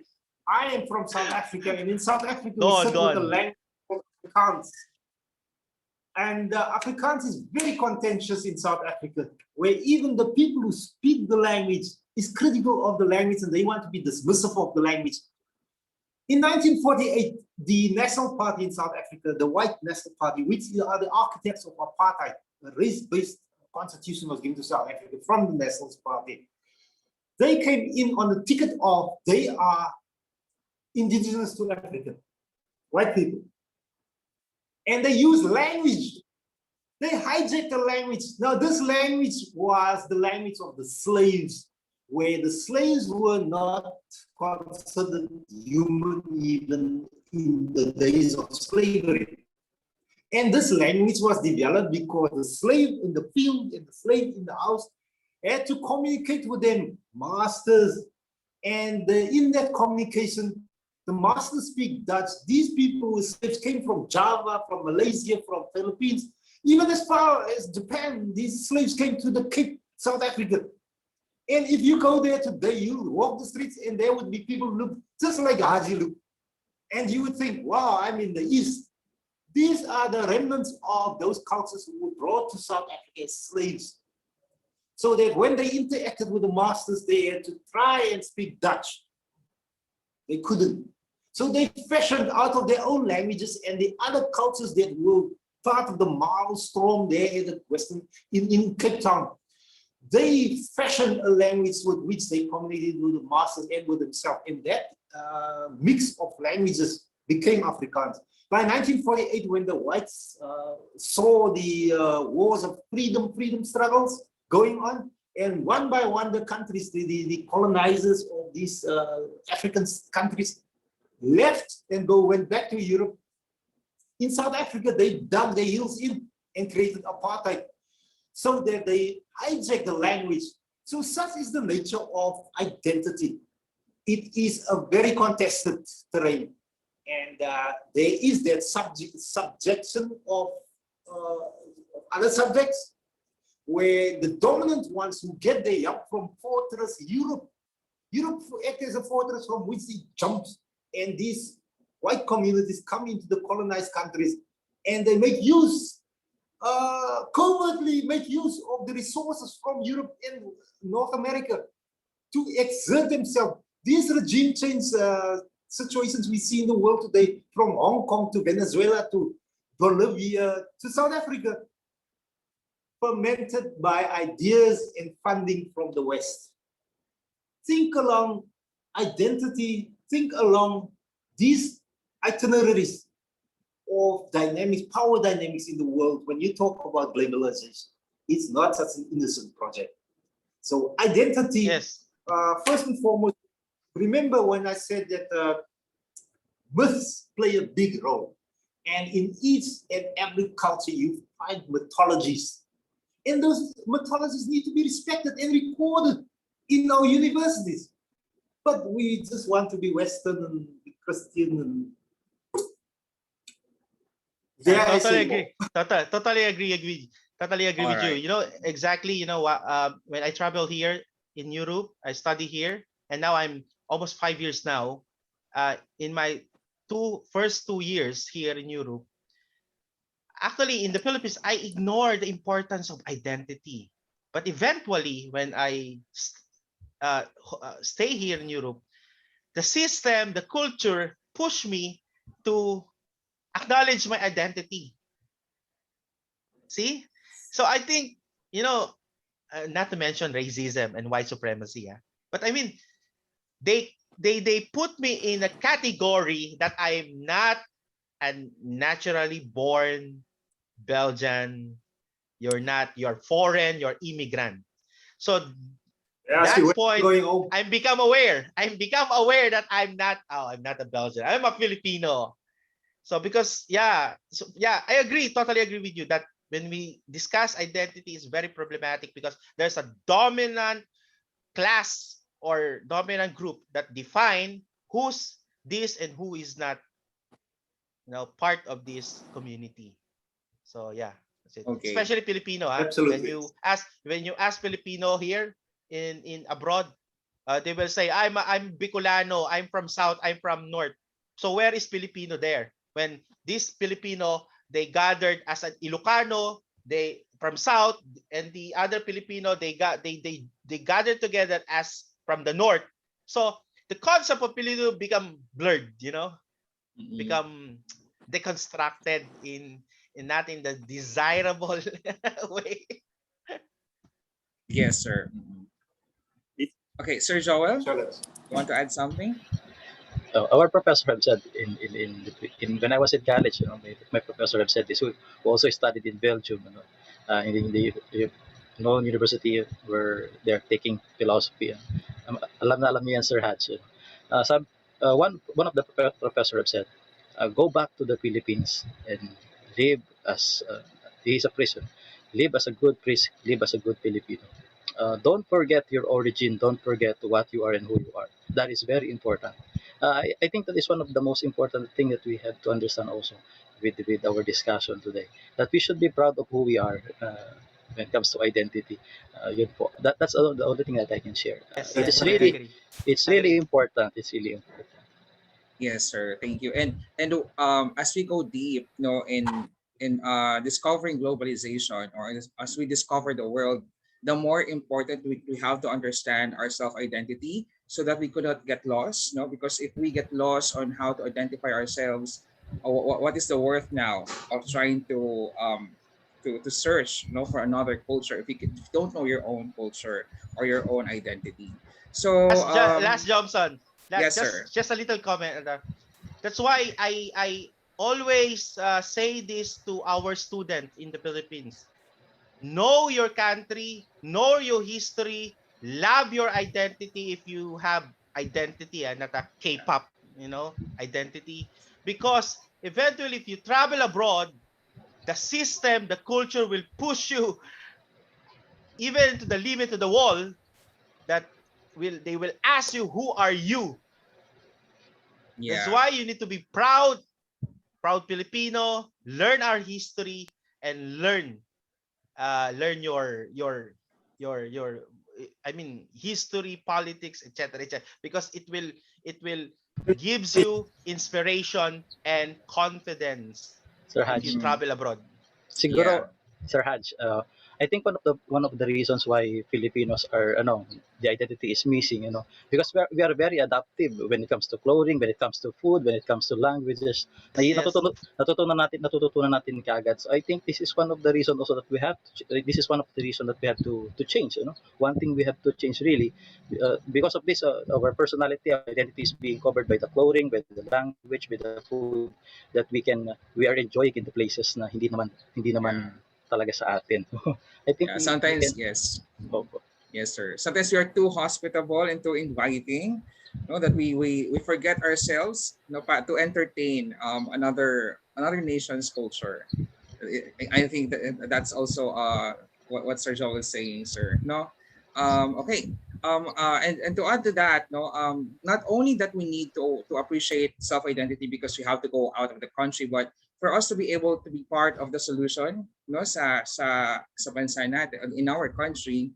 I am from South Africa, and in South Africa, we sit with the language of Afrikaans. And Afrikaans is very contentious in South Africa, where even the people who speak the language is critical of the language, and they want to be dismissive of the language. In 1948, the National Party in South Africa, the White National Party, which are the architects of apartheid, a race-based constitution was given to South Africa from the Nationalist Party. They came in on the ticket of they are indigenous to Africa, white people. And they use language. They hijacked the language. Now, this language was the language of the slaves, where the slaves were not considered human even in the days of slavery. And this language was developed because the slave in the field and the slave in the house had to communicate with their masters. And in that communication, the masters speak Dutch. These people who slaves came from Java, from Malaysia, from Philippines, even as far as Japan. These slaves came to the Cape, South Africa. And if you go there today, you walk the streets and there would be people who look just like Hadje look. And you would think, wow, I'm in the East. These are the remnants of those cultures who were brought to South Africa as slaves. So that when they interacted with the masters, they had to try and speak Dutch. They couldn't. So they fashioned out of their own languages and the other cultures that were part of the maelstrom there in the Western, in Cape Town. They fashioned a language with which they communicated with the masters and with themselves. And that mix of languages became Afrikaans. By 1948, when the whites saw the wars of freedom struggles going on, and one by one, the countries, the colonizers of these African countries left and went back to Europe. In South Africa, they dug their heels in and created apartheid so that they hijacked the language. So such is the nature of identity. It is a very contested terrain. And there is that subjection of other subjects, where the dominant ones who get their help from fortress Europe acts as a fortress from which it jumps, and these white communities come into the colonized countries and they make use, covertly make use of the resources from Europe and North America to exert themselves. These regime change situations we see in the world today, from Hong Kong to Venezuela to Bolivia to South Africa, fermented by ideas and funding from the West. Think along identity, think along these itineraries of dynamics, power dynamics in the world. When you talk about globalization, it's not such an innocent project. So identity, yes. First and foremost, remember when I said that myths play a big role. And in each and every culture, you find mythologies. And those mythologies need to be respected and recorded in our universities. But we just want to be Western and Christian and Totally agree. Totally agree. Totally agree with you. Right. You know, exactly, you know what, when I travel here in Europe, I study here, and now I'm almost 5 years now. In my first 2 years here in Europe, actually in the Philippines, I ignore the importance of identity. But eventually, when I stay here in Europe, the system, the culture push me to acknowledge my identity. See? So I think, you know, not to mention racism and white supremacy, yeah. But I mean, they put me in a category that I'm not a naturally born Belgian. You're foreign, you're immigrant. So Ask you that's when you're point, going home. I'm become aware that I'm not a Belgian. I'm a Filipino. So because I agree, totally agree with you that when we discuss identity is very problematic because there's a dominant class or dominant group that define who's this and who is not, part of this community. So yeah, that's it. Okay. Especially Filipino, when Absolutely. you ask Filipino here in abroad, they will say I'm Bicolano, I'm from South, I'm from North. So where is Filipino there? When this Filipino, they gathered as an Ilocano, they from South, and the other Filipino, they gathered together as from the North. So the concept of Filipino become blurred, Mm-mm. become deconstructed in not in the desirable way. Yes, sir. Mm-mm. It- Okay, Sir Joel, Charlotte. you want to add something? Our professor have said in when I was in college, my professor have said this. Who also studied in Belgium, in the known university where they're taking philosophy. Alam na alam niyo yan, Sir Hadje. One of the professor have said, go back to the Philippines and live as he is a priest. Live as a good priest. Live as a good Filipino. Don't forget your origin. Don't forget what you are and who you are. That is very important. I think that is one of the most important thing that we have to understand also with our discussion today. That we should be proud of who we are when it comes to identity. Yun po. That's the only thing that I can share. Yes, It Yeah, yes, is I and really, agree. it's really Agree. important. It's really important. yes, sir. Thank you. And as we go deep, in discovering globalization, or as we discover the world, the more important we have to understand our self identity so that we could not get lost. No, because if we get lost on how to identify ourselves, what is the worth now of trying to search, for another culture if if you don't know your own culture or your own identity. So Last Johnson, yes, sir. just a little comment. That's why I always say this to our students in the Philippines. Know your country, know your history, love your identity if you have identity and not a K-pop, identity. Because eventually if you travel abroad, the system, the culture will push you even to the limit of the wall that they will ask you who are you. That's Yeah. why you need to be proud Filipino, learn our history and learn your I mean history, politics, etc., etc. Because it will gives you inspiration and confidence Sir if you Haj. Mhm. travel abroad. Yeah. Siguro, Sir Haj, I think one of the reasons why Filipinos are the identity is missing, because we are very adaptive when it comes to clothing, when it comes to food, when it comes to languages. Yes, yes. Natutunan natin kaagad. So I think this is one of the reasons also that we have this is one of the reasons that we have to change, One thing we have to change really, because of this, our personality, our identity is being covered by the clothing, by the language, by the food that we are enjoying in the places na hindi naman Yeah. talaga sa atin. I think Yeah. we can. Sometimes, yes. Mhm. Opo. Yes, sir. Sometimes we are too hospitable and too inviting, that we forget ourselves, to entertain another nation's culture. I think that's also what Sir Joel is saying, sir. No, okay. And to add to that, no, not only that we need to appreciate self identity because we have to go out of the country, but for us to be able to be part of the solution, no, sa bansa natin in our country,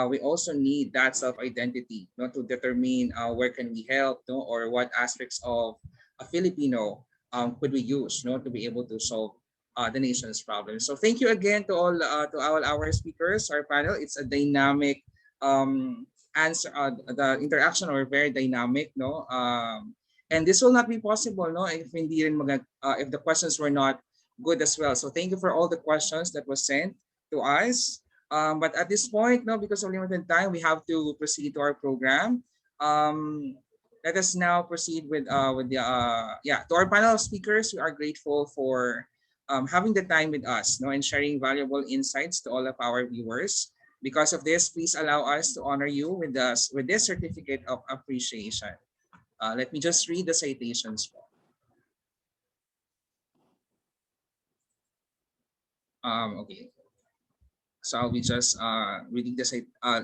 we also need that self identity, no, to determine where can we help, no, or what aspects of a Filipino could we use, no, to be able to solve the nation's problems. So thank you again to all our speakers, our panel. It's a dynamic answer. The interaction are very dynamic, no. And this will not be possible, no, if hindi rin if the questions were not good as well. So thank you for all the questions that was sent to us. But at this point, no, because of limited time, we have to proceed to our program. Um, Let us now proceed with the yeah, to our panel of speakers. We are grateful for having the time with us, no, and sharing valuable insights to all of our viewers. Because of this, please allow us to honor you with this certificate of appreciation. Let me just read the citations. Okay. So I'll be just reading the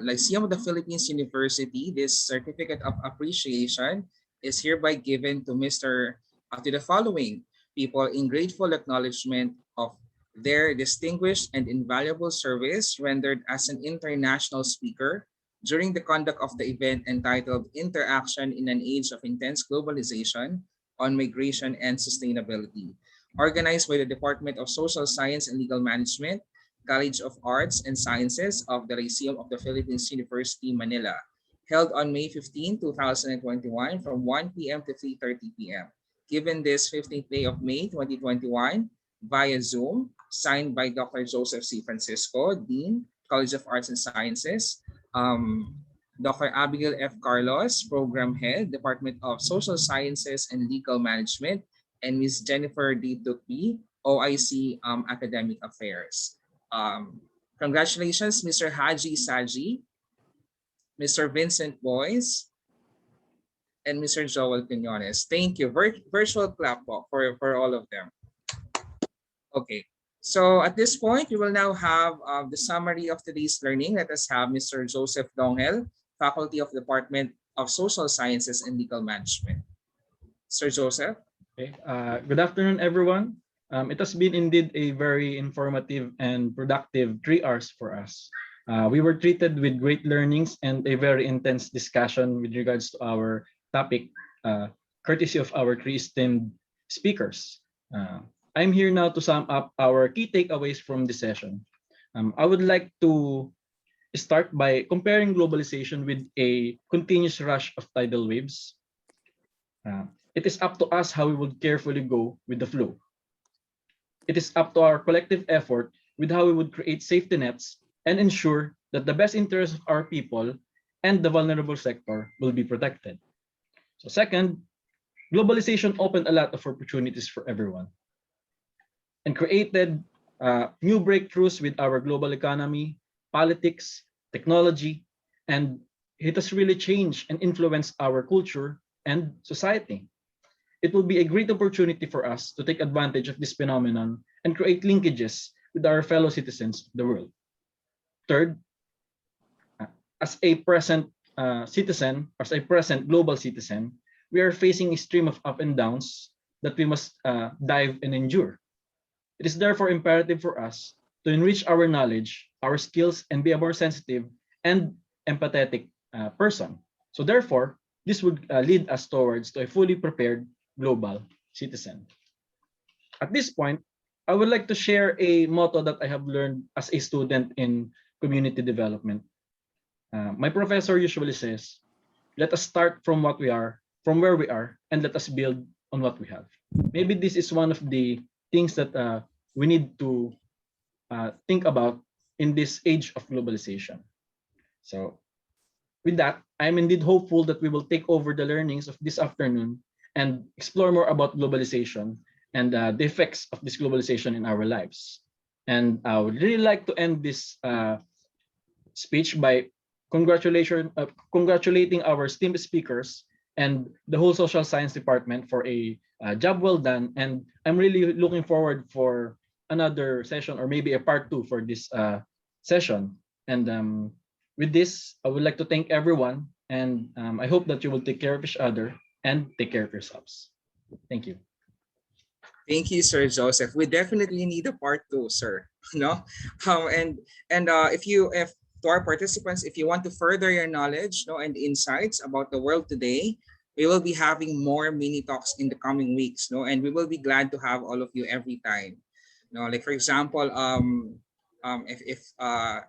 Lyceum of the Philippines University. This certificate of appreciation is hereby given to to the following people in grateful acknowledgement of their distinguished and invaluable service rendered as an international speaker during the conduct of the event entitled Interaction in an Age of Intense Globalization on Migration and Sustainability, organized by the Department of Social Science and Legal Management, College of Arts and Sciences of the Lyceum of the Philippines University, Manila, held on May 15, 2021 from 1 p.m. to 3:30 p.m. Given this 15th day of May 2021 via Zoom, signed by Dr. Joseph C. Francisco, Dean, College of Arts and Sciences, Dr. Abigail F. Carlos, Program Head, Department of Social Sciences and Legal Management, and Ms. Jennifer D. Tukbi, OIC Academic Affairs. Congratulations, Mr. Hadje Sadje, Mr. Vincent Booys, and Mr. Joel Quinones. Thank you. Virtual clap po for all of them. Okay. So at this point, we will now have the summary of today's learning. Let us have Mr. Joseph Donghel, Faculty of Department of Social Sciences and Legal Management. Sir Joseph. Okay. Good afternoon, everyone. It has been indeed a very informative and productive 3 hours for us. We were treated with great learnings and a very intense discussion with regards to our topic, courtesy of our 3 esteemed speakers. I'm here now to sum up our key takeaways from this session. I would like to start by comparing globalization with a continuous rush of tidal waves. It is up to us how we would carefully go with the flow. It is up to our collective effort with how we would create safety nets and ensure that the best interests of our people and the vulnerable sector will be protected. So second, globalization opened a lot of opportunities for everyone and created new breakthroughs with our global economy, politics, technology, and it has really changed and influenced our culture and society. It will be a great opportunity for us to take advantage of this phenomenon and create linkages with our fellow citizens of the world. Third, as a present global citizen, we are facing a stream of up and downs that we must dive and endure. It is therefore imperative for us to enrich our knowledge, our skills, and be a more sensitive and empathetic person. So therefore, this would lead us towards to a fully prepared global citizen. At this point, I would like to share a motto that I have learned as a student in community development. My professor usually says, let us start from what we are, from where we are, and let us build on what we have. Maybe this is one of the things that we need to think about in this age of globalization. So with that, I'm indeed hopeful that we will take over the learnings of this afternoon and explore more about globalization and the effects of this globalization in our lives. And I would really like to end this speech by congratulating our esteemed speakers and the whole social science department for a job well done. And I'm really looking forward for another session or maybe a part 2 for this session. And with this, I would like to thank everyone. And I hope that you will take care of each other and take care of yourselves. Thank you. Thank you, Sir Joseph. We definitely need a part 2, sir. No, if to our participants, if you want to further your knowledge, no, and insights about the world today, we will be having more mini talks in the coming weeks, no, and we will be glad to have all of you every time. No, like for example,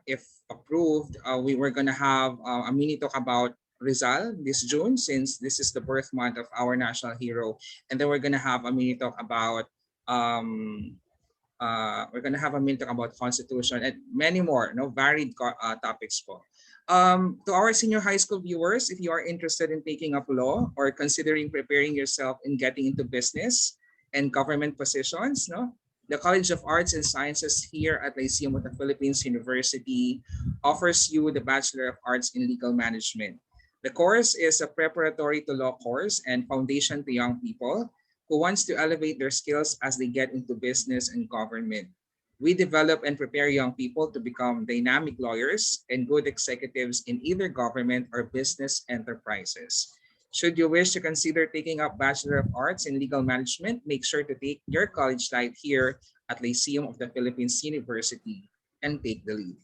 if approved, we were gonna have a mini talk about Rizal this June, since this is the birth month of our national hero, and then we're gonna have a mini talk about um, constitution and many more, no, varied topics po. To our senior high school viewers, if you are interested in taking up law or considering preparing yourself in getting into business and government positions, no, the College of Arts and Sciences here at Lyceum of the Philippines University offers you the Bachelor of Arts in Legal Management. The course is a preparatory to law course and foundation to young people who wants to elevate their skills as they get into business and government. We develop and prepare young people to become dynamic lawyers and good executives in either government or business enterprises. Should you wish to consider taking up Bachelor of Arts in Legal Management, make sure to take your college life here at Lyceum of the Philippines University and take the lead.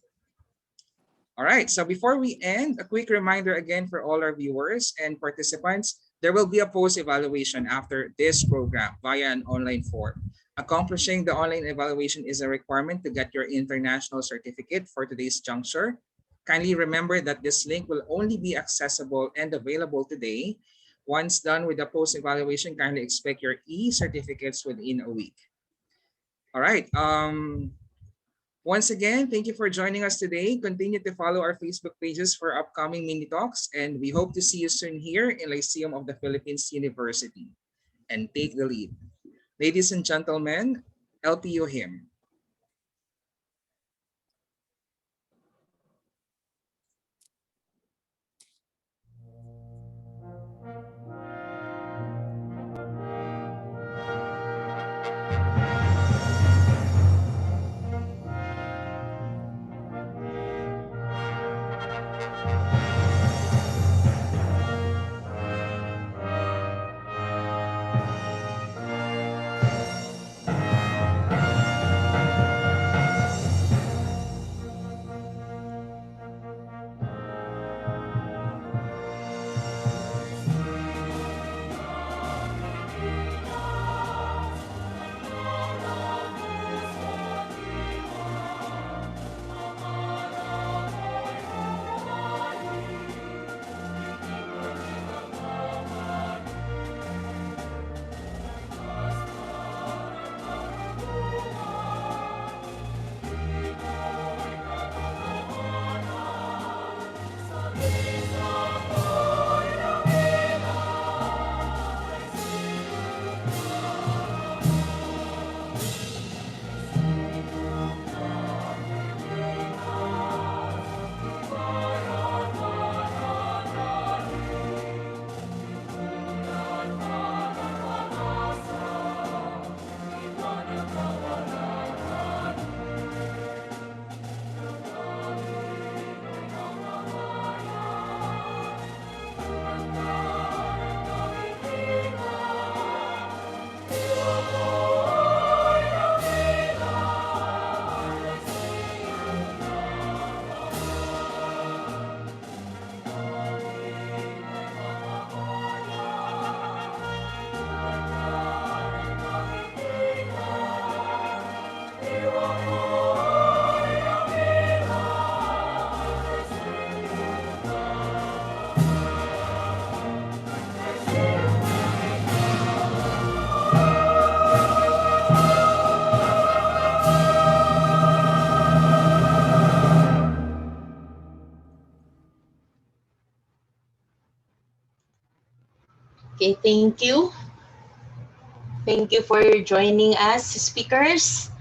All right, so before we end, a quick reminder again for all our viewers and participants, there will be a post-evaluation after this program via an online form. Accomplishing the online evaluation is a requirement to get your international certificate for today's juncture. Kindly remember that this link will only be accessible and available today. Once done with the post-evaluation, kindly expect your e-certificates within a week. All right, once again, thank you for joining us today. Continue to follow our Facebook pages for upcoming mini talks, and we hope to see you soon here in Lyceum of the Philippines University. And take the lead. Ladies and gentlemen, LPU hymn. Okay, thank you. Thank you for joining us, speakers.